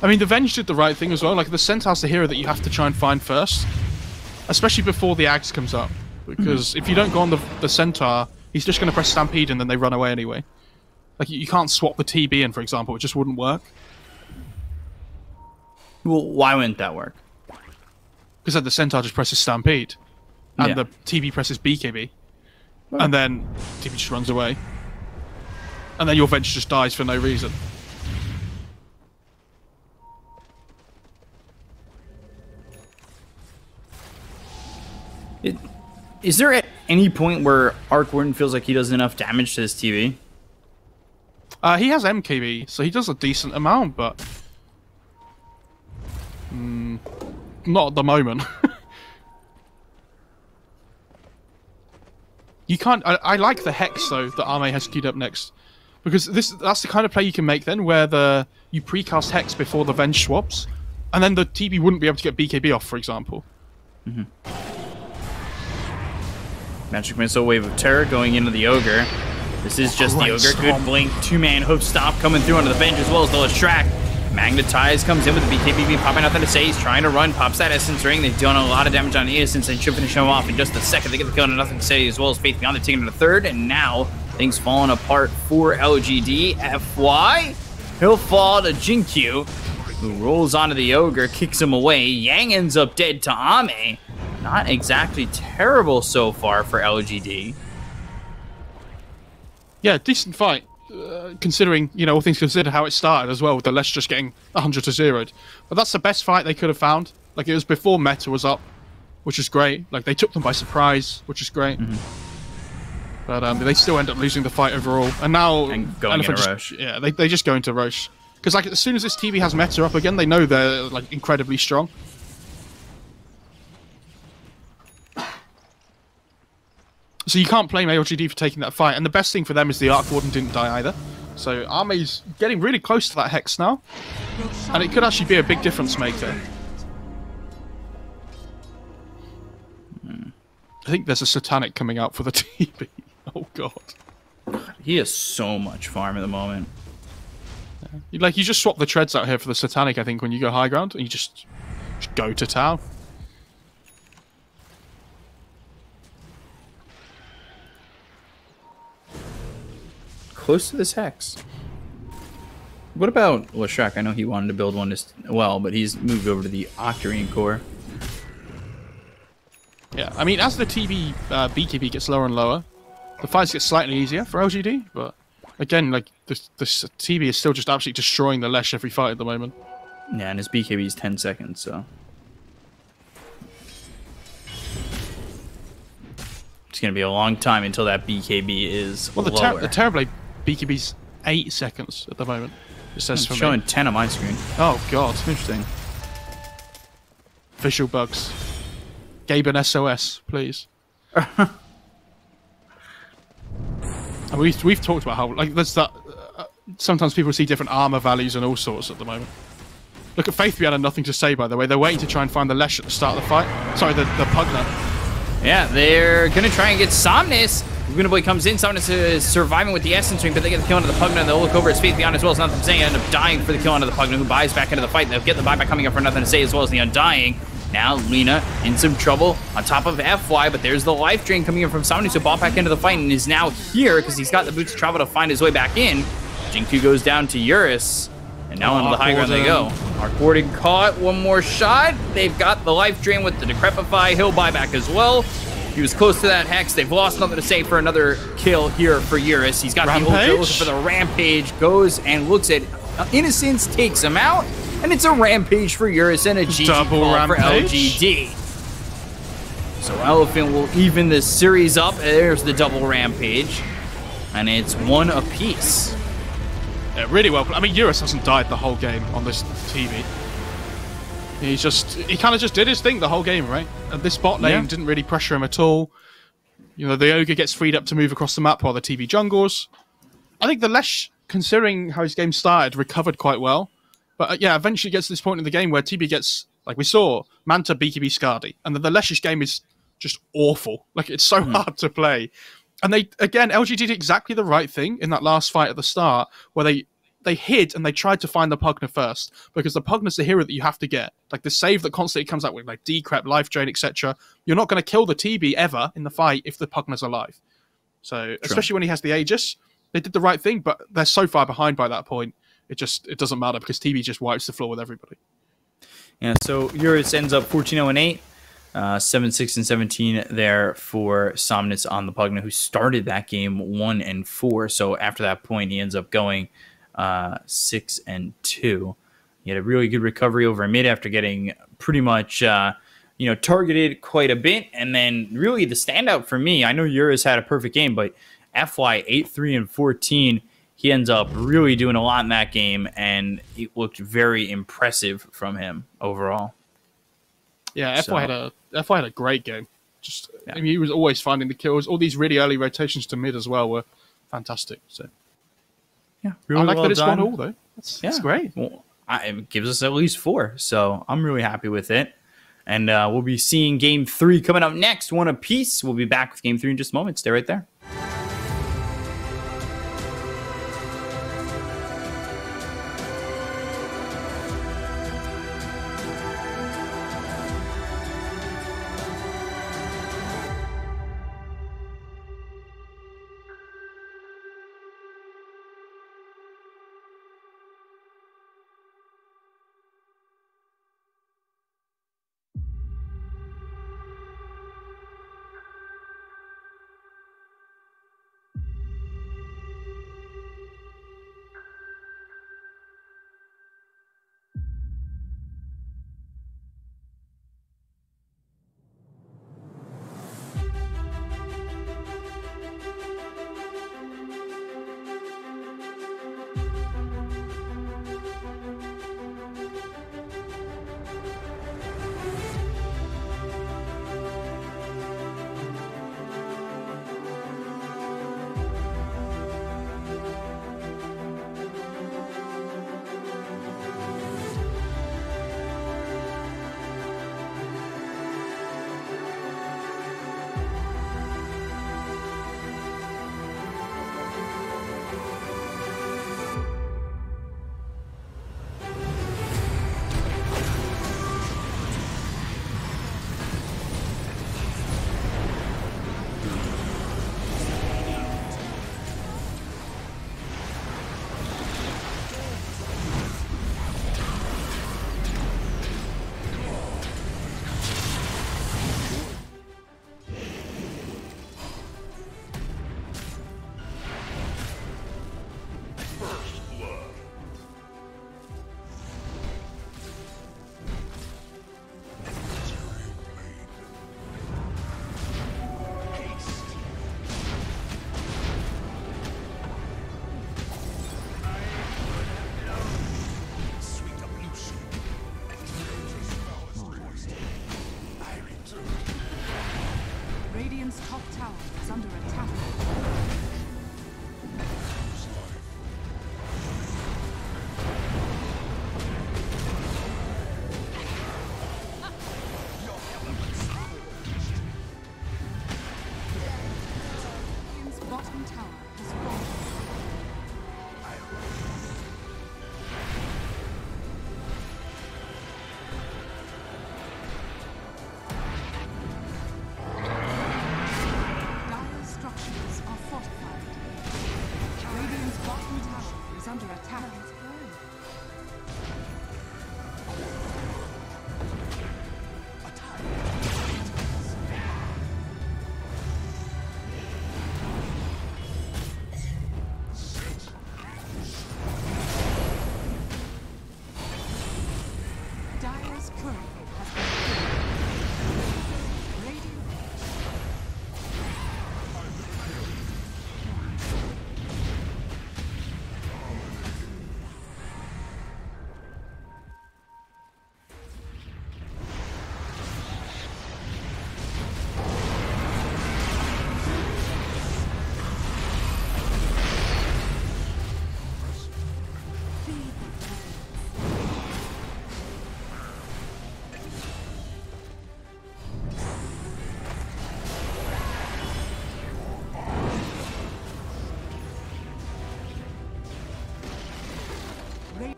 I mean, the Venge did the right thing as well. Like, the Centaur's the hero that you have to try and find first, especially before the Axe comes up, because if you don't go on the Centaur, he's just going to press Stampede and then they run away anyway. Like, you can't swap the TB in, for example. It just wouldn't work. Well, why wouldn't that work? Because then the Centaur just presses Stampede, and the TB presses BKB, and then TB just runs away. And then your Venge just dies for no reason. Is there at any point where Arc Warden feels like he does enough damage to his TV? He has MKB, so he does a decent amount, but not at the moment. You can't. I like the Hex though that Arme has queued up next, because that's the kind of play you can make then, where you precast Hex before the Venge swaps, and then the TB wouldn't be able to get BKB off, for example. Magic Missile, Wave of Terror going into the Ogre. This is just the Ogre. Good blink, two-man hoof stop coming through onto the Venge as well as the Leshrac. Magnetize comes in with the BKB popping nothing to say. He's trying to run, pops that Essence Ring. They've done a lot of damage on the Essence and should finish him off in just a second. They get the kill and nothing to say, as well as Faith Beyond. They're taking it to third, and now things falling apart for LGD. FY, he'll fall to Jinkyu, who rolls onto the Ogre, kicks him away. Yang ends up dead to Ame. Not exactly terrible so far for LGD. Yeah, decent fight. Considering, all things considered, how it started as well, with the Lesh just getting 100 to 0'd. But that's the best fight they could have found. Like, it was before meta was up, which is great. Like, they took them by surprise, which is great. But they still end up losing the fight overall. And now going into Roche. Yeah, they just go into Roche. Because, like, as soon as this TV has meta up again, they know they're, like, incredibly strong. So you can't blame LGD for taking that fight, and the best thing for them is the Arc Warden didn't die either. So Arme's getting really close to that Hex now, and it could actually be a big difference maker. I think there's a Satanic coming out for the TB. Oh god. He has so much farm at the moment. You just swap the treads out here for the Satanic, I think, when you go high ground, and you just go to town. Close to this Hex. What about Leshrac? I know he wanted to build one as well, but he's moved over to the Octarine core. Yeah, I mean, as the TB BKB gets lower and lower, the fights get slightly easier for LGD, but again, like, this TB is still just absolutely destroying the Lesh every fight at the moment. Yeah, and his BKB is 10 seconds, so... It's going to be a long time until that BKB is lower. The Terrorblade BKB's 8 seconds at the moment. It says it's showing 10 on my screen. Oh god, Interesting. Visual bugs. Gaben SOS, please. And we've talked about how, like, there's that sometimes people see different armor values and all sorts at the moment. Look at Faith had nothing to say, by the way. They're waiting to try and find the Lesh at the start of the fight. Sorry, the Pugna. Yeah, they're going to try and get Somnus. Laguna Boy comes in. Somnus is surviving with the Essence Ring, but they get the kill onto the Pugna, and they'll look over his Faith Beyond as well as Nothing to Say. End up dying for the kill onto the Pugna, who buys back into the fight. They'll get the buyback coming up for Nothing to Say as well as the Undying. Now Lena in some trouble on top of FY, but there's the life drain coming in from Somnus, who bought back into the fight and is now here because he's got the boots of travel to find his way back in. Jinku goes down to Eurus. And now onto the high ground they go. Mark Gordon caught one more shot. They've got the life drain with the Decrepify. He'll buy back as well. He was close to that Hex. They've lost Nothing to Say for another kill here for Eurus. He's got the Ultra looking for the Rampage. Goes and looks at Innocence, takes him out. And it's a Rampage for Eurus and a GG Double call for Rampage. LGD. So Elephant will even this series up. There's the double Rampage. And it's one apiece. Yeah, really well. I mean, Eurus hasn't died the whole game on this TV. He kind of just did his thing the whole game, right? And this bot lane didn't really pressure him at all. You know, the Ogre gets freed up to move across the map while the TV jungles. I think the Lesh, considering how his game started, recovered quite well. But yeah, eventually gets to this point in the game where TB gets, like we saw, Manta, BKB, Scardy. And then the Lesh's game is just awful. Like, it's so hard to play. And they, again, LG did exactly the right thing in that last fight at the start, where they hid and they tried to find the Pugna first, because the Pugna's the hero that you have to get. Like, the save that constantly comes out with, like, Decrep, Life Drain, etc. You're not going to kill the TB ever in the fight if the Pugna's alive. So, especially when he has the Aegis, they did the right thing, but they're so far behind by that point, it doesn't matter, because TB just wipes the floor with everybody. Yeah, so Eurus ends up 14-0-8. 7-6 and 17 there for Somnus on the Pugna, who started that game 1-4. So after that point, he ends up going 6-2. He had a really good recovery over mid after getting pretty much targeted quite a bit. And then really the standout for me, I know Eurus had a perfect game, but FY 8-3 and 14. He ends up really doing a lot in that game, and it looked very impressive from him overall. Yeah, FY had a great game. I mean, he was always finding the kills. All these really early rotations to mid as well were fantastic. So yeah, really I like well that it's done. 1-1 though. That's great. Well, it gives us at least 4, so I'm really happy with it. And we'll be seeing Game 3 coming up next, 1 apiece. We'll be back with Game 3 in just a moment. Stay right there. under attack. Dire's current has been killed. Radiant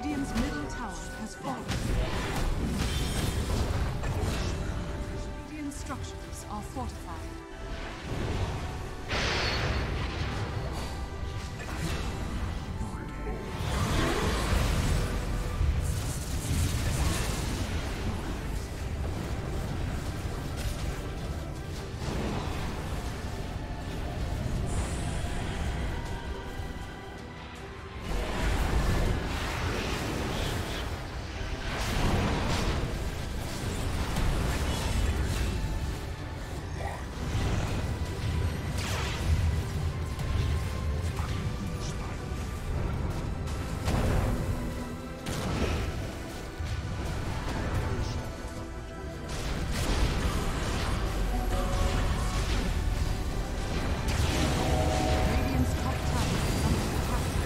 Radiant's middle tower has fallen. Radiant structures are fortified. Radiant's top tower is under attack.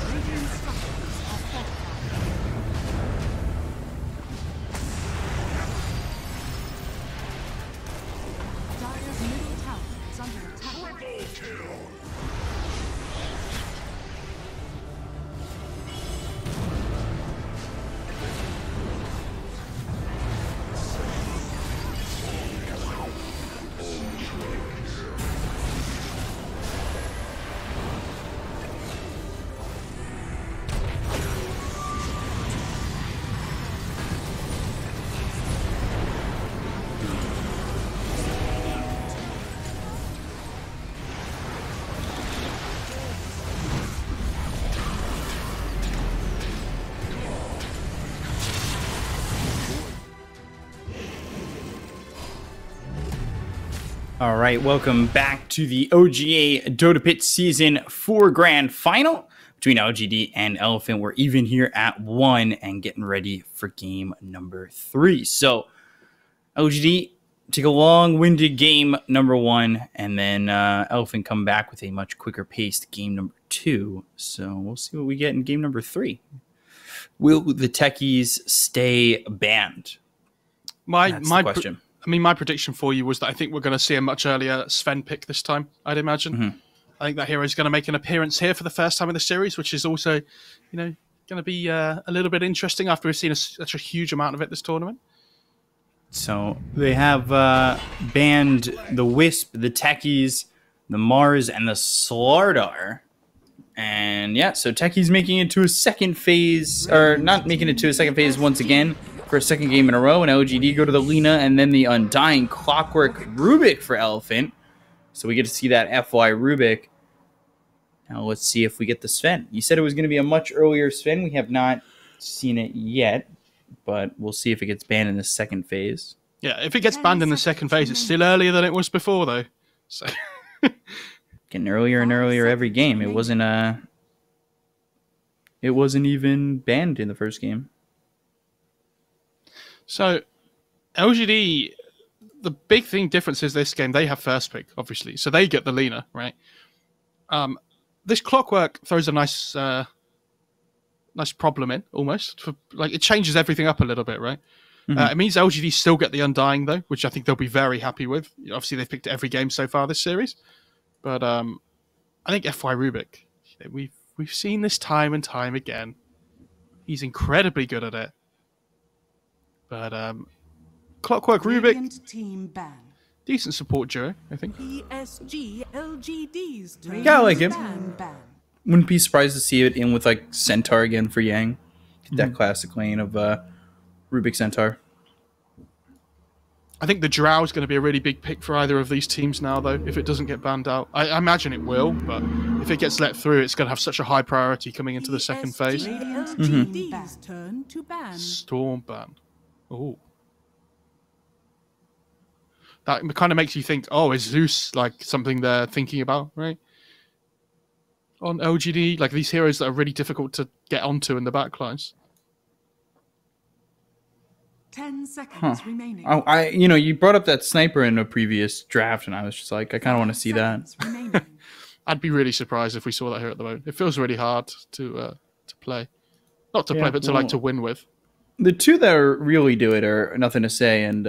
Radiant structures are fortified. Dire's middle tower is under attack. All right, welcome back to the OGA Dota Pit Season 4 Grand Final between LGD and Elephant. We're even here at 1 and getting ready for game number 3. So, LGD take a long-winded game number 1, and then Elephant come back with a much quicker-paced game number 2. So, we'll see what we get in game number 3. Will the techies stay banned? That's the question. My prediction for you was that I think we're going to see a much earlier Sven pick this time, I'd imagine. I think that hero is going to make an appearance here for the first time in the series, which is also, going to be a little bit interesting after we've seen such a huge amount of it this tournament. So they have banned the Wisp, the Techies, the Mars, and the Slardar. And yeah, so Techies making it to a second phase, or not making it to a second phase once again for a second game in a row. And LGD go to the Lina, and then the Undying Clockwork Rubik for Elephant. So we get to see that FY Rubik. Now let's see if we get the Sven. You said it was going to be a much earlier Sven. We have not seen it yet, but we'll see if it gets banned in the second phase. Yeah, if it gets banned in the second phase, it's still earlier than it was before, though. So getting earlier and earlier every game. It wasn't even banned in the first game. So LGD the big thing difference is this game, they have first pick, obviously. So they get the Lina, right? This Clockwork throws a nice problem in, almost. Like, it changes everything up a little bit, right? It means LGD still get the Undying, though, which I think they'll be very happy with. Obviously, they've picked every game so far this series. But I think FY Rubik, we've seen this time and time again. He's incredibly good at it. But Clockwork Rubik, Team ban. decent support duo, I think. PSG.LGD's turn. Yeah, I like it. Ban. Wouldn't be surprised to see it in with like Centaur again for Yang. That classic lane of Rubik Centaur. I think the Drow is going to be a really big pick for either of these teams now, though, if it doesn't get banned out. I imagine it will, but if it gets let through, it's going to have such a high priority coming into the second phase. LGD's turn to ban. Storm ban. Oh. That kind of makes you think, oh, is Zeus like something they're thinking about, right? On LGD, like these heroes that are really difficult to get onto in the backlines. 10 seconds remaining. Oh, you brought up that sniper in a previous draft, and I was just like, I kind of want to see that. I'd be really surprised if we saw that here at the moment. It feels really hard to play, not to play, but to win with. The two that really do it are Nothing to Say and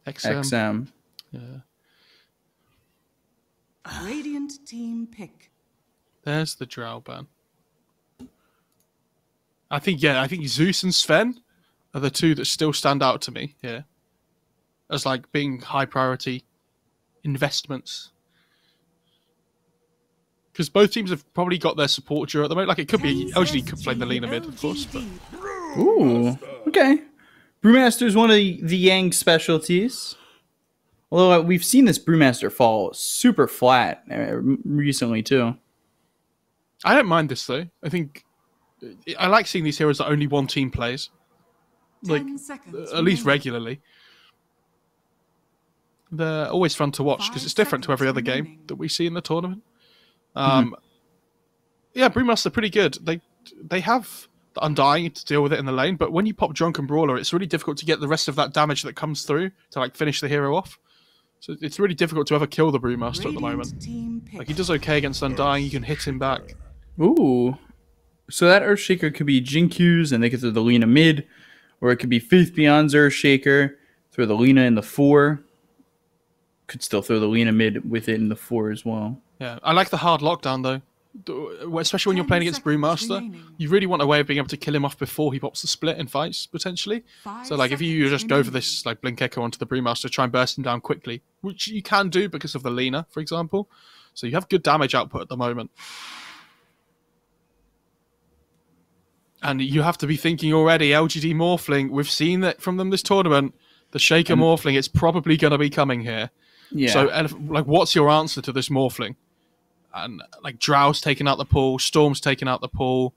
XM. Yeah. Radiant team pick. There's the Drow ban. I think Zeus and Sven are the two that still stand out to me here as like being high priority investments. Because both teams have probably got their support duo at the moment. Like, it could be LGD could play the Lina mid, of course. But... Ooh, okay. Brewmaster is one of the Yang specialties. Although we've seen this Brewmaster fall super flat recently too. I don't mind this though. I think I like seeing these heroes that only one team plays, like at least regularly. They're always fun to watch because it's different to every other game that we see in the tournament. Yeah, Brewmaster are pretty good. They have the Undying to deal with it in the lane, but when you pop Drunken Brawler, it's really difficult to get the rest of that damage that comes through to like finish the hero off. So it's really difficult to ever kill the Brewmaster at the moment. Like, he does okay against Undying, you can hit him back. Ooh. So that Earthshaker could be Jinku's and they could throw the Lina mid, or it could be Faith Beyond's Earthshaker, throw the Lina in the 4. Could still throw the Lina mid with it in the 4 as well. Yeah, I like the hard lockdown though. Especially when you're playing against Brewmaster, you really want a way of being able to kill him off before he pops the split in fights, potentially. So, like, if you just go for this, like, Blink Echo onto the Brewmaster, try and burst him down quickly, which you can do because of the Lina, for example. So you have good damage output at the moment. And you have to be thinking already, LGD Morphling, we've seen that from them this tournament, the Shaker Morphling, it's probably going to be coming here. Yeah. So, like, what's your answer to this Morphling? And like Drow's taken out the pool, Storm's taken out the pool.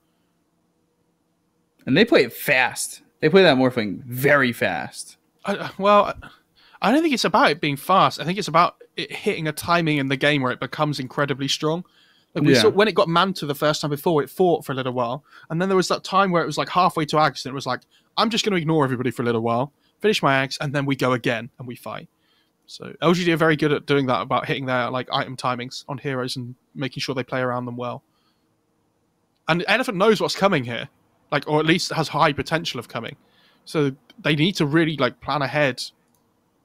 And they play it fast. They play that Morphling very fast. I don't think it's about it being fast. I think it's about it hitting a timing in the game where it becomes incredibly strong. Like we saw when it got Manta the first time before, it fought for a little while. And then there was that time where it was like halfway to Axe and it was like, I'm just going to ignore everybody for a little while, finish my Axe, and then we go again and we fight. So LGD are very good at doing that, about hitting their like item timings on heroes and making sure they play around them well. And Elephant knows what's coming here, like, or at least has high potential of coming. So they need to really like plan ahead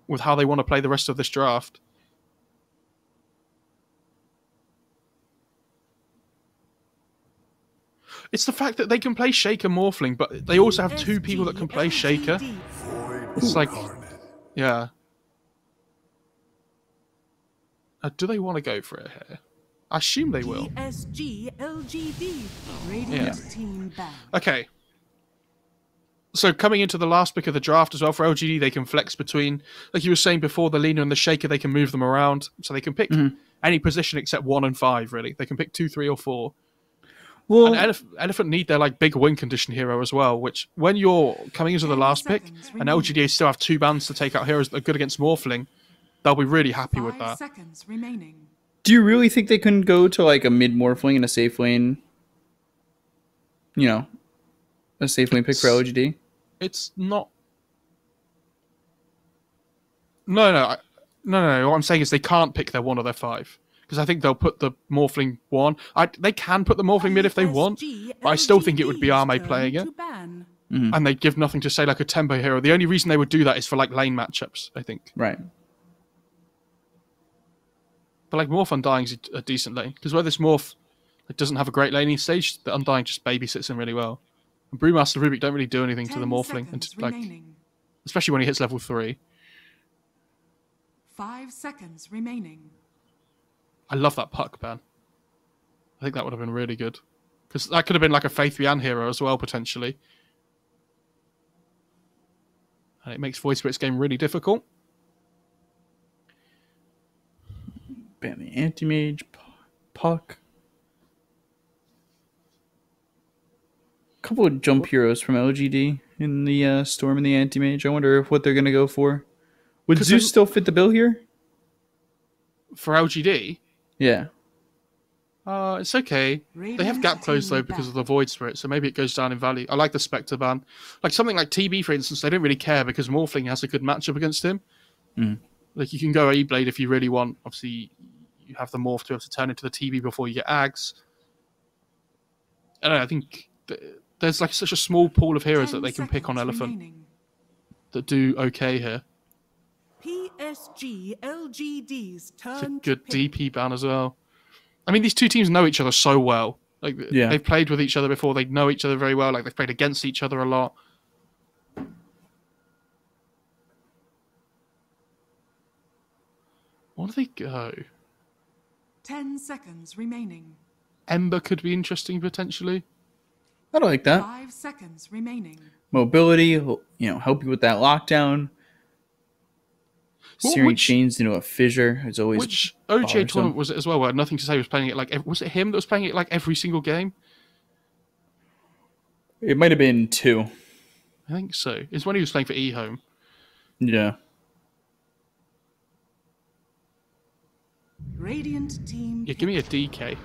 with how they want to play the rest of this draft. It's the fact that they can play Shaker Morphling, but they also have two people that can play Shaker. It's like, yeah. Do they want to go for it here? I assume they will. PSG.LGD. Radiant team ban. Okay. So coming into the last pick of the draft as well for LGD, they can flex between, like you were saying before, the Lina and the Shaker, they can move them around. So they can pick any position except 1 and 5, really. They can pick 2, 3, or 4. Well, and Elephant need their like big win condition hero as well, which when you're coming into the last pick and LGD still have 2 bans to take out heroes that are good against Morphling, they'll be really happy with that. 5 seconds remaining. Do you really think they can go to like a mid Morphling and a safe lane? You know, a safe lane pick for LGD? It's not No. What I'm saying is they can't pick their 1 or their 5. Because I think they'll put the Morphling 1. They can put the Morphling mid if they want, but I still think it would be Arme playing it. And they'd give nothing to say like a tempo hero. The only reason they would do that is for like lane matchups, I think. Right. But like Morph Undying's a decent lane. Because where this Morph doesn't have a great laning stage, the Undying just babysits him really well. And Brewmaster Rubik don't really do anything to the Morphling, and like, especially when he hits level 3. 5 seconds remaining. I love that puck ban. I think that would have been really good. Because that could have been like a Faith Bian hero as well, potentially. And it makes Void Spirit's game really difficult. Ban the Anti-Mage, puck. Couple of jump heroes from LGD in the Storm and the Anti-Mage. I wonder what they're going to go for. Would Zeus still fit the bill here? For LGD? Yeah. It's okay. They have gap close though because of the Void Spirit, so maybe it goes down in value. I like the Spectre ban. Like something like TB, for instance, they don't really care because Morphling has a good matchup against him. Like you can go E-Blade if you really want. Obviously, you have the Morph to be able to turn into the TB before you get Ags. I don't know, I think there's like such a small pool of heroes that they can pick on Elephant that do okay here. PSG.LGD's turn. It's a good DP ban as well. I mean, these two teams know each other so well. Like they've played with each other before. They know each other very well. Like they've played against each other a lot. What do they go? 10 seconds remaining. Ember could be interesting potentially. I don't like that. 5 seconds remaining. Mobility, help you with that lockdown. Searing chains into a fissure is always. Which OGA tournament was it as well? Where Nothing to Say was playing it like. Was it him that was playing it like every single game? It might have been 2. I think so. It's when he was playing for eHome. Yeah. Radiant team. Yeah, give me a DK.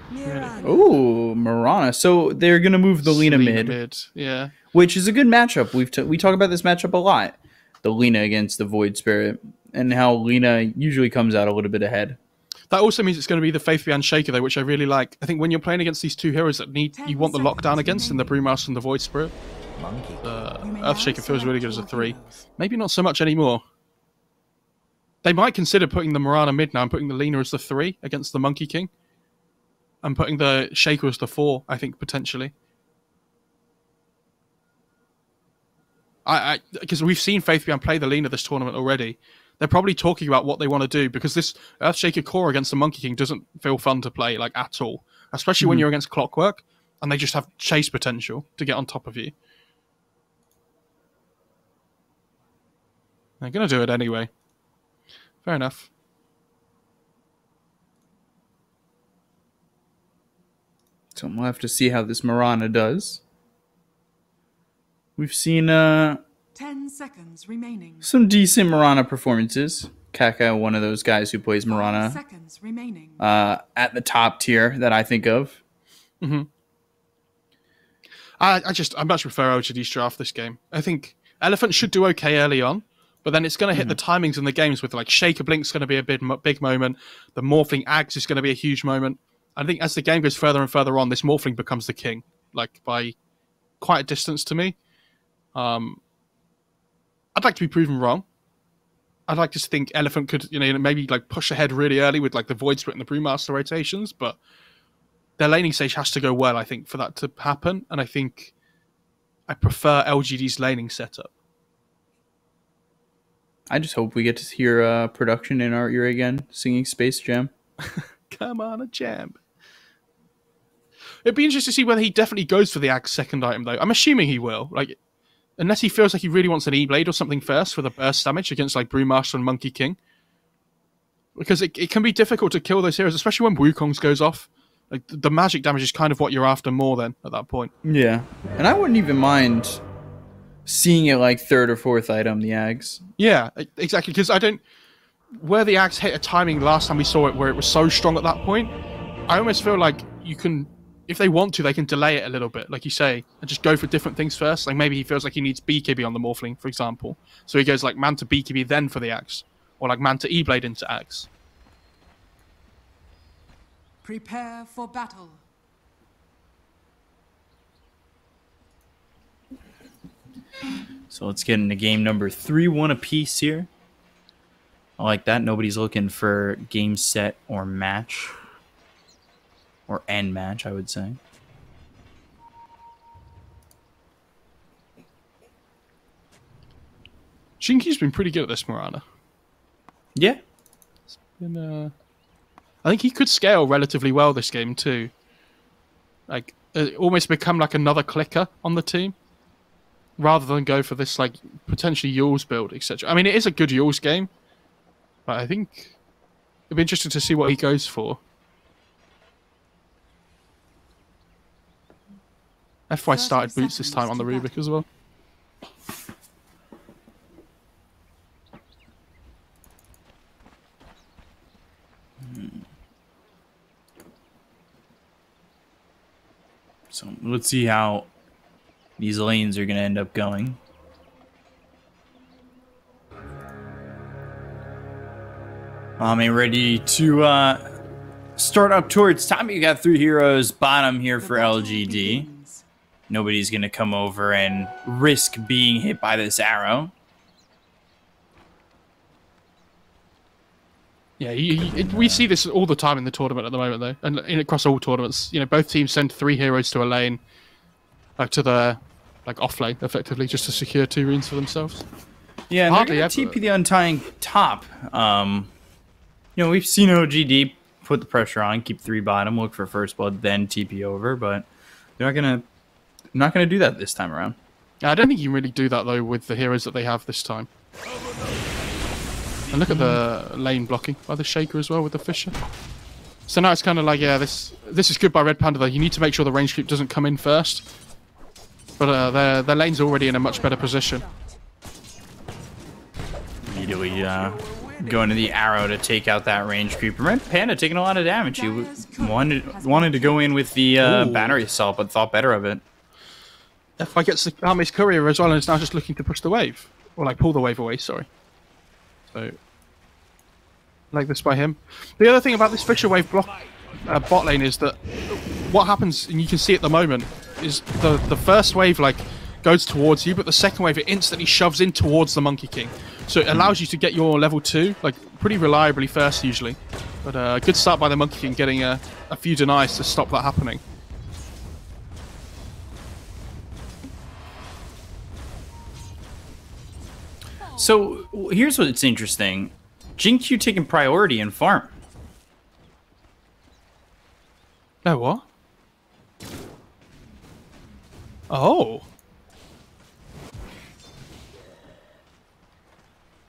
Oh, Mirana. So they're gonna move the Lina mid. Yeah. Which is a good matchup. We talk about this matchup a lot. The Lina against the Void Spirit, and how Lina usually comes out a little bit ahead. That also means it's going to be the Faith Bian Shaker, though, which I really like. I think when you're playing against these two heroes that you want the lockdown against, in the Brewmaster and the Void Spirit, Earthshaker feels really good as a 3. Maybe not so much anymore. They might consider putting the Mirana mid now and putting the Lina as the 3 against the Monkey King. And putting the Shaker as the 4, I think, potentially. Because we've seen Faith Bian play the Lina this tournament already. They're probably talking about what they want to do, because this Earthshaker core against the Monkey King doesn't feel fun to play, like, at all. Especially when you're against Clockwork, and they just have chase potential to get on top of you. They're going to do it anyway. Fair enough. So we'll have to see how this Mirana does. We've seen 10 seconds remaining. Some decent Mirana performances. Kaka, one of those guys who plays Mirana 5 seconds remaining. At the top tier that I think of. I much prefer OGD's draft this game. I think Elephant should do okay early on, but then it's going to hit the timings in the games with like Shaker Blink's going to be a big moment. The Morphling Axe is going to be a huge moment. I think as the game goes further and further on, this Morphling becomes the king, like by quite a distance to me. I'd like to be proven wrong. I'd like to think Elephant could, maybe like push ahead really early with like the Void Split and the Brewmaster rotations, but their laning stage has to go well, I think, for that to happen. And I think I prefer LGD's laning setup. I just hope we get to hear production in our ear again, singing Space Jam. Come on, a jam. It'd be interesting to see whether he definitely goes for the Axe second item, though. I'm assuming he will. Like, unless he feels like he really wants an E-Blade or something first for the burst damage against like Brewmaster and Monkey King. Because it can be difficult to kill those heroes, especially when Wukong's goes off. Like, the magic damage is kind of what you're after more then at that point. Yeah. And I wouldn't even mind seeing it like third or fourth item, the Ags. Yeah, exactly. Because where the Axe hit a timing last time we saw it where it was so strong at that point, I almost feel like you can, if they want to, they can delay it a little bit, like you say, and just go for different things first. Like maybe he feels like he needs BKB on the Morphling, for example. So he goes like Manta BKB then for the Axe. or like Manta E-Blade into Axe. Prepare for battle. So let's get into game number 3-1 apiece here. I like that. Nobody's looking for game, set, or match. Or end match, I would say. Jinky's been pretty good at this, Morana. Yeah. I think he could scale relatively well this game too. Like, almost become like another clicker on the team, rather than go for this like potentially Yule's build, etc. I mean, it is a good Yule's game, but I think it'd be interesting to see what he goes for. FY started boots this time on the Rubik as well. So let's see how these lanes are going to end up going. I'm ready to start up towards top. You got 3 heroes bottom here for LGD. Nobody's going to come over and risk being hit by this arrow. Yeah, we see this all the time in the tournament at the moment, though, and across all tournaments. You know, both teams send 3 heroes to a lane, to the off lane, effectively, just to secure 2 runes for themselves. Yeah, and Hardly they're going to TP the Untying top. You know, we've seen OGD put the pressure on, keep 3 bottom, look for first blood, then TP over, but they're not gonna do that this time around. I don't think you can really do that though with the heroes that they have this time. And look at the lane blocking by the Shaker as well with the Fisher. So now it's kind of like, yeah, this is good by Red Panda though. You need to make sure the range creep doesn't come in first. But their lane's already in a much better position. Immediately going to the arrow to take out that range creep. Red Panda taking a lot of damage. He wanted to go in with the battery assault, but thought better of it. If I get the Army's courier as well, and it's now just looking to push the wave. Or like pull the wave away, sorry. So, like this by him. The other thing about this Fisher wave block bot lane is that what happens, and you can see at the moment, is the first wave like goes towards you, but the second wave it instantly shoves in towards the Monkey King. So it allows you to get your level 2 like pretty reliably first usually. But good start by the Monkey King getting a few denies to stop that happening. So here's what's interesting. Jinq taking priority in farm. No, what? Oh.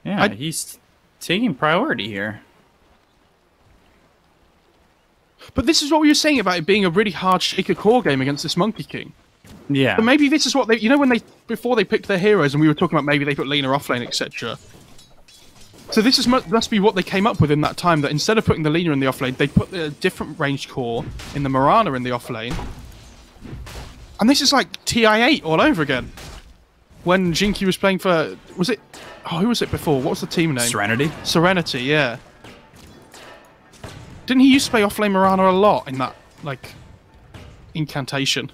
Yeah, he's taking priority here. But this is what we were saying about it being a really hard Shaker core game against this Monkey King. Yeah. But maybe this is what they... You know when before they picked their heroes and we were talking about maybe they put Lina offlane, etc. So this must be what they came up with in that time, that instead of putting the Lina in the offlane, they put the different ranged core in the Mirana in the offlane. And this is like TI8 all over again. When Jinky was playing for... Was it... Oh, who was it before? What was the team name? Serenity? Serenity, yeah. Didn't he used to play offlane Mirana a lot in that, like, incantation?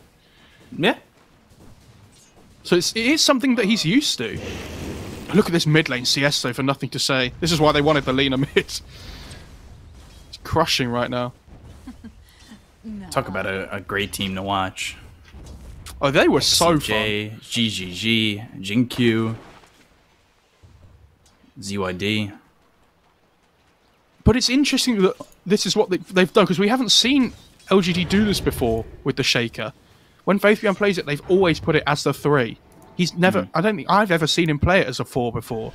Yeah. So it is something that he's used to. Look at this mid lane CS though, for nothing to say. This is why they wanted the Lina mid. It's crushing right now. Talk about a great team to watch. Oh, they were so fun. GGG, Jinq, ZYD. But it's interesting that this is what they've done, because we haven't seen LGD do this before with the Shaker. When Faithbjorn plays it, they've always put it as the 3. He's never... I don't think I've ever seen him play it as a 4 before.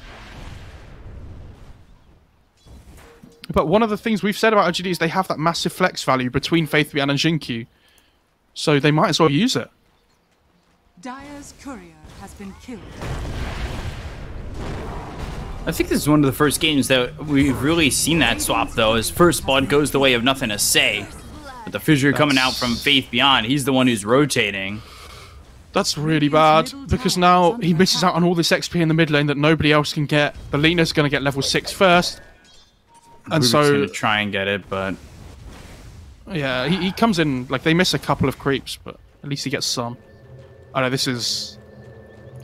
But one of the things we've said about LGD is they have that massive flex value between Faithbjorn and Jinq. So they might as well use it. Dire's courier has been killed. I think this is one of the first games that we've really seen that swap, though, as First Blood goes the way of nothing to say. But the Fissure coming out from Faith Beyond, he's the one who's rotating. That's really bad, because now he misses out on all this XP in the mid lane that nobody else can get. The Lina's going to get level 6 first. And Rubik's so gonna try and get it, but yeah, he comes in like they miss a couple of creeps, but at least he gets some. I know this is.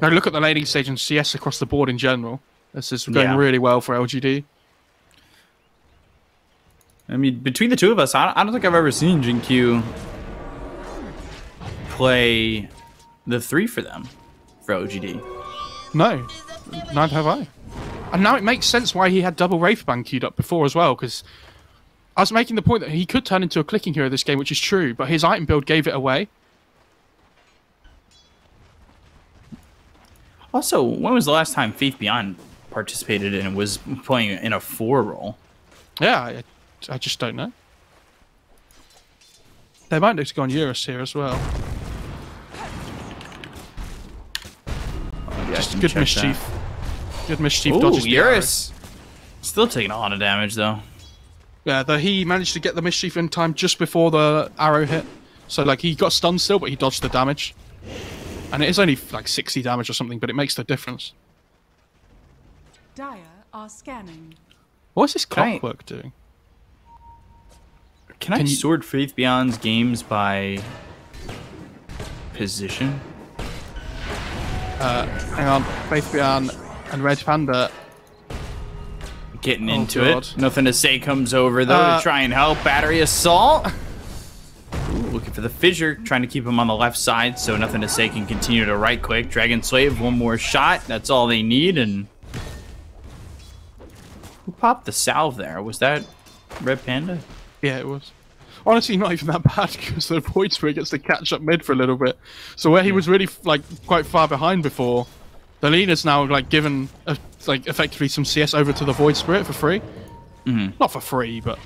Now look at the laning stage and CS across the board in general. This is going really well for LGD. I mean, between the two of us, I don't think I've ever seen Jin play the 3 for them for OGD. No, neither have I. And now it makes sense why he had double Wraithband queued up before as well, because I was making the point that he could turn into a clicking hero this game, which is true, but his item build gave it away. Also, when was the last time Faith Beyond participated and was playing in a 4 role? Yeah, I just don't know. They might need to go on Eurus here as well. Yeah, Just good mischief. Good mischief Ooh, dodges the Eurus. Still taking a lot of damage, though. arrow. Yeah, he managed to get the mischief in time just before the arrow hit. So, like, he got stunned still, but he dodged the damage. And it is only, like, 60 damage or something, but it makes the difference. Dire are scanning. What is this Can I- clockwork doing? Can I Can you- sort Faith Beyond's games by position? Hang on. Faith Beyond and Red Panda. Getting Oh, into God. it. Nothing to say comes over, though, to try and help. Battery Assault. Ooh, looking for the fissure, trying to keep him on the left side, so Nothing to Say can continue to right click. Dragon Slave, one more shot. That's all they need, and who popped the salve there? Was that Red Panda? Yeah, it was. Honestly, not even that bad because the Void Spirit gets to catch up mid for a little bit. So where he was really like quite far behind before, the Lena's now like given like effectively some CS over to the Void Spirit for free. Not for free, but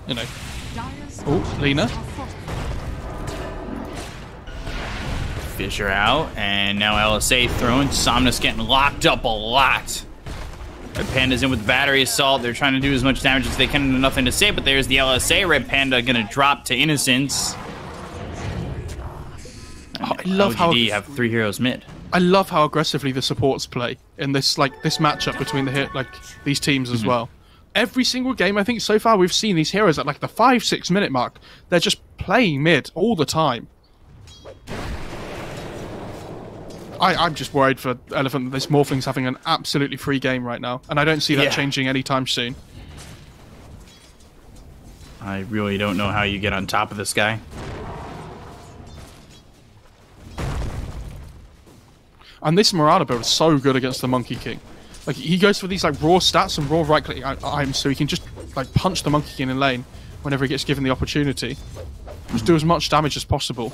you know. Dire's Oh, Lena. are fortified. Fissure out, and now LSA thrown. Somnus getting locked up a lot. Red Panda's in with Battery Assault. They're trying to do as much damage as they can. Nothing to say, but there's the LSA. Red Panda gonna drop to Innocence. Oh, I love how LGD have 3 heroes mid. I love how aggressively the supports play in this this matchup between these teams as well. Every single game I think so far we've seen these heroes at like the 5-6 minute mark. They're just playing mid all the time. I'm just worried for Elephant that this Morphling's having an absolutely free game right now, and I don't see that changing anytime soon. I really don't know how you get on top of this guy. And this Murata build is so good against the Monkey King. Like he goes for these like raw stats and raw right click items, so he can just like punch the Monkey King in lane whenever he gets given the opportunity. Just do as much damage as possible.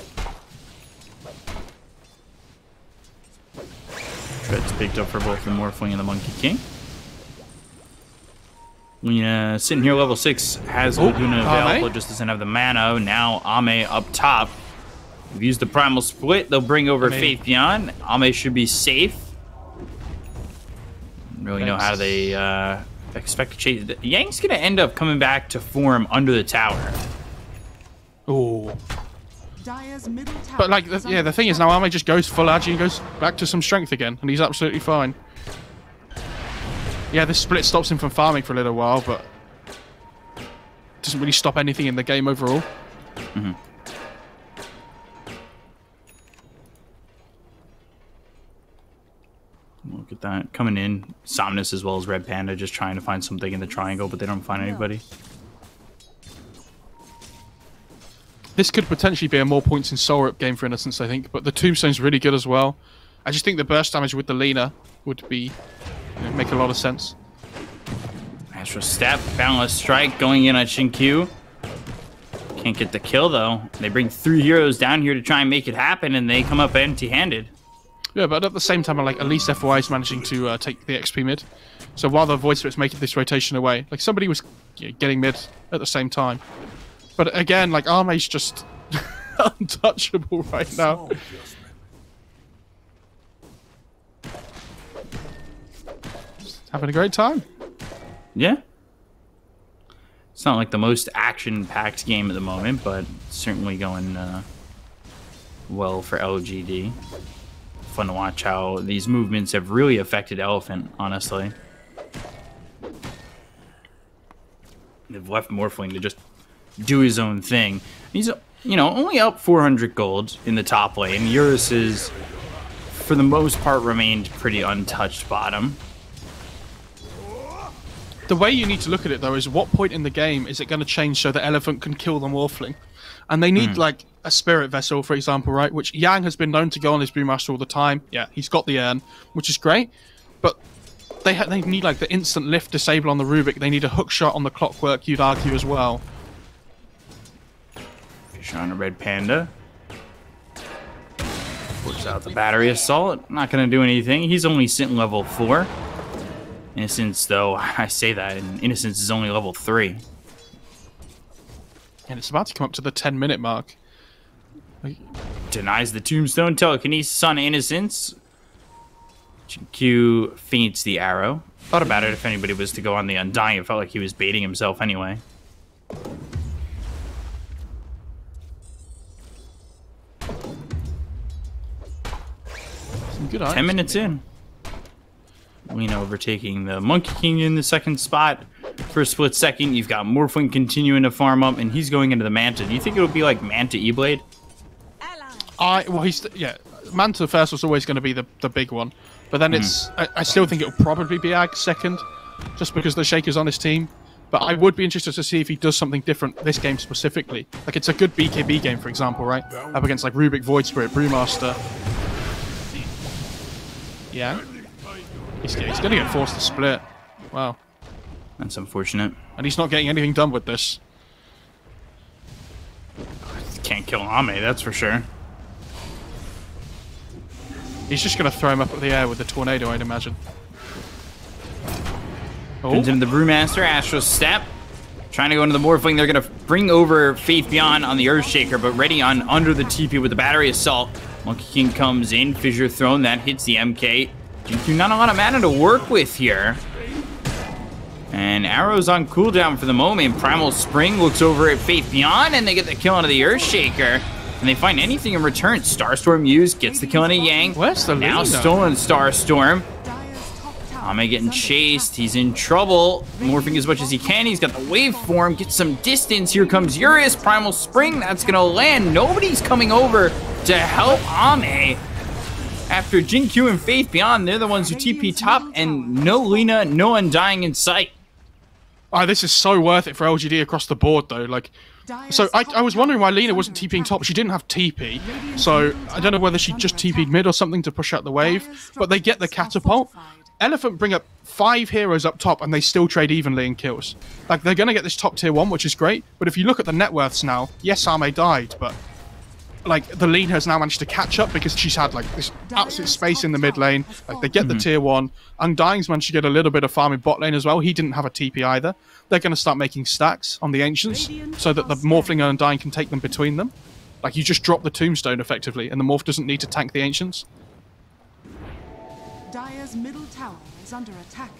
Tread's picked up for both the Morphling and the Monkey King. Lena sitting here level 6 has Laguna available, just doesn't have the mana. Now Ame up top. We've used the Primal Split. They'll bring over Faith Beyond. Ame should be safe. Don't really know how they expect to chase it. Yang's going to end up coming back to form under the tower. Oh. Dire's middle tower But like, is the under thing is now Ame just goes full agi and goes back to some strength again, and he's absolutely fine. Yeah, this split stops him from farming for a little while, but doesn't really stop anything in the game overall. Look at that. Coming in. Somnus as well as Red Panda just trying to find something in the triangle, but they don't find anybody. This could potentially be a more points in Soul Rip game for Innocence, I think, but the Tombstone's really good as well. I just think the burst damage with the Lena would be make a lot of sense. Astral Step, Boundless Strike going in on Shinkyu. Can't get the kill though. They bring 3 heroes down here to try and make it happen, and they come up empty-handed. Yeah, but at the same time, like at least FY is managing to take the XP mid. So while the Void Spirit's making this rotation away, like somebody was getting mid at the same time. But again, like Ame's just untouchable right now. Just having a great time. Yeah. It's not like the most action-packed game at the moment, but certainly going well for LGD. Fun to watch how these movements have really affected Elephant, honestly. They've left Morphling to just do his own thing. He's, you know, only up 400 gold in the top lane. Eurus is, for the most part, remained pretty untouched bottom. The way you need to look at it, though, is what point in the game is it going to change so the Elephant can kill the Morphling? And they need, like, a Spirit Vessel, for example, right? Which Yang has been known to go on his Brewmaster all the time. Yeah, he's got the urn, which is great. But they need, like, the instant lift disable on the Rubik. They need a hook shot on the Clockwork, you'd argue, as well. Fish on a Red Panda. Puts out the Battery Assault. Not going to do anything. He's only sitting level 4. Innocence, though, I say that, and Innocence is only level 3. And it's about to come up to the 10-minute mark. Denies the Tombstone Telekinesis on Innocence. Q feints the arrow. Thought about it if anybody was to go on the Undying. It felt like he was baiting himself anyway. Some good 10 minutes in. Lina overtaking the Monkey King in the second spot. For a split second, you've got Morphling continuing to farm up, and he's going into the Manta. Do you think it would be like Manta E-Blade? Yeah, Manta first was always going to be the big one. But then I still think it will probably be Ag second, just because the Shaker's on his team. But I would be interested to see if he does something different this game specifically. Like, it's a good BKB game, for example, right? Up against, like, Rubik, Void Spirit, Brewmaster. Yeah. He's going to get forced to split. Wow. That's unfortunate. And he's not getting anything done with this. Can't kill Ame, that's for sure. He's just going to throw him up in the air with the tornado, I'd imagine. Turns into the Brewmaster, Astral Step. Trying to go into the Morphling. They're going to bring over Faith Beyond on the Earthshaker, but ready on under the TP with the Battery Assault. Monkey King comes in, Fissure Throne, that hits the MK. GQ not a lot of mana to work with here. And Arrow's on cooldown for the moment. Primal Spring looks over at Faith Beyond, and they get the kill onto the Earthshaker. And they find anything in return. Starstorm used, gets the kill on a Yang. Where's the Now Lina? stolen Starstorm. Ame getting chased. He's in trouble. Morphing as much as he can. He's got the waveform. Gets some distance. Here comes Eurus. Primal Spring. That's going to land. Nobody's coming over to help Ame. After Jin-Q and Faith Beyond, they're the ones who TP top, and no Lina, no Undying in sight. Oh, this is so worth it for LGD across the board, though. Like, so I was wondering why Lina wasn't TPing top. She didn't have TP, so I don't know whether she just TP'd mid or something to push out the wave. But they get the catapult. Elephant bring up 5 heroes up top, and they still trade evenly in kills. Like, they're gonna get this top tier 1, which is great. But if you look at the net worths now, yes, Ame died, but like, the Lina has now managed to catch up because she's had, like, this absolute space in the mid lane. Like, they get the tier 1. Undying's managed to get a little bit of farm in bot lane as well. He didn't have a TP either. They're going to start making stacks on the Ancients so that the Morphling and Undying can take them between them. Like, you just drop the Tombstone, effectively, and the Morph doesn't need to tank the Ancients. Dire's middle tower is under attack.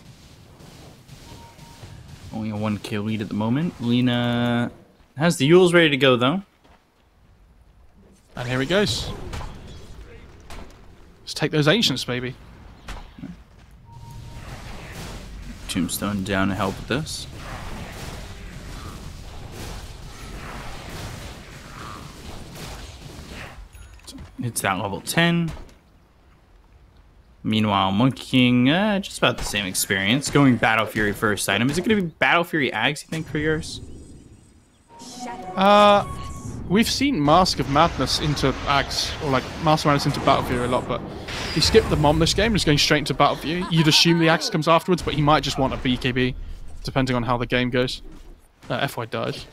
Only a 1 kill lead at the moment. Lina has the Yules ready to go, though. And here he goes. Let's take those Ancients, baby. Tombstone down to help with this. It's that level 10. Meanwhile, Monkey King, just about the same experience. Going Battle Fury first item. Is it going to be Battle Fury Ags, you think, for yours? We've seen Mask of Madness into Axe, or like Mask of Madness into Battle Fury a lot, but he skipped the Mom this game, just going straight into Battle Fury. You'd assume the Axe comes afterwards, but he might just want a BKB, depending on how the game goes. FY dies.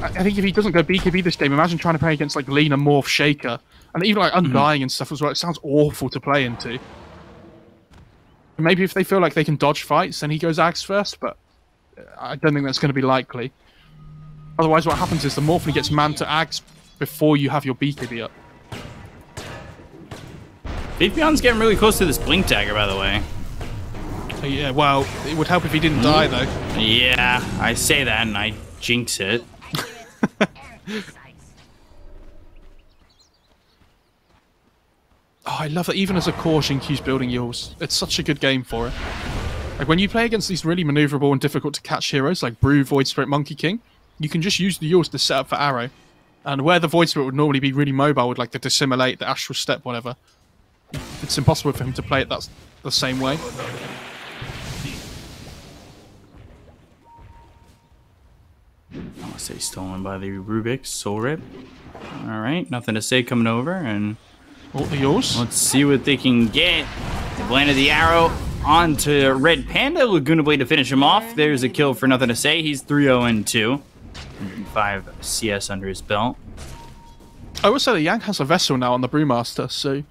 I think if he doesn't go BKB this game, imagine trying to play against like Lina, Morph, Shaker, and even like Undying and stuff as well. It sounds awful to play into. Maybe if they feel like they can dodge fights, then he goes Axe first, but I don't think that's going to be likely. Otherwise, what happens is the Morphling gets Manta Axe before you have your BKB up. Faith Beyond's getting really close to this Blink Dagger, by the way. Yeah, well, it would help if he didn't die, though. Yeah, I say that and I jinx it. Oh, I love that. Even as a core, Xinqiu's building Yules. It's such a good game for it. Like when you play against these really maneuverable and difficult to catch heroes like Brew, Void Spirit, Monkey King, you can just use the yours to set up for arrow. And where the Void Spirit would normally be really mobile with like the Dissimulate, the Astral Step, whatever, it's impossible for him to play it the same way. I want to say stolen by the Rubik's Soul Rip. All right, nothing to say coming over, and All the yours. let's see what they can get. They landed the arrow onto Red Panda. Laguna Blade to finish him off. There's a kill for nothing to say. He's 3-0-2. 5 CS under his belt. I will say that Yang has a vessel now on the Brewmaster, so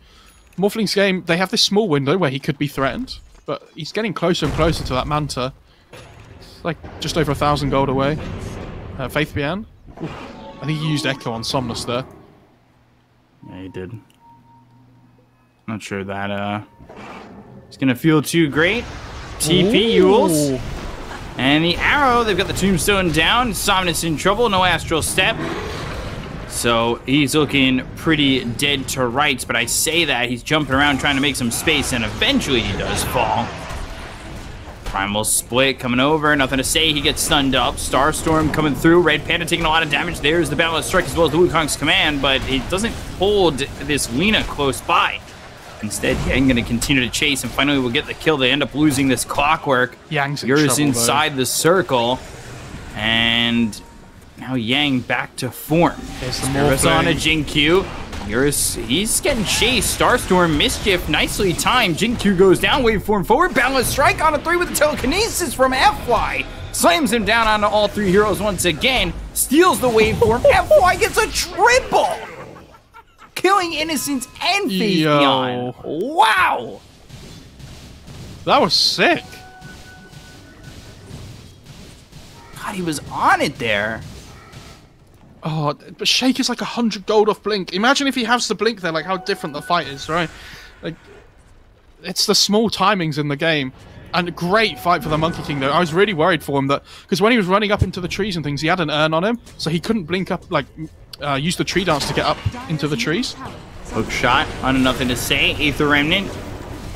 Morphling's game, they have this small window where he could be threatened, but he's getting closer and closer to that Manta. It's like just over 1,000 gold away. Faith Bian. Ooh, I think he used Echo on Somnus there. Yeah, he did. Not sure that it's gonna feel too great. TP Yules. Ooh. And the arrow, they've got the tombstone down. Somnus in trouble, no astral step. So he's looking pretty dead to rights, but I say that he's jumping around trying to make some space, and eventually he does fall. Primal Split coming over, nothing to say, he gets stunned up. Starstorm coming through, Red Panda taking a lot of damage. There's the Boundless Strike as well as the Wukong's command, but it doesn't hold this Lina close by. Instead, Yang gonna continue to chase, and finally we'll get the kill. They end up losing this Clockwork. Yang's in Eurus trouble, inside the circle, and now Yang back to form. There's the Eurus on a Morphling. Jinkyu. Eurus, he's getting chased. Starstorm, Mischief, nicely timed. Jinkyu goes down, waveform forward. Boundless Strike on a 3 with the telekinesis from F-Fly. Slams him down onto all 3 heroes once again. Steals the waveform. F-Fly gets a triple. Killing Innocence and Faith Yo. Beyond. Wow. That was sick. God, he was on it there. Oh, but Shake is like 100 gold off Blink. Imagine if he has the Blink there, like how different the fight is, right? Like, it's the small timings in the game. And a great fight for the Monkey King, though. I was really worried for him that, because when he was running up into the trees and things, he had an urn on him, so he couldn't blink up, like, use the tree dance to get up into the trees. Hook shot on nothing to say. Aether Remnant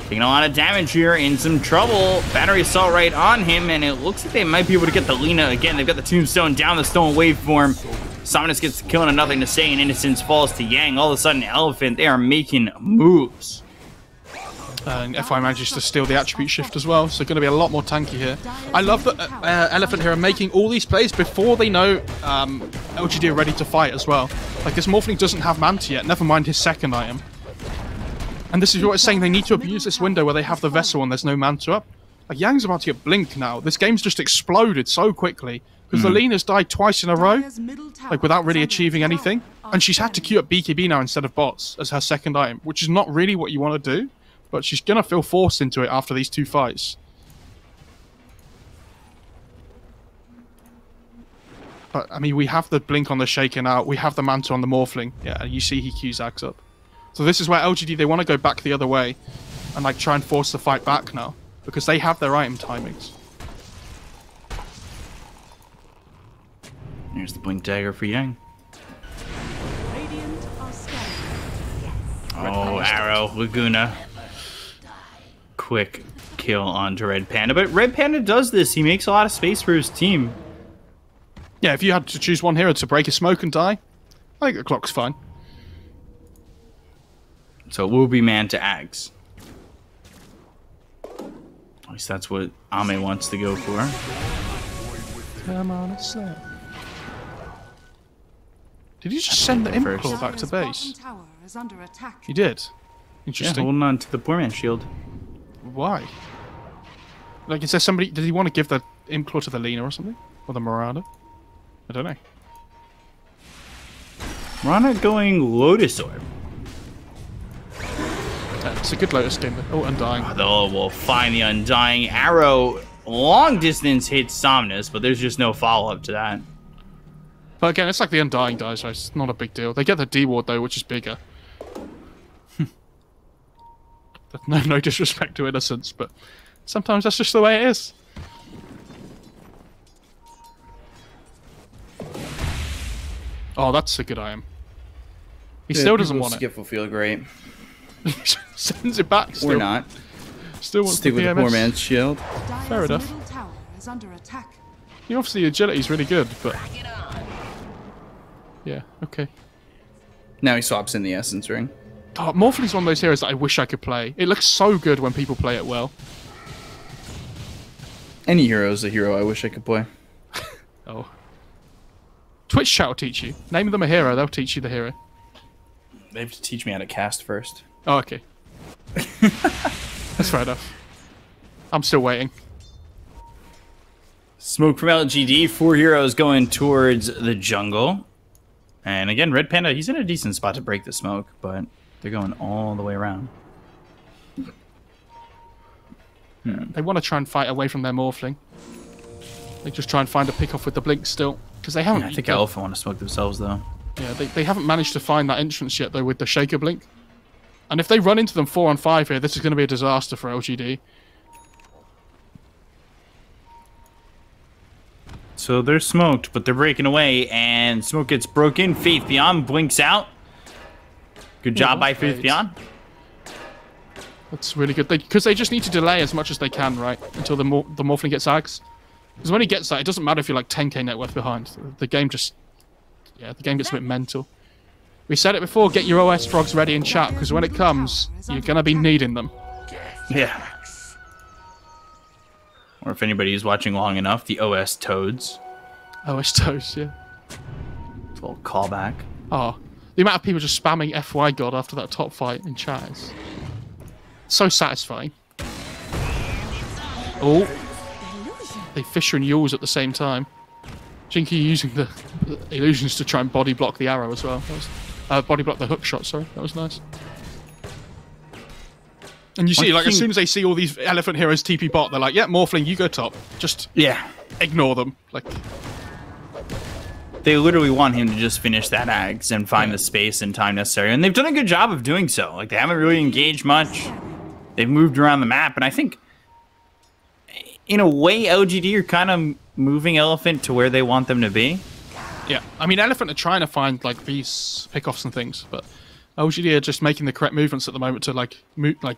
taking a lot of damage here, in some trouble. Battery assault right on him, and it looks like they might be able to get the Lina again. They've got the tombstone down, the stone waveform. Somnus gets the kill and nothing to say, and Innocence falls to Yang. All of a sudden, Elephant, they are making moves. And FY manages to steal the attribute shift as well, so going to be a lot more tanky here. I love that Elephant here are making all these plays before they know LGD are ready to fight as well. Like, this Morphling doesn't have Manta yet, never mind his second item. And this is what it's saying, they need to abuse this window where they have the vessel and there's no Manta up. Like, Yang's about to get Blink now. This game's just exploded so quickly, because the Lina's died twice in a row, like, without really achieving anything. And she's had to queue up BKB now instead of bots as her second item, which is not really what you want to do. But she's going to feel forced into it after these 2 fights. But, I mean, we have the Blink on the Shaken out. We have the Manta on the Morphling. Yeah, you see he queues Axe up. So this is where LGD, they want to go back the other way. And, like, try and force the fight back now. Because they have their item timings. Here's the Blink Dagger for Yang. Radiant are scanning. Oh, Arrow, Laguna. Quick kill onto Red Panda. But Red Panda does this. He makes a lot of space for his team. Yeah, if you had to choose one hero to break a smoke and die, I think the clock's fine. So it will be man to Axe. At least that's what Ame wants to go for. Come on, it's there. Did you just send the First. Imp back to Dire's base? bottom tower is under attack. You did? Yeah, Interesting. holding on to the poor man's shield. Why? Like, is there somebody... Did he want to give the Imp Claw to the Lina or something? Or the Marauder? I don't know. Rana going Lotus Orb. It's a good Lotus game. Oh, Undying. Though we'll find the Undying. Arrow long distance hits Somnus, but there's just no follow-up to that. But again, it's like the Undying dies, so it's not a big deal. They get the D-Ward, though, which is bigger. No disrespect to Innocence, but sometimes that's just the way it is. Oh, that's a good item. He still doesn't want it. Skip will feel great. Sends it back still. Or not. Still wants Stick the with the PMS. poor man's shield. Dire's Fair enough. middle tower is under attack. Yeah, obviously, agility's really good, but... Yeah, okay. Now he swaps in the Essence Ring. Oh, Morphling's one of those heroes that I wish I could play. It looks so good when people play it well. Any hero is a hero I wish I could play. Oh. Twitch chat will teach you. Name them a hero, they'll teach you the hero. They have to teach me how to cast first. Oh, okay. That's fair enough. I'm still waiting. Smoke from LGD, 4 heroes going towards the jungle. And again, Red Panda, he's in a decent spot to break the smoke, but they're going all the way around. They want to try and fight away from their Morphling. They just try and find a pick off with the blink still. Because they haven't... I think Elephant want to smoke themselves, though. Yeah, they haven't managed to find that entrance yet, though, with the Shaker blink. And if they run into them 4 on 5 here, this is going to be a disaster for LGD. So they're smoked, but they're breaking away, and smoke gets broken. Faith Beyond blinks out. Good job by Faith great. Beyond. That's really good. Because they just need to delay as much as they can, right? Until the Morphling gets Ags. Because when he gets that, it doesn't matter if you're like 10k net worth behind. The game just... Yeah, the game gets a bit mental. We said it before, get your OS frogs ready in chat, because when it comes, you're going to be needing them. Yeah. Or if anybody is watching long enough, the OS Toads. OS toes, yeah. It's a little callback. Oh, the amount of people just spamming FY God after that top fight in chat is so satisfying. Oh, they Fisher and Yules at the same time. Jinky using the illusions to try and body block the arrow as well. That was, body block the hook shot, sorry. That was nice. And you see, like, as soon as they see all these elephant heroes TP bot, they're like, yeah, Morphling, you go top. Just ignore them. Like, they literally want him to just finish that Ags and find the space and time necessary. And they've done a good job of doing so. Like, they haven't really engaged much. They've moved around the map. And I think, in a way, LGD are kind of moving Elephant to where they want them to be. yeah. I mean, Elephant are trying to find, like, these pickoffs and things, but LGD are just making the correct movements at the moment to, like,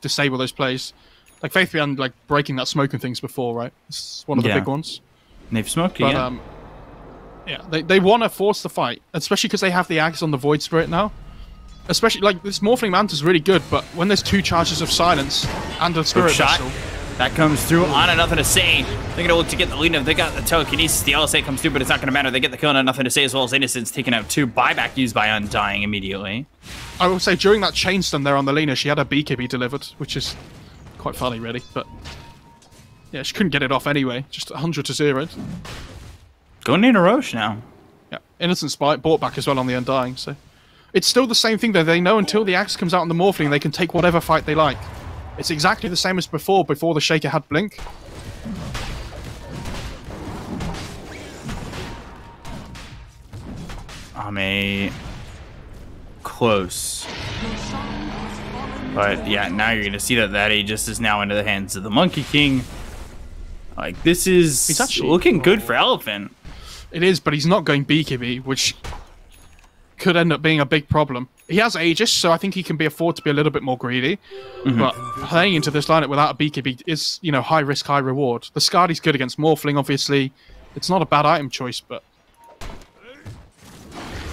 disable those plays. Like, Faith Beyond, like, breaking that smoke and things before, right? It's one of the big ones. And they've smoked But, again. yeah, they want to force the fight, especially because they have the Ags on the Void Spirit now. Especially, like, this Morphling Manta's really good, but when there's 2 charges of Silence and a Spirit shot. Vessel... That comes through on a Nothing to Say. They're going to look to get the lead. They got the telekinesis. The LSA comes through, but it's not going to matter. They get the kill on a Nothing to Say, as well as Innocence taking out 2. Buyback used by Undying immediately. I will say, during that chain stun there on the Lena, she had a BKB delivered, which is quite funny, really, but... Yeah, she couldn't get it off anyway. Just 100 to 0. Going into Roche now. Yeah, Innocent Spite bought back as well on the Undying, so... It's still the same thing, though. They know until the Axe comes out on the Morphling, they can take whatever fight they like. It's exactly the same as before the Shaker had Blink. Close. But yeah, now you're going to see that Aegis is now into the hands of the Monkey King. Like, this is He's actually looking good for Elephant. It is, but he's not going BKB, which could end up being a big problem. He has Aegis, so I think he can afford to be a little bit more greedy. But playing into this lineup without a BKB is, you know, high risk, high reward. The Scardy's good against Morphling, obviously. It's not a bad item choice, but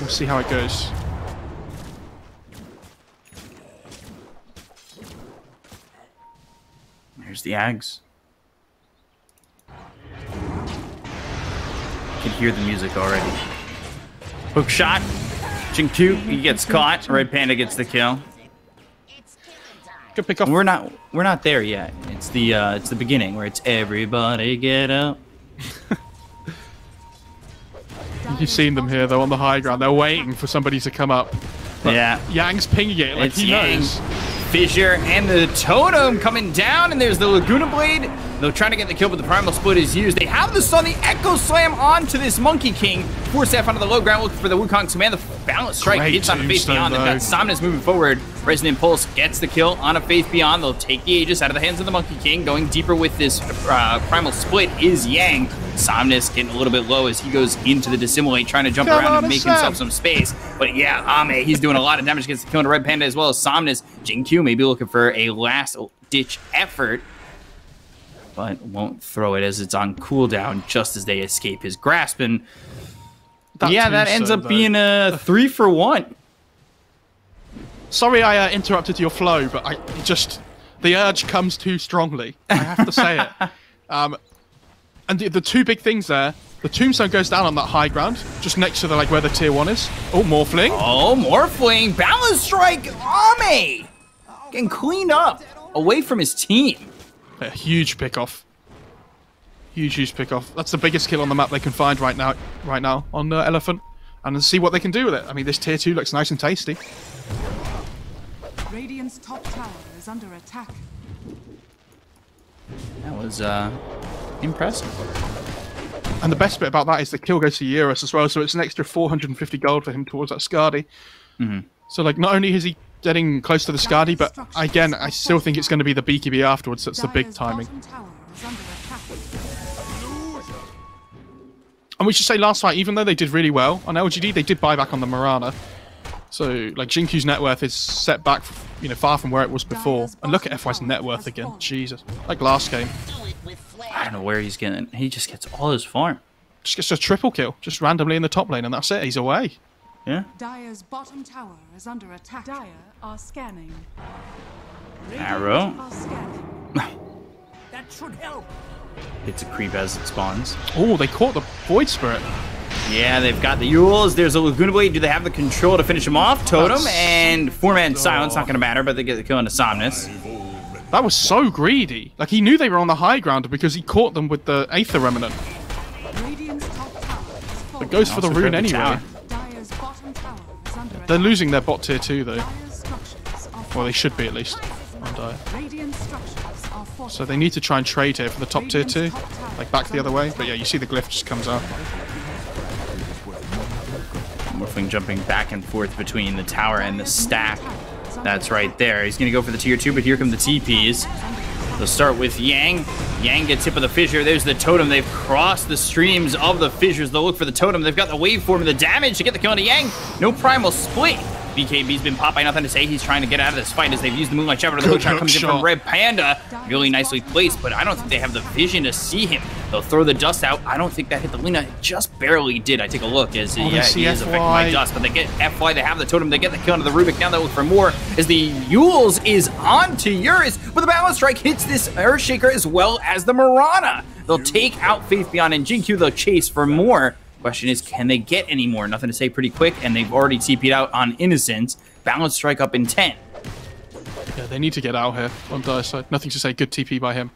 we'll see how it goes. There's the Ags. Can hear the music already. Hook shot. Jinku, he gets caught. Red Panda gets the kill. Good pick off. We're not there yet. It's the beginning where it's everybody get up. You've seen them here, though, on the high ground. They're waiting for somebody to come up. But yeah. Yang's pinging it like It's he Yang. knows. Fissure and the totem coming down, and there's the Laguna Blade. They're trying to get the kill, but the Primal Split is used. They have the stun, the Echo Slam onto this Monkey King. Force F onto the low ground, looking for the Wukong command. The Balance Strike Great hits on a Faith tombstone, Beyond. They've got Somnus moving forward. Resonant Pulse gets the kill on a Faith Beyond. They'll take the Aegis out of the hands of the Monkey King. Going deeper with this Primal Split is Yang. Somnus getting a little bit low as he goes into the Dissimulate, trying to jump around and make himself some space. But yeah, Ame, he's doing a lot of damage against the kill to Red Panda, as well as Somnus. Jin Q may be looking for a last-ditch effort but won't throw it as it's on cooldown just as they escape his grasp. And That yeah, that ends tombstone, up being a 3-for-1. Sorry I interrupted your flow, but the urge comes too strongly. I have to say it. And the two big things there, the tombstone goes down on that high ground, just next to the where the tier 1 is. Oh, Morphling. Oh, Morphling. Balance Strike. Ame getting cleaned up away from his team. A huge pick-off. Huge pick-off. That's the biggest kill on the map they can find right now on Elephant. And then see what they can do with it. I mean, this tier 2 looks nice and tasty. Radiant's top tower is under attack. That was impressive. And the best bit about that is the kill goes to Eurus as well, so it's an extra 450 gold for him towards that Skadi. So, not only is he getting close to the Skadi, but again, I still think it's going to be the BKB afterwards that's the big timing. And we should say last fight, even though they did really well on LGD, they did buy back on the Mirana. So, Jinkyu's net worth is set back, far from where it was before. And look at FY's net worth again. Jesus. Like last game. I don't know where he's getting. He just gets all his farm. Just gets a triple kill, just randomly in the top lane, and that's it. He's away. Yeah. Dire's bottom tower is under attack. Dire are scanning. Arrow. Are scanning. That should help. Hits a creep as it spawns. Oh, they caught the Void Spirit. Yeah, they've got the Yules. There's a Laguna Blade. Do they have the control to finish him off? Totem and 4-man silence. Not going to matter, but they get the kill into Somnus. That was so greedy. He knew they were on the high ground because he caught them with the Aether Remnant. Radiant's top tower is falling. It goes for the Also rune grabbed the anyway. tower. Dire's bottom tower is under They're attack. losing their bot tier 2 though. Dire's structures are Well, they should be at least. On Dire. Radiant structures are fortified. So they need to try and trade here for the top tier 2. Back the other way. But yeah, you see the glyph just comes out. Morphling jumping back and forth between the tower and the stack. That's right there. He's going to go for the tier 2, but here come the TPs. They'll start with Yang. Yang gets hit by the fissure. There's the totem. They've crossed the streams of the fissures. They'll look for the totem. They've got the waveform and the damage to get the kill into Yang. No primal split. BKB's been popped by nothing to say. He's trying to get out of this fight as they've used the Moonlight Shepherd. The hook shot comes in from Red Panda. Really nicely placed, but I don't think they have the vision to see him. They'll throw the dust out. I don't think that hit the Lina. It just barely did. I take a look as he is affected by dust, but they get FY. They have the totem. They get the kill into the Rubik. Now they look for more as the Yules is on to Eurus, but the Balance Strike hits this Earthshaker as well as the Mirana. They'll take out Faith Beyond and Jinkyu. They'll chase for more. Question is, can they get any more? Nothing to say pretty quick, and they've already TP'd out on Innocence. Balance Strike up in 10. Yeah, they need to get out here on Dire side. Nothing to say. Good TP by him.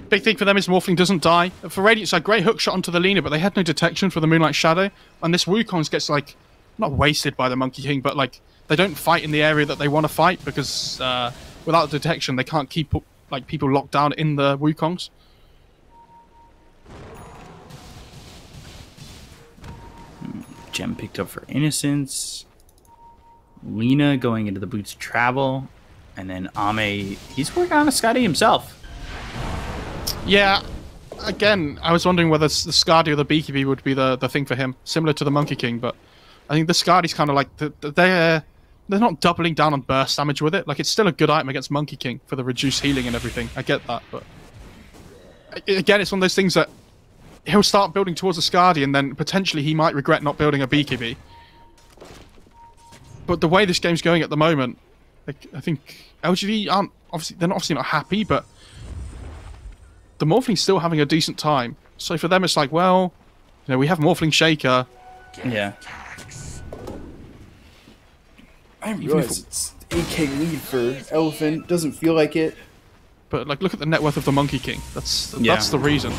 Big thing for them is Morphling doesn't die. For Radiant side, great hook shot onto the Lina, but they had no detection for the Moonlight Shadow. And this Wukong gets, not wasted by the Monkey King, but, they don't fight in the area that they want to fight because without detection, they can't keep, people locked down in the Wukongs. Gem picked up for Innocence. Lina going into the Boots of Travel. And then Ame, he's working on a Skadi himself. Yeah, again, I was wondering whether the Skadi or the BKB would be the thing for him, similar to the Monkey King, but I think the Skadi's kind of they're not doubling down on burst damage with it. It's still a good item against Monkey King for the reduced healing and everything. I get that, but again, it's one of those things that he'll start building towards a Skadi and then potentially he might regret not building a BKB. But the way this game's going at the moment, I think LGD aren't obviously not happy, but the Morphling's still having a decent time. So for them, it's we have Morphling Shaker. Yeah. I realize it's 8k lead for Elephant. Doesn't feel like it. But look at the net worth of the Monkey King. That's the reason.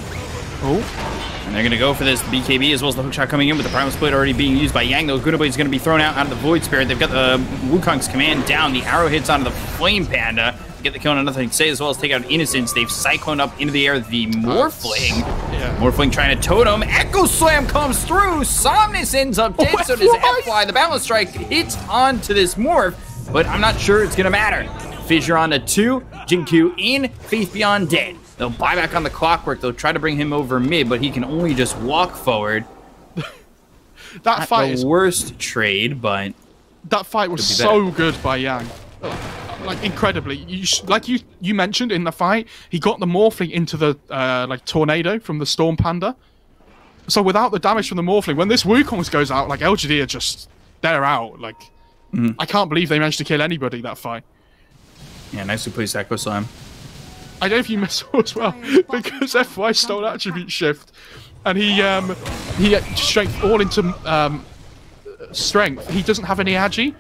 Oh. And they're going to go for this BKB as well as the hookshot coming in with the Primal Split already being used by Yang. The Laguna Blade is going to be thrown out of the Void Spirit. They've got the Wukong's command down. The arrow hits onto the Flame Panda. Get the kill on nothing to say as well as take out Innocence. They've cycloned up into the air the Morphling. Yeah. Morphling trying to totem. Echo Slam comes through. Somnus ends up dead. So does FY. The Balance Strike hits onto this Morph, but I'm not sure it's going to matter. Fissure onto 2. Jinkyu in. Faith Beyond dead. They'll buy back on the Clockwork. They'll try to bring him over mid, but he can only just walk forward. That Not fight the is worst trade, but that fight was so good by Yang. like incredibly. You mentioned in the fight, he got the Morphling into the like tornado from the Storm Panda. So without the damage from the Morphling, when this Wukong goes out, like LGD are just they're out. Like I can't believe they managed to kill anybody that fight. Yeah, nicely placed Echo Slam. I don't know if you missed as well because FY stole attribute shift, and he strength all into strength. He doesn't have any agi.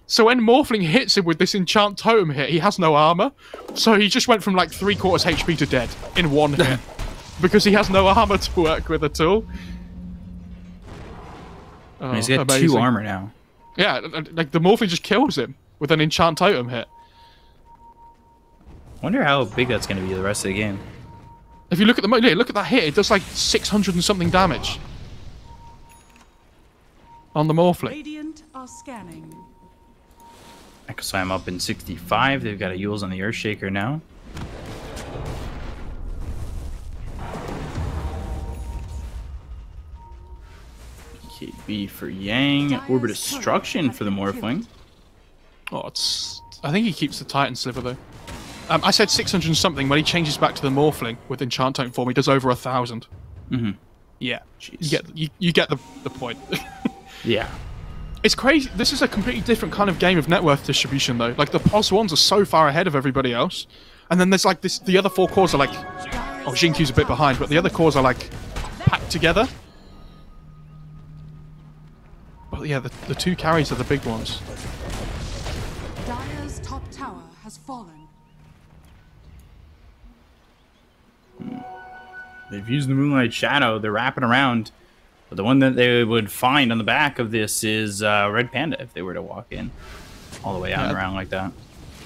So when Morphling hits him with this enchant totem hit, he has no armor. So he just went from like 3/4 HP to dead in one hit. Because he has no armor to work with at all. Oh, he's got amazing. 2 armor now. Yeah, like the Morphling just kills him with an enchant totem hit. Wonder how big that's going to be the rest of the game. If you look at the look at that hit, it does like 600 and something damage on the Morphling. Radiant are scanning. Echo Slam up in 65. They've got a Yules on the Earthshaker now. KB for Yang. Orbit Destruction for the Morphling. Oh, I think he keeps the Titan Sliver though. I said 600 and something. When he changes back to the Morphling with enchant totem form, he does over 1,000. Yeah, Jeez. you get the point. Yeah. It's crazy. This is a completely different kind of game of net worth distribution, though. Like, the POS ones are so far ahead of everybody else. And then there's, like, the other 4 cores are, like... Oh, Xinqiu's a bit behind, but the other cores are, like, packed together. But, yeah, the 2 carries are the big ones. Dire's top tower has fallen. They've used the Moonlight Shadow. They're wrapping around. But the one that they would find on the back of this is Red Panda if they were to walk in all the way out and around like that.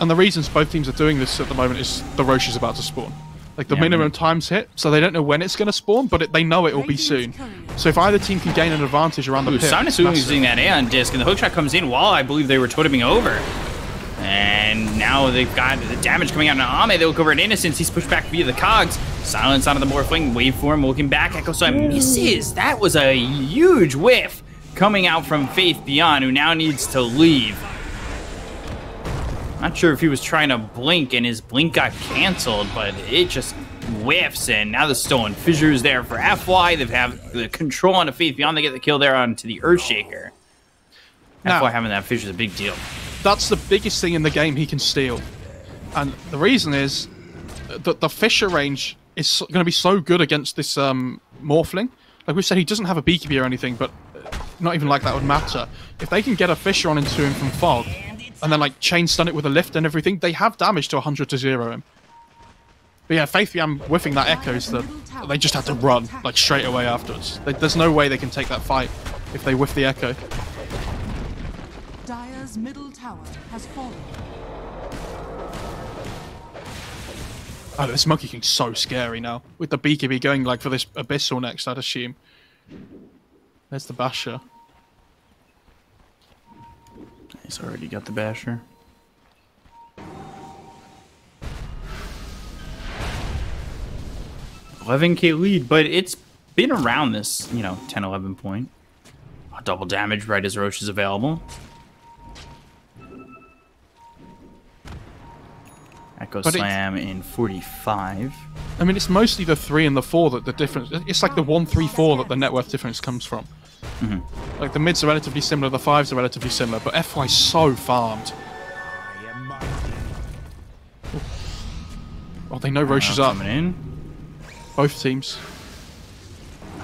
And the reasons both teams are doing this at the moment is the Roche is about to spawn. Like, the minimum time's hit, so they don't know when it's going to spawn, but they know it will be soon. So if either team can gain an advantage around the pit... Simon using that Aeon disc, and the hookshot comes in while I believe they were toteming over. And now they've got the damage coming out on Ame. They look over at Innocence. He's pushed back via the cogs. Silence onto the Morphling. Waveform looking back. Echo Slam misses. That was a huge whiff coming out from Faith Beyond, who now needs to leave. Not sure if he was trying to blink and his blink got canceled, but it just whiffs. And now the Stolen Fissure is there for FY. They have the control on the Faith Beyond. They get the kill there onto the Earthshaker. FY having that fissure is a big deal. That's the biggest thing in the game he can steal. And the reason is that the Fissure range is going to be so good against this Morphling. Like we said, he doesn't have a BKB or anything, but not even like that would matter. If they can get a Fissure on into him from Fog, and then like chain stun it with a lift and everything, they have damage to 100 to 0 him. But yeah, Faith Beyond whiffing that echoes that they just have to run like straight away afterwards. There's no way they can take that fight if they whiff the echo. Dire's middle tower has fallen. Oh, this Monkey King's so scary now. With the BKB going like for this Abyssal next, I'd assume. There's the Basher. He's already got the Basher. $11K lead, but it's been around this, 10-11 point. Double damage right as Roche is available. Echo Slam in 45. I mean, it's mostly the 3 and the 4 that the difference... It's like the 1, 3, 4 that the net worth difference comes from. Like, the mids are relatively similar, the 5s are relatively similar, but FY's so farmed. Oh, they know Roche is up. Coming in. Both teams.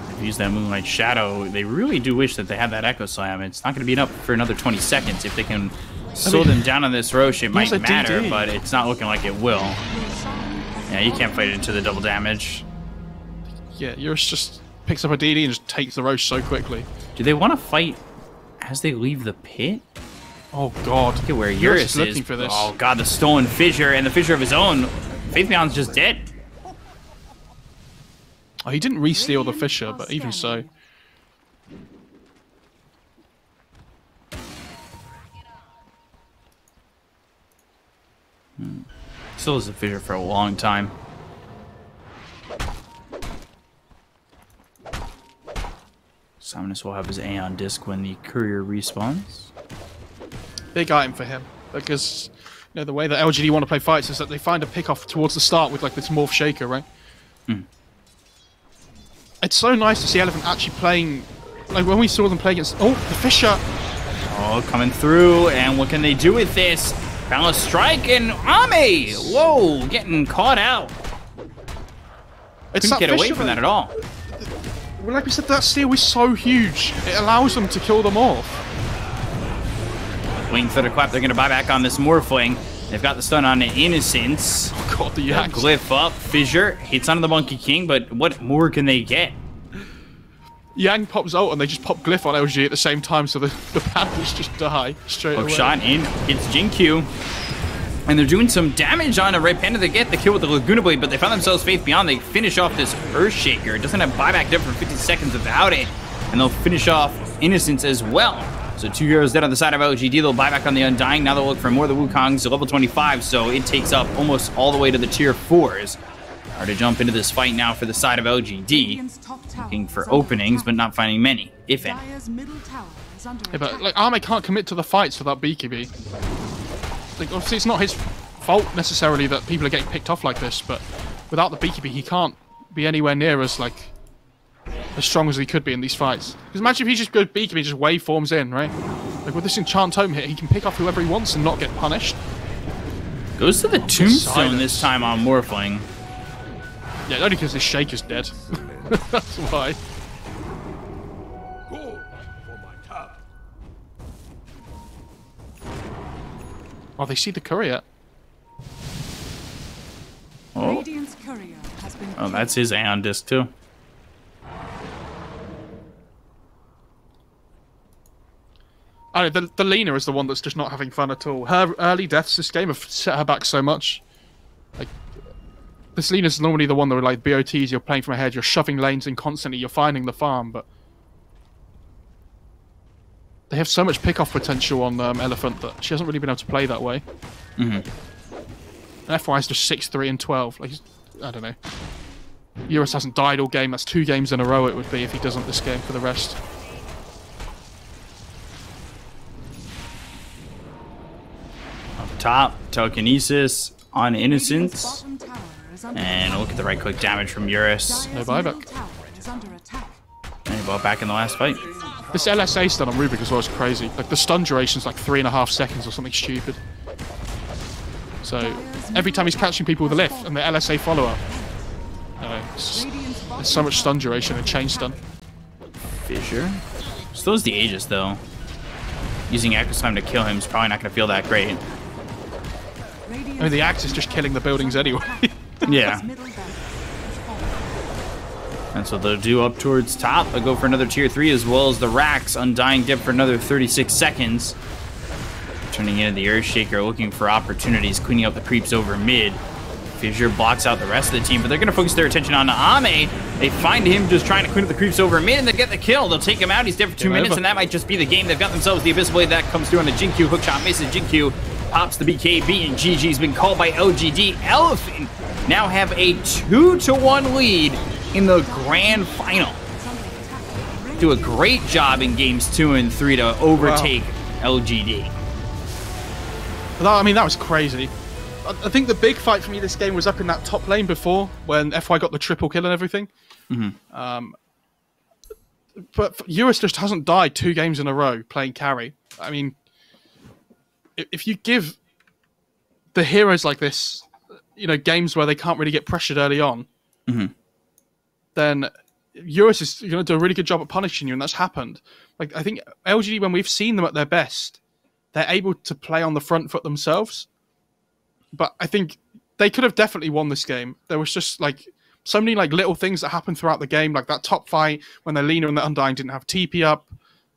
They've used that Moonlight Shadow. They really do wish that they had that Echo Slam. It's not going to be enough for another 20 seconds. If they can slow them down on this Roche, it might matter, but it's not looking like it will. Yeah, you can't fight it into the double damage. Yeah, Eurus just picks up a DD and just takes the Roche so quickly. Do they want to fight as they leave the pit? Oh god. Look at where Eurus is. Looking for this. Oh god, the Stolen Fissure and the Fissure of his own. Faith Beyond's just dead. Oh, he didn't re-steal the Fissure, but even so. Still has a Fissure for a long time. Summonus will have his Aeon Disc when the courier respawns. Big item for him, because know, the way that LGD want to play fights is that they find a pick-off towards the start with like this morph shaker, right? It's so nice to see Elephant actually playing, like when we saw them play against, the Fisher. Oh, coming through, and what can they do with this? Balance strike, and Ame! Whoa, getting caught out. Couldn't get away from that at all. Well, like we said, that steal was so huge. It allows them to kill them off. Wing Thunderclap, they're going to buy back on this Morphling. They've got the stun on Innocence. Oh god, the Yak. Glyph up. Fissure hits onto the Monkey King, but what more can they get? Yang pops ult and they just pop Glyph on LG at the same time, so the Panthers just die straight away. Shot in, hits Jinkyu. And they're doing some damage on a Red Panda. They get the kill with the Laguna Blade, but they find themselves Faith Beyond. They finish off this Earthshaker. It doesn't have buyback dead for 50 seconds without it. And they'll finish off Innocence as well. So 2 heroes dead on the side of LGD. They'll buy back on the Undying. Now they'll look for more of the Wukongs to level 25, so it takes up almost all the way to the tier 4s. Hard to jump into this fight now for the side of LGD. Looking for openings, but not finding many, if any. Yeah, but like Ame can't commit to the fights without BKB. Like, obviously it's not his fault necessarily that people are getting picked off like this, but without the BKB he can't be anywhere near as strong as he could be in these fights. Because imagine if he just goes BKB and just waveforms in, right? Like with this Enchant Tome hit, he can pick off whoever he wants and not get punished. Goes to the Tombstone this time on Morphling. Yeah, only because this Shaker's dead. That's why. Oh, they see the courier. Oh, that's his Aeon disc too. I know, the Lena is the one that's just not having fun at all. Her early deaths this game have set her back so much. Like, this Lena's normally the one that, like, BOTs, you're playing from ahead, you're shoving lanes in constantly, you're finding the farm, but they have so much pick-off potential on Elephant that she hasn't really been able to play that way. And FY's just 6-3 and 12. Like, I don't know. Eurus hasn't died all game. That's 2 games in a row it would be if he doesn't this game for the rest. Top, Telekinesis on Innocence. And look at the right-click damage from Eurus. No buyback. And he bought back in the last fight. This LSA stun on Rubik as well is crazy. Like, the stun duration's like 3.5 seconds or something stupid. So, every time he's catching people with a lift and the LSA follow-up, there's so much stun duration and chain stun. Fissure. Slows the Aegis, though. Using Echo's time to kill him is probably not going to feel that great. I mean, the Axe is just killing the buildings anyway. Yeah. And so they'll do up towards top. They'll go for another tier 3 as well as the Racks. Undying dead for another 36 seconds. Turning into the Earthshaker, looking for opportunities, cleaning up the creeps over mid. Fissure blocks out the rest of the team, but they're going to focus their attention on Ame. They find him just trying to clean up the creeps over mid, and they get the kill. They'll take him out. He's dead for 2 minutes, and that might just be the game. They've got themselves the Abyss Blade. That comes through on the Jinkyu. Hookshot misses Jinkyu. Pops the BKB, and GG's been called by LGD. Elephant now have a 2-1 lead in the grand final. Do a great job in games 2 and 3 to overtake LGD. I mean, that was crazy. I think the big fight for me this game was up in that top lane before, when FY got the triple kill and everything. But Eurus just hasn't died 2 games in a row playing carry. I mean, if you give the heroes like this, you know, games where they can't really get pressured early on, then Eurus is going to do a really good job at punishing you, and that's happened. Like, I think LGD, when we've seen them at their best, they're able to play on the front foot themselves. But I think they could have definitely won this game. There was just, like, so many, like, little things that happened throughout the game, like that top fight when the Lena and the Undying didn't have TP up.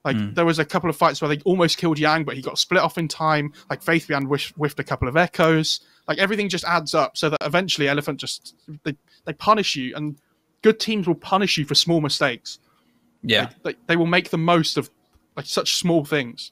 Like, there was a couple of fights where they almost killed Yang, but he got split off in time. Like, Faith Beyond whiffed a couple of echoes. Like, everything just adds up so that eventually Elephant just... They punish you, and good teams will punish you for small mistakes. Yeah. Like, they will make the most of, like, such small things.